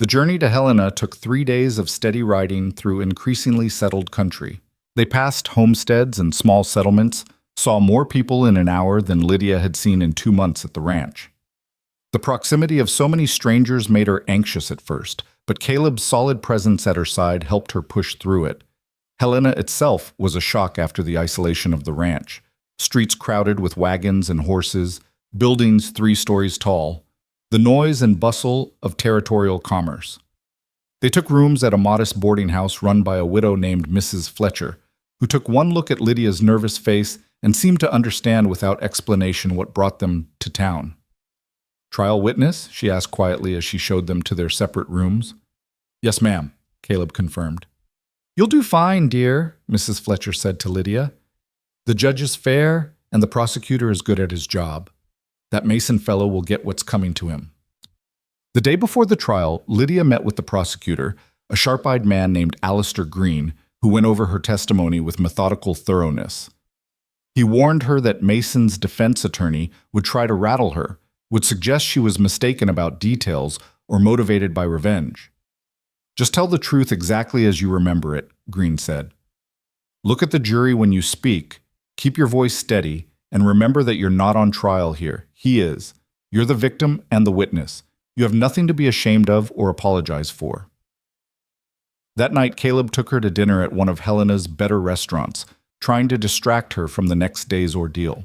The journey to Helena took 3 days of steady riding through increasingly settled country. They passed homesteads and small settlements, saw more people in an hour than Lydia had seen in 2 months at the ranch. The proximity of so many strangers made her anxious at first, but Caleb's solid presence at her side helped her push through it. Helena itself was a shock after the isolation of the ranch. Streets crowded with wagons and horses, buildings 3 stories tall, the noise and bustle of territorial commerce. They took rooms at a modest boarding house run by a widow named Mrs. Fletcher, who took one look at Lydia's nervous face and seemed to understand without explanation what brought them to town. "Trial witness?" she asked quietly as she showed them to their separate rooms. "Yes, ma'am," Caleb confirmed. "You'll do fine, dear," Mrs. Fletcher said to Lydia. "The judge is fair, and the prosecutor is good at his job. That Mason fellow will get what's coming to him." The day before the trial, Lydia met with the prosecutor, a sharp-eyed man named Alistair Green, who went over her testimony with methodical thoroughness. He warned her that Mason's defense attorney would try to rattle her, would suggest she was mistaken about details or motivated by revenge. "Just tell the truth exactly as you remember it," Green said. "Look at the jury when you speak, keep your voice steady, and remember that you're not on trial here. He is. You're the victim and the witness. You have nothing to be ashamed of or apologize for." That night, Caleb took her to dinner at one of Helena's better restaurants, trying to distract her from the next day's ordeal.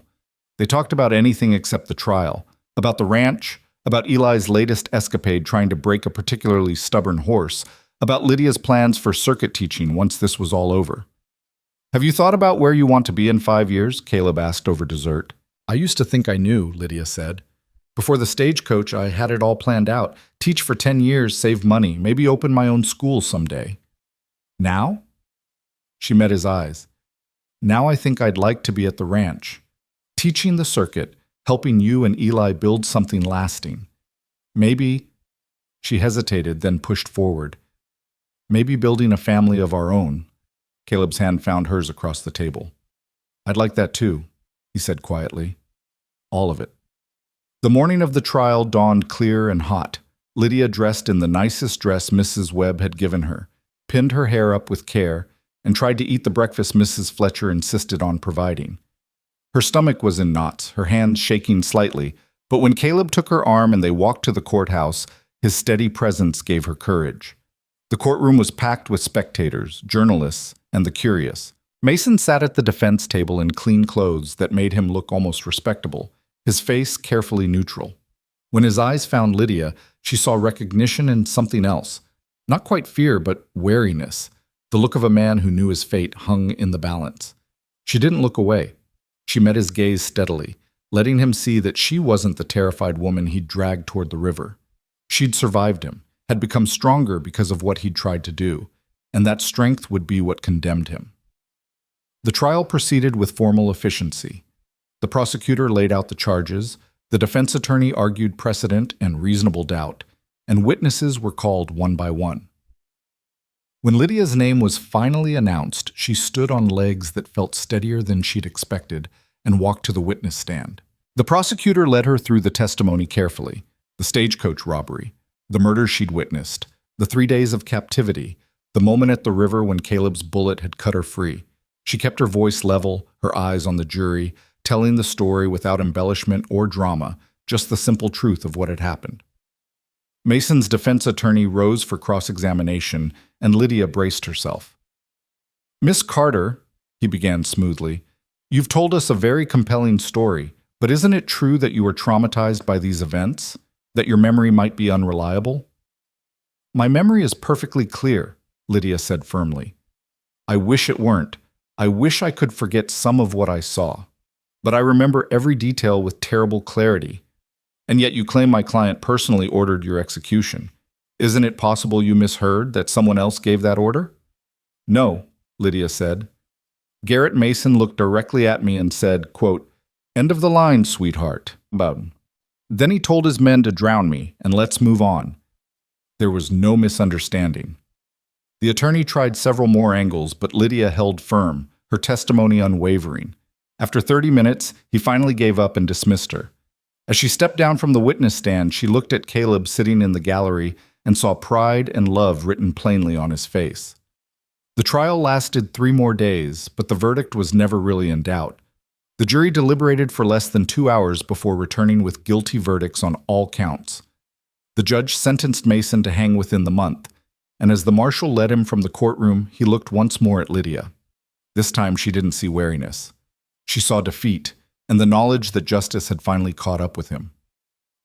They talked about anything except the trial, about the ranch, about Eli's latest escapade trying to break a particularly stubborn horse, about Lydia's plans for circuit teaching once this was all over. "Have you thought about where you want to be in 5 years?" Caleb asked over dessert. "I used to think I knew," Lydia said. "Before the stagecoach, I had it all planned out. Teach for 10 years, save money, maybe open my own school someday." "Now?" She met his eyes. "Now I think I'd like to be at the ranch, teaching the circuit, helping you and Eli build something lasting. Maybe," she hesitated, then pushed forward, "maybe building a family of our own." Caleb's hand found hers across the table. "I'd like that too," he said quietly. "All of it." The morning of the trial dawned clear and hot. Lydia, dressed in the nicest dress Mrs. Webb had given her, pinned her hair up with care, and tried to eat the breakfast Mrs. Fletcher insisted on providing. Her stomach was in knots, her hands shaking slightly, but when Caleb took her arm and they walked to the courthouse, his steady presence gave her courage. The courtroom was packed with spectators, journalists, and the curious. Mason sat at the defense table in clean clothes that made him look almost respectable, his face carefully neutral. When his eyes found Lydia, she saw recognition and something else. Not quite fear, but wariness. The look of a man who knew his fate hung in the balance. She didn't look away. She met his gaze steadily, letting him see that she wasn't the terrified woman he'd dragged toward the river. She'd survived him, had become stronger because of what he'd tried to do, and that strength would be what condemned him. The trial proceeded with formal efficiency. The prosecutor laid out the charges, the defense attorney argued precedent and reasonable doubt, and witnesses were called one by one. When Lydia's name was finally announced, she stood on legs that felt steadier than she'd expected and walked to the witness stand. The prosecutor led her through the testimony carefully: the stagecoach robbery, the murders she'd witnessed, the 3 days of captivity, the moment at the river when Caleb's bullet had cut her free. She kept her voice level, her eyes on the jury, telling the story without embellishment or drama, just the simple truth of what had happened. Mason's defense attorney rose for cross-examination, and Lydia braced herself. "Miss Carter," he began smoothly, "you've told us a very compelling story, But isn't it true that you were traumatized by these events? That your memory might be unreliable? My memory is perfectly clear, Lydia said firmly. I wish it weren't. I wish I could forget some of what I saw. But I remember every detail with terrible clarity. And yet you claim my client personally ordered your execution. Isn't it possible you misheard, that someone else gave that order? No, Lydia said. Garrett Mason looked directly at me and said, quote, "End of the line, sweetheart." Then he told his men to drown me, and let's move on. There was no misunderstanding. The attorney tried several more angles, but Lydia held firm, her testimony unwavering. After 30 minutes, he finally gave up and dismissed her. As she stepped down from the witness stand, she looked at Caleb sitting in the gallery and saw pride and love written plainly on his face. The trial lasted 3 more days, but the verdict was never really in doubt. The jury deliberated for less than 2 hours before returning with guilty verdicts on all counts. The judge sentenced Mason to hang within the month, and as the marshal led him from the courtroom, he looked once more at Lydia. This time she didn't see wariness. She saw defeat, and the knowledge that justice had finally caught up with him.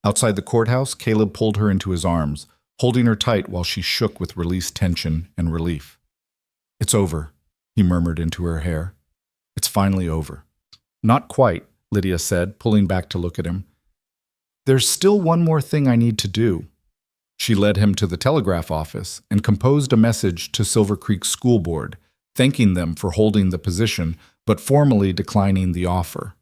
Outside the courthouse, Caleb pulled her into his arms, holding her tight while she shook with released tension and relief. "It's over," he murmured into her hair. "It's finally over." "Not quite," Lydia said, pulling back to look at him. "There's still one more thing I need to do." She led him to the telegraph office and composed a message to Silver Creek School Board, thanking them for holding the position, but formally declining the offer.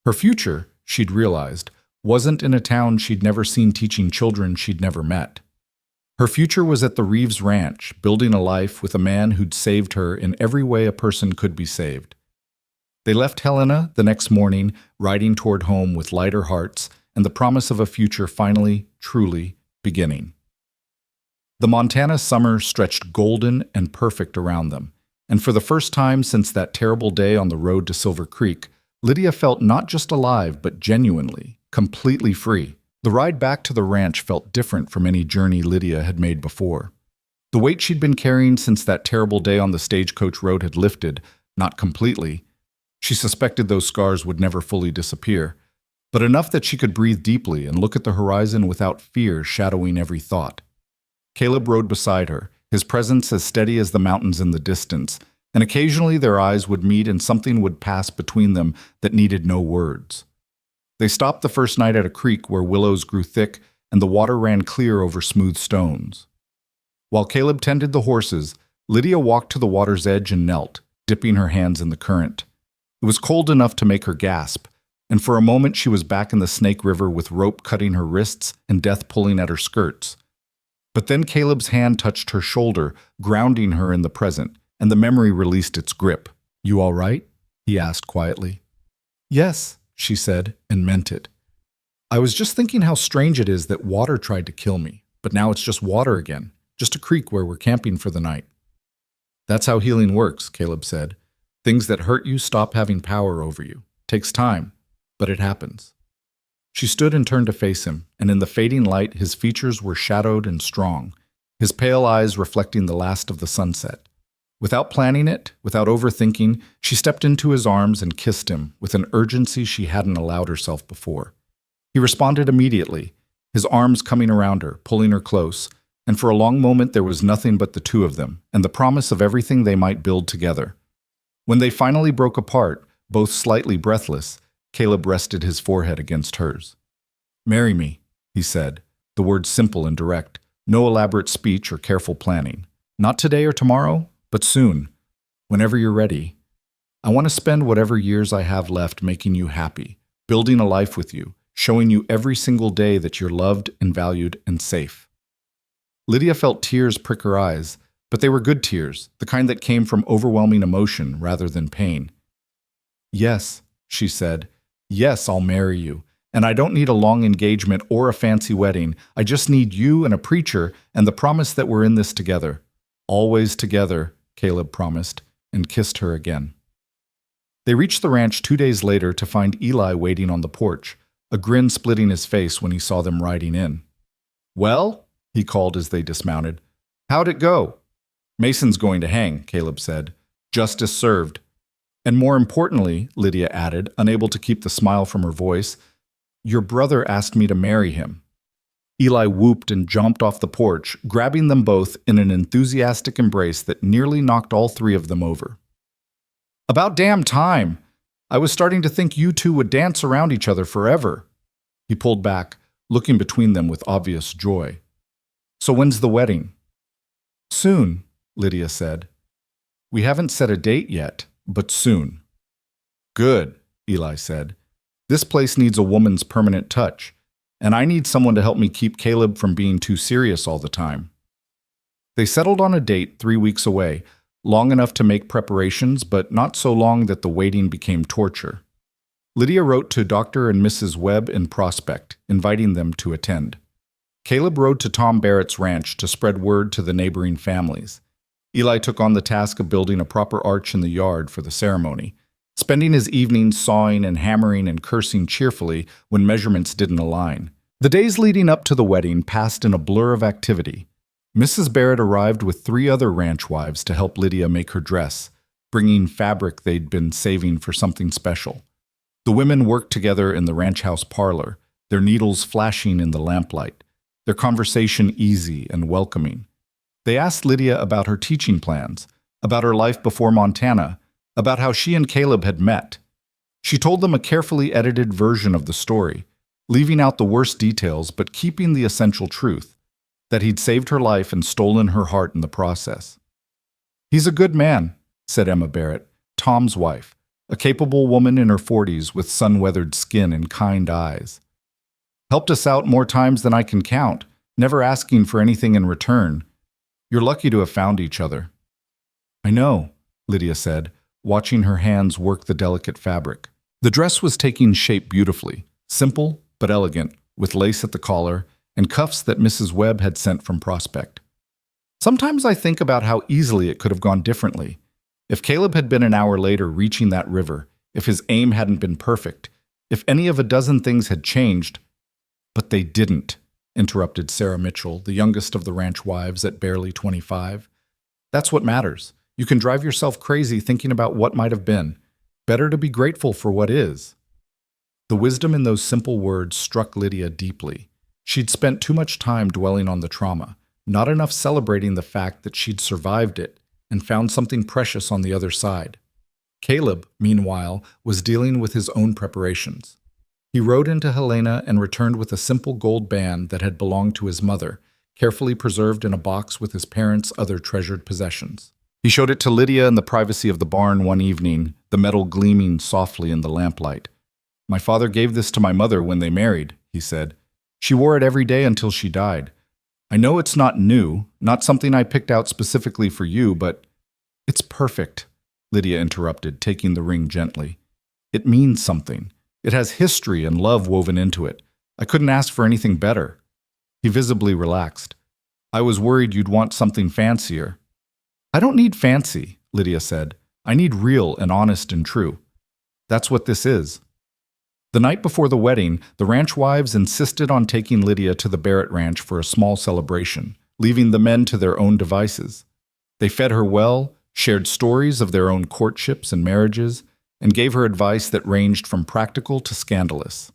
Her future, she'd realized, wasn't in a town she'd never seen teaching children she'd never met. Her future was at the Reeves Ranch, building a life with a man who'd saved her in every way a person could be saved. They left Helena the next morning, riding toward home with lighter hearts and the promise of a future finally, truly beginning. The Montana summer stretched golden and perfect around them, and for the first time since that terrible day on the road to Silver Creek, Lydia felt not just alive, but genuinely, completely free. The ride back to the ranch felt different from any journey Lydia had made before. The weight she'd been carrying since that terrible day on the stagecoach road had lifted, not completely. She suspected those scars would never fully disappear, but enough that she could breathe deeply and look at the horizon without fear shadowing every thought. Caleb rode beside her, his presence as steady as the mountains in the distance, and occasionally their eyes would meet and something would pass between them that needed no words. They stopped the first night at a creek where willows grew thick and the water ran clear over smooth stones. While Caleb tended the horses, Lydia walked to the water's edge and knelt, dipping her hands in the current. It was cold enough to make her gasp, and for a moment she was back in the Snake River with rope cutting her wrists and death pulling at her skirts. But then Caleb's hand touched her shoulder, grounding her in the present, and the memory released its grip. "You all right?" he asked quietly. "Yes," she said, and meant it. "I was just thinking how strange it is that water tried to kill me, but now it's just water again, just a creek where we're camping for the night." "That's how healing works," Caleb said. "Things that hurt you stop having power over you. Takes time, but it happens." She stood and turned to face him, and in the fading light his features were shadowed and strong, his pale eyes reflecting the last of the sunset. Without planning it, without overthinking, she stepped into his arms and kissed him with an urgency she hadn't allowed herself before. He responded immediately, his arms coming around her, pulling her close, and for a long moment there was nothing but the two of them and the promise of everything they might build together. When they finally broke apart, both slightly breathless, Caleb rested his forehead against hers. "Marry me," he said, the words simple and direct, no elaborate speech or careful planning. "Not today or tomorrow, but soon, whenever you're ready. I want to spend whatever years I have left making you happy, building a life with you, showing you every single day that you're loved and valued and safe." Lydia felt tears prick her eyes, but they were good tears, the kind that came from overwhelming emotion rather than pain. "Yes," she said, "yes, I'll marry you. And I don't need a long engagement or a fancy wedding. I just need you and a preacher and the promise that we're in this together. Always together," Caleb promised, and kissed her again. They reached the ranch 2 days later to find Eli waiting on the porch, a grin splitting his face when he saw them riding in. "Well," he called as they dismounted. "How'd it go?" "Mason's going to hang," Caleb said. "Justice served." And more importantly, Lydia added, unable to keep the smile from her voice, your brother asked me to marry him. Eli whooped and jumped off the porch, grabbing them both in an enthusiastic embrace that nearly knocked all three of them over. About damn time! I was starting to think you two would dance around each other forever. He pulled back, looking between them with obvious joy. So when's the wedding? Soon, Lydia said. We haven't set a date yet, but soon. Good, Eli said. This place needs a woman's permanent touch, and I need someone to help me keep Caleb from being too serious all the time. They settled on a date 3 weeks away, long enough to make preparations, but not so long that the waiting became torture. Lydia wrote to Dr. and Mrs. Webb in Prospect, inviting them to attend. Caleb rode to Tom Barrett's ranch to spread word to the neighboring families. Eli took on the task of building a proper arch in the yard for the ceremony, spending his evenings sawing and hammering and cursing cheerfully when measurements didn't align. The days leading up to the wedding passed in a blur of activity. Mrs. Barrett arrived with 3 other ranch wives to help Lydia make her dress, bringing fabric they'd been saving for something special. The women worked together in the ranch house parlor, their needles flashing in the lamplight, their conversation easy and welcoming. They asked Lydia about her teaching plans, about her life before Montana, about how she and Caleb had met. She told them a carefully edited version of the story, leaving out the worst details but keeping the essential truth, that he'd saved her life and stolen her heart in the process. He's a good man, said Emma Barrett, Tom's wife, a capable woman in her 40s with sun-weathered skin and kind eyes. Helped us out more times than I can count, never asking for anything in return. You're lucky to have found each other. I know, Lydia said, watching her hands work the delicate fabric. The dress was taking shape beautifully, simple but elegant, with lace at the collar and cuffs that Mrs. Webb had sent from Prospect. Sometimes I think about how easily it could have gone differently. If Caleb had been an hour later reaching that river, if his aim hadn't been perfect, if any of a dozen things had changed, but they didn't, interrupted Sarah Mitchell, the youngest of the ranch wives at barely 25. That's what matters. You can drive yourself crazy thinking about what might have been. Better to be grateful for what is. The wisdom in those simple words struck Lydia deeply. She'd spent too much time dwelling on the trauma, not enough celebrating the fact that she'd survived it and found something precious on the other side. Caleb, meanwhile, was dealing with his own preparations. He rode into Helena and returned with a simple gold band that had belonged to his mother, carefully preserved in a box with his parents' other treasured possessions. He showed it to Lydia in the privacy of the barn one evening, the metal gleaming softly in the lamplight. My father gave this to my mother when they married, he said. She wore it every day until she died. I know it's not new, not something I picked out specifically for you, but it's perfect, Lydia interrupted, taking the ring gently. It means something. It has history and love woven into it. I couldn't ask for anything better. He visibly relaxed. I was worried you'd want something fancier. I don't need fancy, Lydia said. I need real and honest and true. That's what this is. The night before the wedding, the ranch wives insisted on taking Lydia to the Barrett Ranch for a small celebration, leaving the men to their own devices. They fed her well, shared stories of their own courtships and marriages, and gave her advice that ranged from practical to scandalous.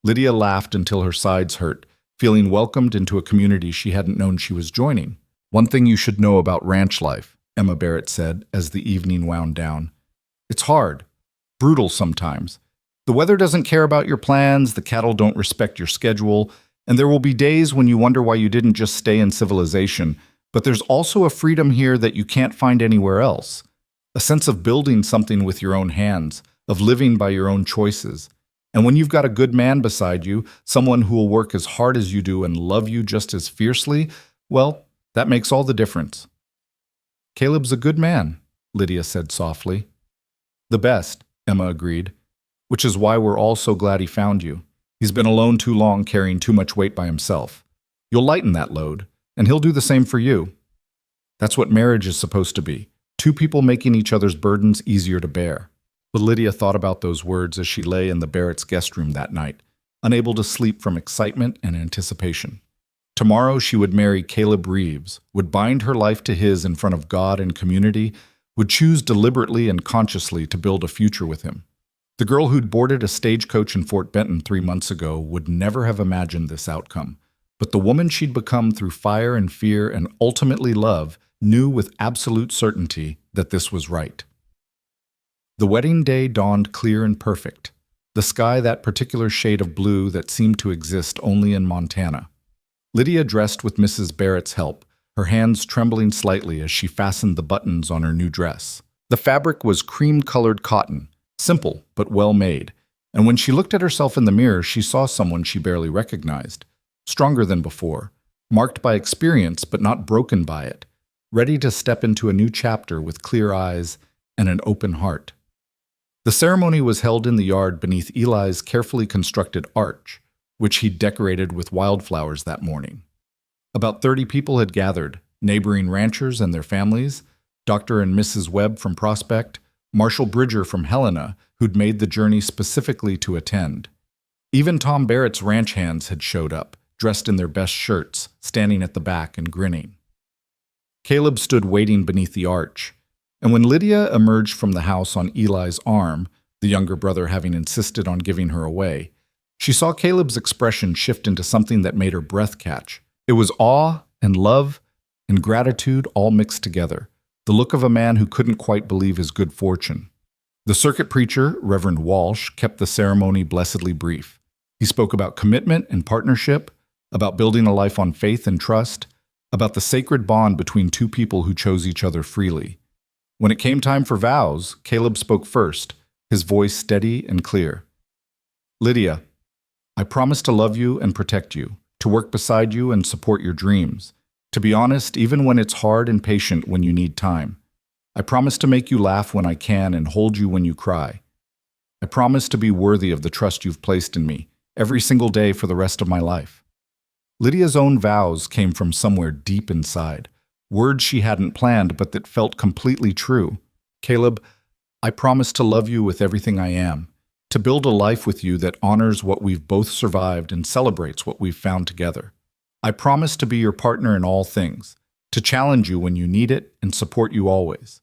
Lydia laughed until her sides hurt, feeling welcomed into a community she hadn't known she was joining. One thing you should know about ranch life, Emma Barrett said as the evening wound down. It's hard, brutal sometimes. The weather doesn't care about your plans, the cattle don't respect your schedule, and there will be days when you wonder why you didn't just stay in civilization, but there's also a freedom here that you can't find anywhere else. A sense of building something with your own hands, of living by your own choices. And when you've got a good man beside you, someone who will work as hard as you do and love you just as fiercely, well, that makes all the difference. Caleb's a good man, Lydia said softly. The best, Emma agreed, which is why we're all so glad he found you. He's been alone too long carrying too much weight by himself. You'll lighten that load, and he'll do the same for you. That's what marriage is supposed to be. 2 people making each other's burdens easier to bear. But Lydia thought about those words as she lay in the Barrett's guest room that night, unable to sleep from excitement and anticipation. Tomorrow she would marry Caleb Reeves, would bind her life to his in front of God and community, would choose deliberately and consciously to build a future with him. The girl who'd boarded a stagecoach in Fort Benton 3 months ago would never have imagined this outcome. But the woman she'd become through fire and fear and ultimately love knew with absolute certainty that this was right. The wedding day dawned clear and perfect, the sky that particular shade of blue that seemed to exist only in Montana. Lydia dressed with Mrs. Barrett's help, her hands trembling slightly as she fastened the buttons on her new dress. The fabric was cream-colored cotton, simple but well made, and when she looked at herself in the mirror, she saw someone she barely recognized, stronger than before, marked by experience but not broken by it, ready to step into a new chapter with clear eyes and an open heart. The ceremony was held in the yard beneath Eli's carefully constructed arch, which he'd decorated with wildflowers that morning. About 30 people had gathered, neighboring ranchers and their families, Dr. and Mrs. Webb from Prospect, Marshall Bridger from Helena, who'd made the journey specifically to attend. Even Tom Barrett's ranch hands had showed up, dressed in their best shirts, standing at the back and grinning. Caleb stood waiting beneath the arch, and when Lydia emerged from the house on Eli's arm, the younger brother having insisted on giving her away, she saw Caleb's expression shift into something that made her breath catch. It was awe and love and gratitude all mixed together, the look of a man who couldn't quite believe his good fortune. The circuit preacher, Reverend Walsh, kept the ceremony blessedly brief. He spoke about commitment and partnership, about building a life on faith and trust, about the sacred bond between two people who chose each other freely. When it came time for vows, Caleb spoke first, his voice steady and clear. Lydia, I promise to love you and protect you, to work beside you and support your dreams, to be honest even when it's hard and patient when you need time. I promise to make you laugh when I can and hold you when you cry. I promise to be worthy of the trust you've placed in me, every single day for the rest of my life. Lydia's own vows came from somewhere deep inside, words she hadn't planned but that felt completely true. Caleb, I promise to love you with everything I am, to build a life with you that honors what we've both survived and celebrates what we've found together. I promise to be your partner in all things, to challenge you when you need it and support you always.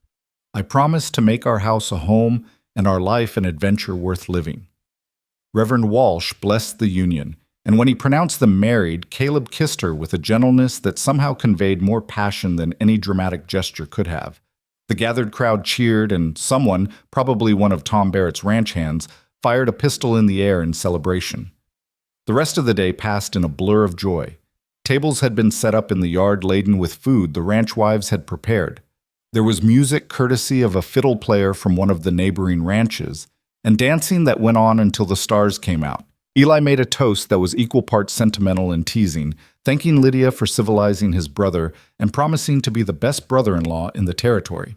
I promise to make our house a home and our life an adventure worth living. Reverend Walsh blessed the union, and when he pronounced them married, Caleb kissed her with a gentleness that somehow conveyed more passion than any dramatic gesture could have. The gathered crowd cheered, and someone, probably one of Tom Barrett's ranch hands, fired a pistol in the air in celebration. The rest of the day passed in a blur of joy. Tables had been set up in the yard laden with food the ranch wives had prepared. There was music courtesy of a fiddle player from one of the neighboring ranches, and dancing that went on until the stars came out. Eli made a toast that was equal parts sentimental and teasing, thanking Lydia for civilizing his brother and promising to be the best brother-in-law in the territory.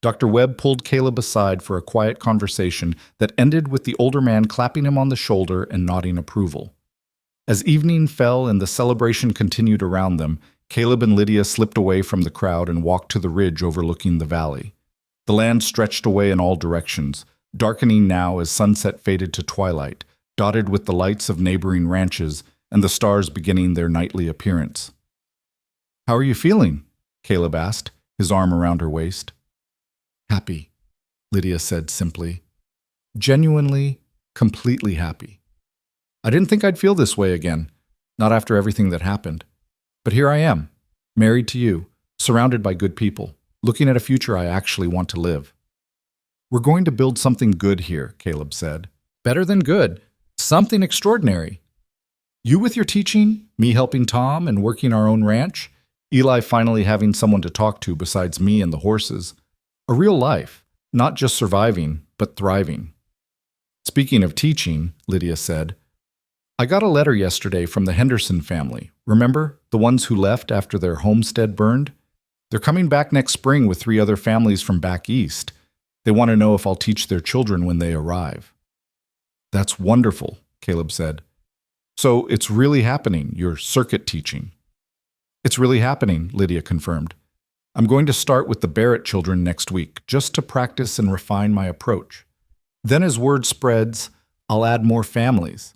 Dr. Webb pulled Caleb aside for a quiet conversation that ended with the older man clapping him on the shoulder and nodding approval. As evening fell and the celebration continued around them, Caleb and Lydia slipped away from the crowd and walked to the ridge overlooking the valley. The land stretched away in all directions, darkening now as sunset faded to twilight, dotted with the lights of neighboring ranches and the stars beginning their nightly appearance. "How are you feeling?" Caleb asked, his arm around her waist. "Happy," Lydia said simply. "Genuinely, completely happy. I didn't think I'd feel this way again, not after everything that happened. But here I am, married to you, surrounded by good people, looking at a future I actually want to live." "We're going to build something good here," Caleb said. "Better than good. Something extraordinary. You with your teaching, me helping Tom and working our own ranch, Eli finally having someone to talk to besides me and the horses. A real life, not just surviving, but thriving." "Speaking of teaching," Lydia said, "I got a letter yesterday from the Henderson family. Remember, the ones who left after their homestead burned? They're coming back next spring with 3 other families from back east. They want to know if I'll teach their children when they arrive." "That's wonderful," Caleb said. "So it's really happening, your circuit teaching?" "It's really happening," Lydia confirmed. "I'm going to start with the Barrett children next week, just to practice and refine my approach. Then as word spreads, I'll add more families.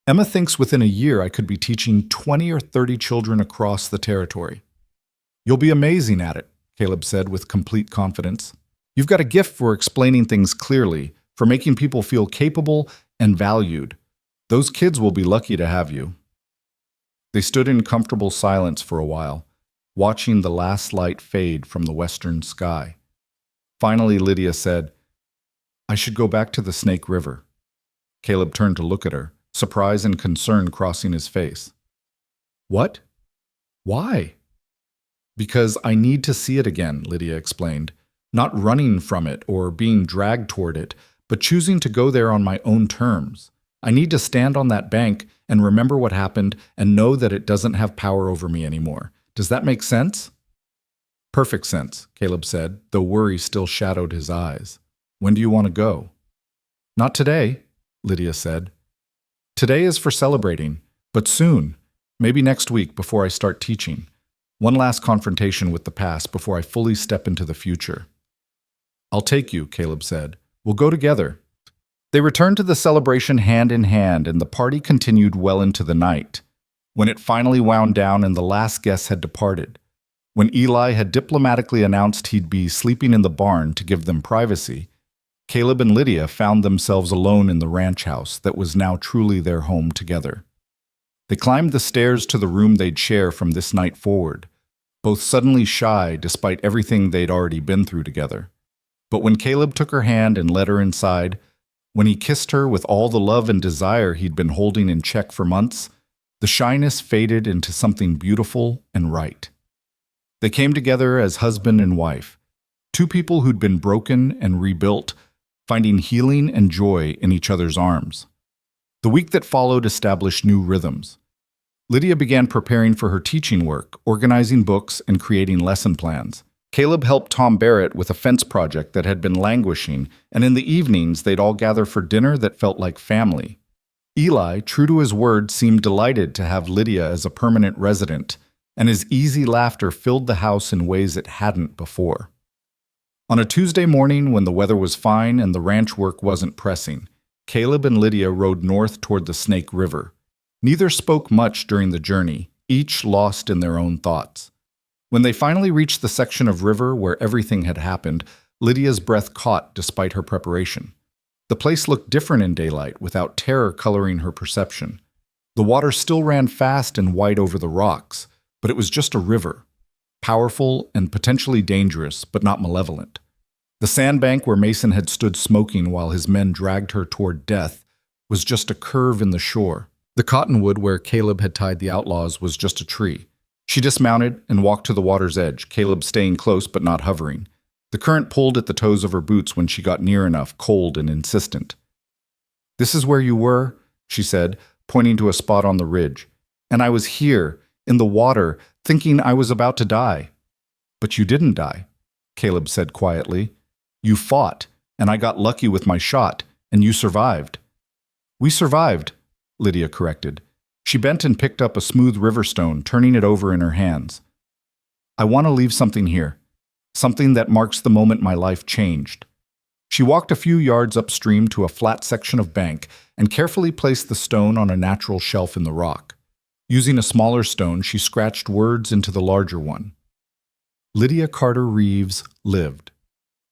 Emma thinks within a year I could be teaching 20 or 30 children across the territory." "You'll be amazing at it," Caleb said with complete confidence. You've got a gift for explaining things clearly, for making people feel capable and valued. Those kids will be lucky to have you. They stood in comfortable silence for a while, watching the last light fade from the western sky. Finally, Lydia said, I should go back to the Snake River. Caleb turned to look at her, surprise and concern crossing his face. What? Why? Because I need to see it again, Lydia explained, not running from it or being dragged toward it, but choosing to go there on my own terms. I need to stand on that bank and remember what happened and know that it doesn't have power over me anymore. Does that make sense? Perfect sense, Caleb said, though worry still shadowed his eyes. When do you want to go? Not today, Lydia said. Today is for celebrating, but soon, maybe next week before I start teaching. One last confrontation with the past before I fully step into the future. I'll take you, Caleb said. We'll go together. They returned to the celebration hand in hand, and the party continued well into the night. When it finally wound down and the last guest had departed, when Eli had diplomatically announced he'd be sleeping in the barn to give them privacy, Caleb and Lydia found themselves alone in the ranch house that was now truly their home together. They climbed the stairs to the room they'd share from this night forward, both suddenly shy despite everything they'd already been through together. But when Caleb took her hand and led her inside, when he kissed her with all the love and desire he'd been holding in check for months, the shyness faded into something beautiful and right. They came together as husband and wife, two people who'd been broken and rebuilt, finding healing and joy in each other's arms. The week that followed established new rhythms. Lydia began preparing for her teaching work, organizing books and creating lesson plans. Caleb helped Tom Barrett with a fence project that had been languishing, and in the evenings they'd all gather for dinner that felt like family. Eli, true to his word, seemed delighted to have Lydia as a permanent resident, and his easy laughter filled the house in ways it hadn't before. On a Tuesday morning when the weather was fine and the ranch work wasn't pressing, Caleb and Lydia rode north toward the Snake River. Neither spoke much during the journey, each lost in their own thoughts. When they finally reached the section of river where everything had happened, Lydia's breath caught despite her preparation. The place looked different in daylight, without terror coloring her perception. The water still ran fast and wide over the rocks, but it was just a river, powerful and potentially dangerous, but not malevolent. The sandbank where Mason had stood smoking while his men dragged her toward death was just a curve in the shore. The cottonwood where Caleb had tied the outlaws was just a tree. She dismounted and walked to the water's edge, Caleb staying close but not hovering. The current pulled at the toes of her boots when she got near enough, cold and insistent. "This is where you were," she said, pointing to a spot on the ridge. "And I was here, in the water, thinking I was about to die." "But you didn't die," Caleb said quietly. "You fought, and I got lucky with my shot, and you survived." "We survived," Lydia corrected. She bent and picked up a smooth river stone, turning it over in her hands. "I want to leave something here, something that marks the moment my life changed." She walked a few yards upstream to a flat section of bank and carefully placed the stone on a natural shelf in the rock. Using a smaller stone, she scratched words into the larger one. Lydia Carter Reeves lived.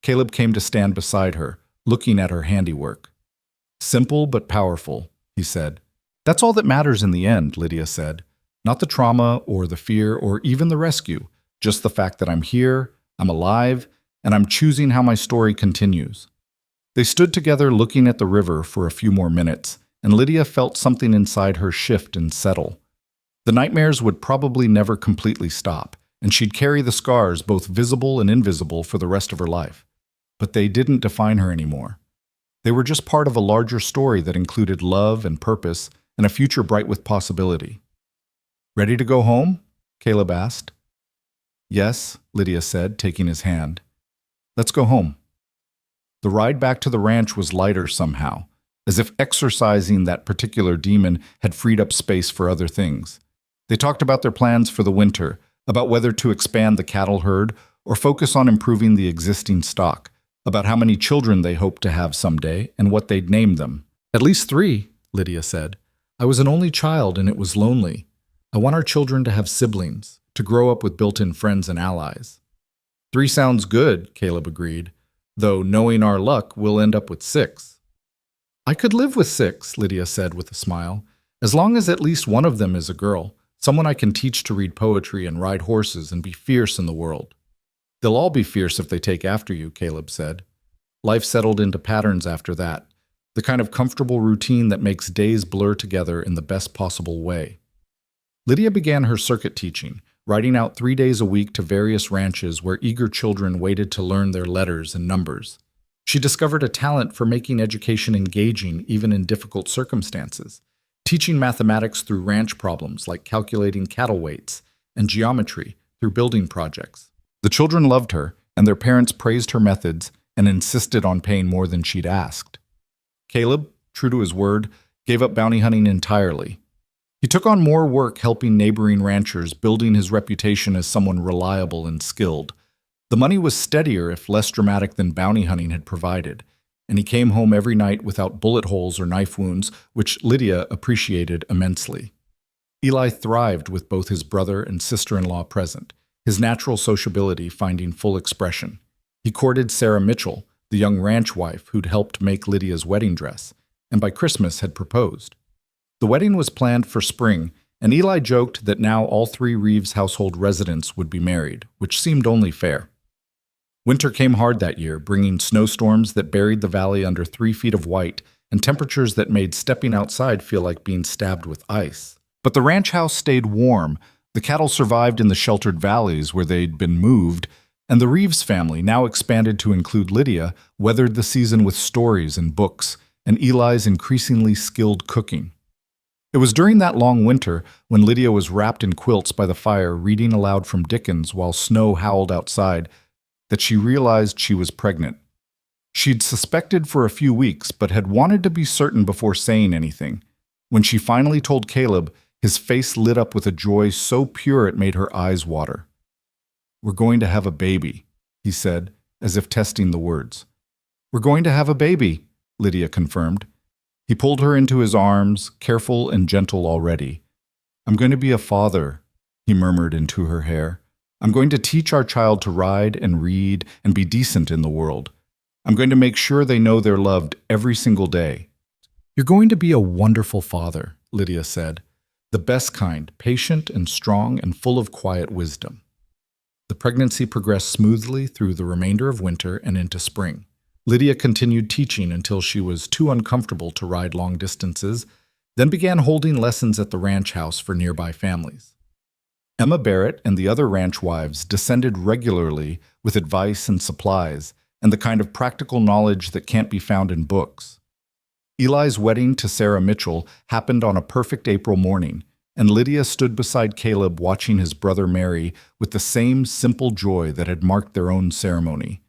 Caleb came to stand beside her, looking at her handiwork. "Simple but powerful," he said. "That's all that matters in the end," Lydia said. "Not the trauma or the fear or even the rescue, just the fact that I'm here, I'm alive, and I'm choosing how my story continues." They stood together looking at the river for a few more minutes, and Lydia felt something inside her shift and settle. The nightmares would probably never completely stop, and she'd carry the scars, both visible and invisible, for the rest of her life. But they didn't define her anymore. They were just part of a larger story that included love and purpose and a future bright with possibility. "Ready to go home?" Caleb asked. "Yes," Lydia said, taking his hand. "Let's go home." The ride back to the ranch was lighter somehow, as if exorcising that particular demon had freed up space for other things. They talked about their plans for the winter, about whether to expand the cattle herd or focus on improving the existing stock, about how many children they hoped to have someday and what they'd name them. "At least 3, Lydia said. "I was an only child and it was lonely. I want our children to have siblings, to grow up with built-in friends and allies." 3 sounds good, Caleb agreed, though knowing our luck, we'll end up with 6. I could live with 6, Lydia said with a smile, as long as at least one of them is a girl, someone I can teach to read poetry and ride horses and be fierce in the world. They'll all be fierce if they take after you, Caleb said. Life settled into patterns after that, the kind of comfortable routine that makes days blur together in the best possible way. Lydia began her circuit teaching, riding out 3 days a week to various ranches where eager children waited to learn their letters and numbers. She discovered a talent for making education engaging even in difficult circumstances, teaching mathematics through ranch problems like calculating cattle weights, and geometry through building projects. The children loved her, and their parents praised her methods and insisted on paying more than she'd asked. Caleb, true to his word, gave up bounty hunting entirely. He took on more work helping neighboring ranchers, building his reputation as someone reliable and skilled. The money was steadier if less dramatic than bounty hunting had provided, and he came home every night without bullet holes or knife wounds, which Lydia appreciated immensely. Eli thrived with both his brother and sister-in-law present, his natural sociability finding full expression. He courted Sarah Mitchell, the young ranch wife who'd helped make Lydia's wedding dress, and by Christmas had proposed. The wedding was planned for spring, and Eli joked that now all 3 Reeves household residents would be married, which seemed only fair. Winter came hard that year, bringing snowstorms that buried the valley under 3 feet of white and temperatures that made stepping outside feel like being stabbed with ice. But the ranch house stayed warm, the cattle survived in the sheltered valleys where they'd been moved, and the Reeves family, now expanded to include Lydia, weathered the season with stories and books, and Eli's increasingly skilled cooking. It was during that long winter, when Lydia was wrapped in quilts by the fire reading aloud from Dickens while snow howled outside, that she realized she was pregnant. She'd suspected for a few weeks, but had wanted to be certain before saying anything. When she finally told Caleb, his face lit up with a joy so pure it made her eyes water. "We're going to have a baby," he said, as if testing the words. "We're going to have a baby," Lydia confirmed. He pulled her into his arms, careful and gentle already. "I'm going to be a father," he murmured into her hair. "I'm going to teach our child to ride and read and be decent in the world. I'm going to make sure they know they're loved every single day." "You're going to be a wonderful father," Lydia said. "The best kind, patient and strong and full of quiet wisdom." The pregnancy progressed smoothly through the remainder of winter and into spring. Lydia continued teaching until she was too uncomfortable to ride long distances, then began holding lessons at the ranch house for nearby families. Emma Barrett and the other ranch wives descended regularly with advice and supplies, and the kind of practical knowledge that can't be found in books. Eli's wedding to Sarah Mitchell happened on a perfect April morning, and Lydia stood beside Caleb watching his brother marry with the same simple joy that had marked their own ceremony.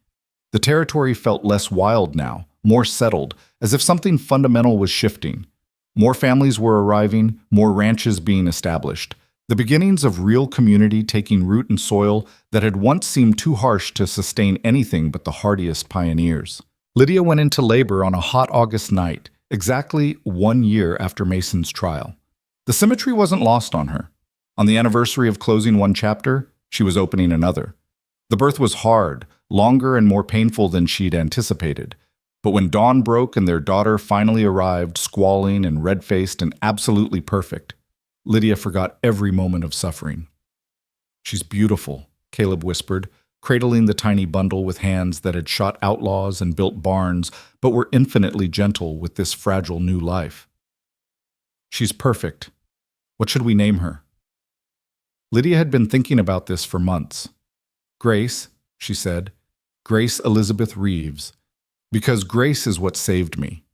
The territory felt less wild now, more settled, as if something fundamental was shifting. More families were arriving, more ranches being established, the beginnings of real community taking root in soil that had once seemed too harsh to sustain anything but the hardiest pioneers. Lydia went into labor on a hot August night, exactly 1 year after Mason's trial. The symmetry wasn't lost on her. On the anniversary of closing one chapter, she was opening another. The birth was hard, longer and more painful than she'd anticipated. But when dawn broke and their daughter finally arrived, squalling and red-faced and absolutely perfect, Lydia forgot every moment of suffering. "She's beautiful," Caleb whispered, cradling the tiny bundle with hands that had shot outlaws and built barns, but were infinitely gentle with this fragile new life. "She's perfect. What should we name her?" Lydia had been thinking about this for months. "Grace," she said, "Grace Elizabeth Reeves. Because grace is what saved me.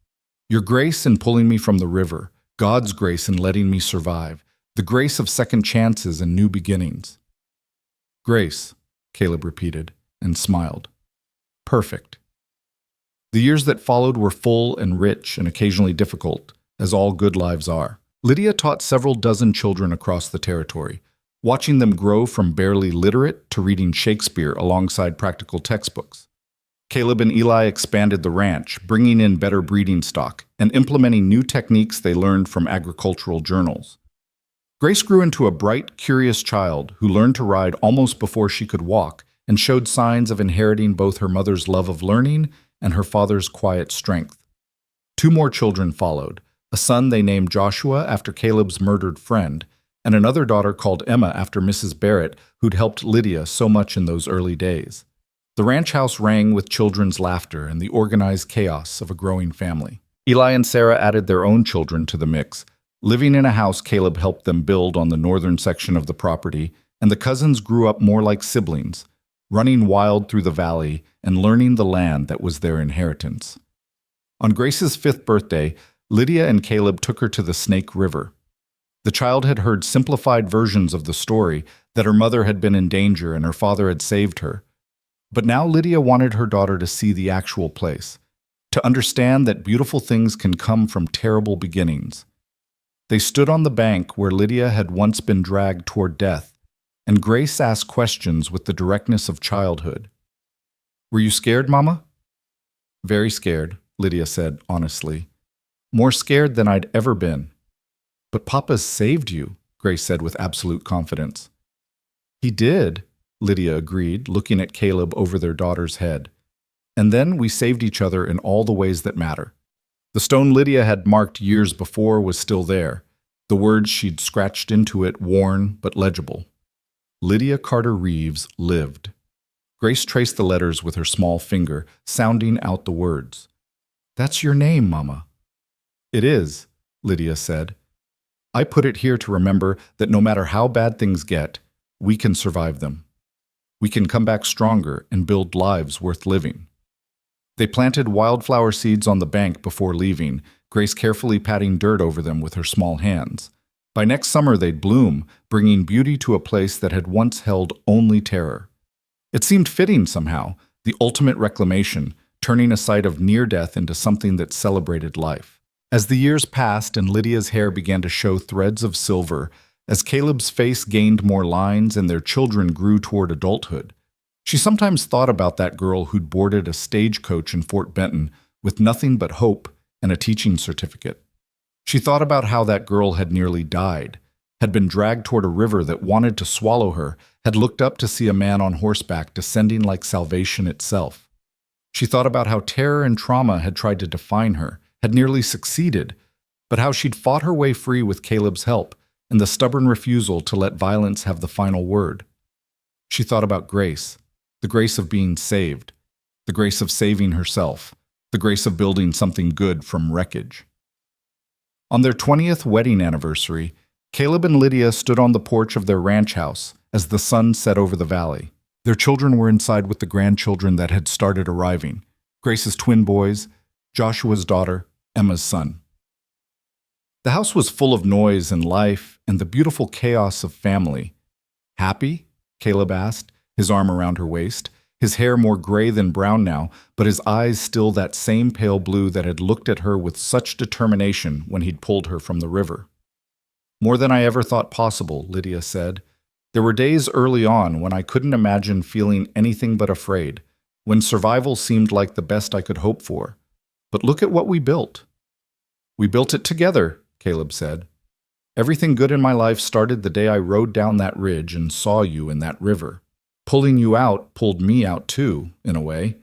Your grace in pulling me from the river, God's grace in letting me survive, the grace of second chances and new beginnings." "Grace," Caleb repeated, and smiled. "Perfect." The years that followed were full and rich and occasionally difficult, as all good lives are. Lydia taught several dozen children across the territory, watching them grow from barely literate to reading Shakespeare alongside practical textbooks. Caleb and Eli expanded the ranch, bringing in better breeding stock and implementing new techniques they learned from agricultural journals. Grace grew into a bright, curious child who learned to ride almost before she could walk and showed signs of inheriting both her mother's love of learning and her father's quiet strength. 2 more children followed, a son they named Joshua after Caleb's murdered friend, and another daughter called Emma after Mrs. Barrett, who'd helped Lydia so much in those early days. The ranch house rang with children's laughter and the organized chaos of a growing family. Eli and Sarah added their own children to the mix, living in a house Caleb helped them build on the northern section of the property, and the cousins grew up more like siblings, running wild through the valley and learning the land that was their inheritance. On Grace's 5th birthday, Lydia and Caleb took her to the Snake River. The child had heard simplified versions of the story that her mother had been in danger and her father had saved her. But now Lydia wanted her daughter to see the actual place, to understand that beautiful things can come from terrible beginnings. They stood on the bank where Lydia had once been dragged toward death, and Grace asked questions with the directness of childhood. "Were you scared, Mama?" "Very scared," Lydia said honestly. "More scared than I'd ever been." "But Papa saved you," Grace said with absolute confidence. "He did," Lydia agreed, looking at Caleb over their daughter's head. "And then we saved each other in all the ways that matter." The stone Lydia had marked years before was still there, the words she'd scratched into it worn but legible. Lydia Carter Reeves lived. Grace traced the letters with her small finger, sounding out the words. "That's your name, Mama." "It is," Lydia said. "I put it here to remember that no matter how bad things get, we can survive them. We can come back stronger and build lives worth living." They planted wildflower seeds on the bank before leaving, Grace carefully patting dirt over them with her small hands. By next summer they'd bloom, bringing beauty to a place that had once held only terror. It seemed fitting somehow, the ultimate reclamation, turning a site of near death into something that celebrated life. As the years passed and Lydia's hair began to show threads of silver, as Caleb's face gained more lines and their children grew toward adulthood, she sometimes thought about that girl who'd boarded a stagecoach in Fort Benton with nothing but hope and a teaching certificate. She thought about how that girl had nearly died, had been dragged toward a river that wanted to swallow her, had looked up to see a man on horseback descending like salvation itself. She thought about how terror and trauma had tried to define her, had nearly succeeded, but how she'd fought her way free with Caleb's help and the stubborn refusal to let violence have the final word. She thought about grace, the grace of being saved, the grace of saving herself, the grace of building something good from wreckage. On their 20th wedding anniversary, Caleb and Lydia stood on the porch of their ranch house as the sun set over the valley. Their children were inside with the grandchildren that had started arriving, Grace's twin boys, Joshua's daughter, Emma's son. The house was full of noise and life and the beautiful chaos of family. "Happy?" Caleb asked, his arm around her waist, his hair more gray than brown now, but his eyes still that same pale blue that had looked at her with such determination when he'd pulled her from the river. "More than I ever thought possible," Lydia said. "There were days early on when I couldn't imagine feeling anything but afraid, when survival seemed like the best I could hope for. But look at what we built." "We built it together," Caleb said. "Everything good in my life started the day I rode down that ridge and saw you in that river. Pulling you out pulled me out too, in a way.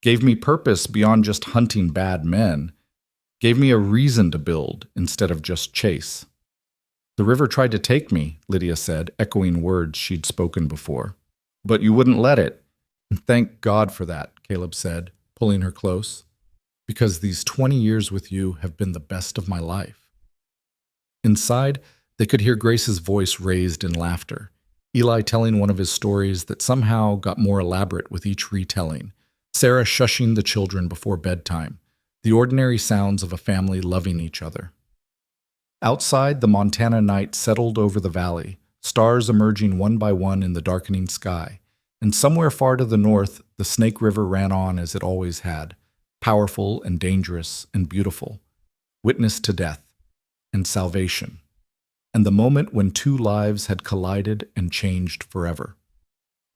Gave me purpose beyond just hunting bad men. Gave me a reason to build instead of just chase." "The river tried to take me," Lydia said, echoing words she'd spoken before. "But you wouldn't let it." "Thank God for that," Caleb said, pulling her close. "Because these 20 years with you have been the best of my life." Inside, they could hear Grace's voice raised in laughter. Eli telling one of his stories that somehow got more elaborate with each retelling, Sarah shushing the children before bedtime, the ordinary sounds of a family loving each other. Outside, the Montana night settled over the valley, stars emerging one by one in the darkening sky, and somewhere far to the north, the Snake River ran on as it always had, powerful and dangerous and beautiful, witness to death and salvation, and the moment when 2 lives had collided and changed forever.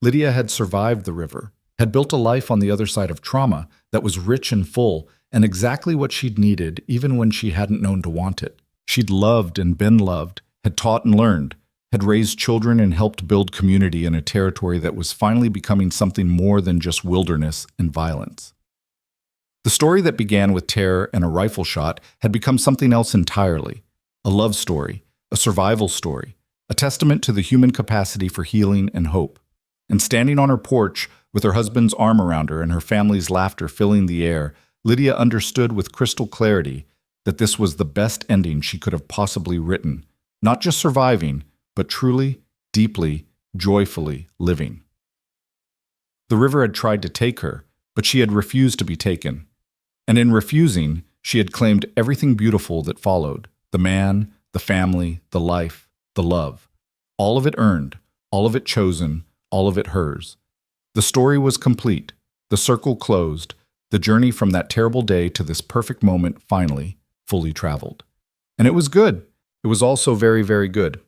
Lydia had survived the river, had built a life on the other side of trauma that was rich and full, and exactly what she'd needed even when she hadn't known to want it. She'd loved and been loved, had taught and learned, had raised children and helped build community in a territory that was finally becoming something more than just wilderness and violence. The story that began with terror and a rifle shot had become something else entirely: a love story, a survival story, a testament to the human capacity for healing and hope. And standing on her porch, with her husband's arm around her and her family's laughter filling the air, Lydia understood with crystal clarity that this was the best ending she could have possibly written, not just surviving, but truly, deeply, joyfully living. The river had tried to take her, but she had refused to be taken. And in refusing, she had claimed everything beautiful that followed: the man, the family, the life, the love. All of it earned, all of it chosen, all of it hers. The story was complete, the circle closed, the journey from that terrible day to this perfect moment finally, fully traveled. And it was good. It was also very, very good.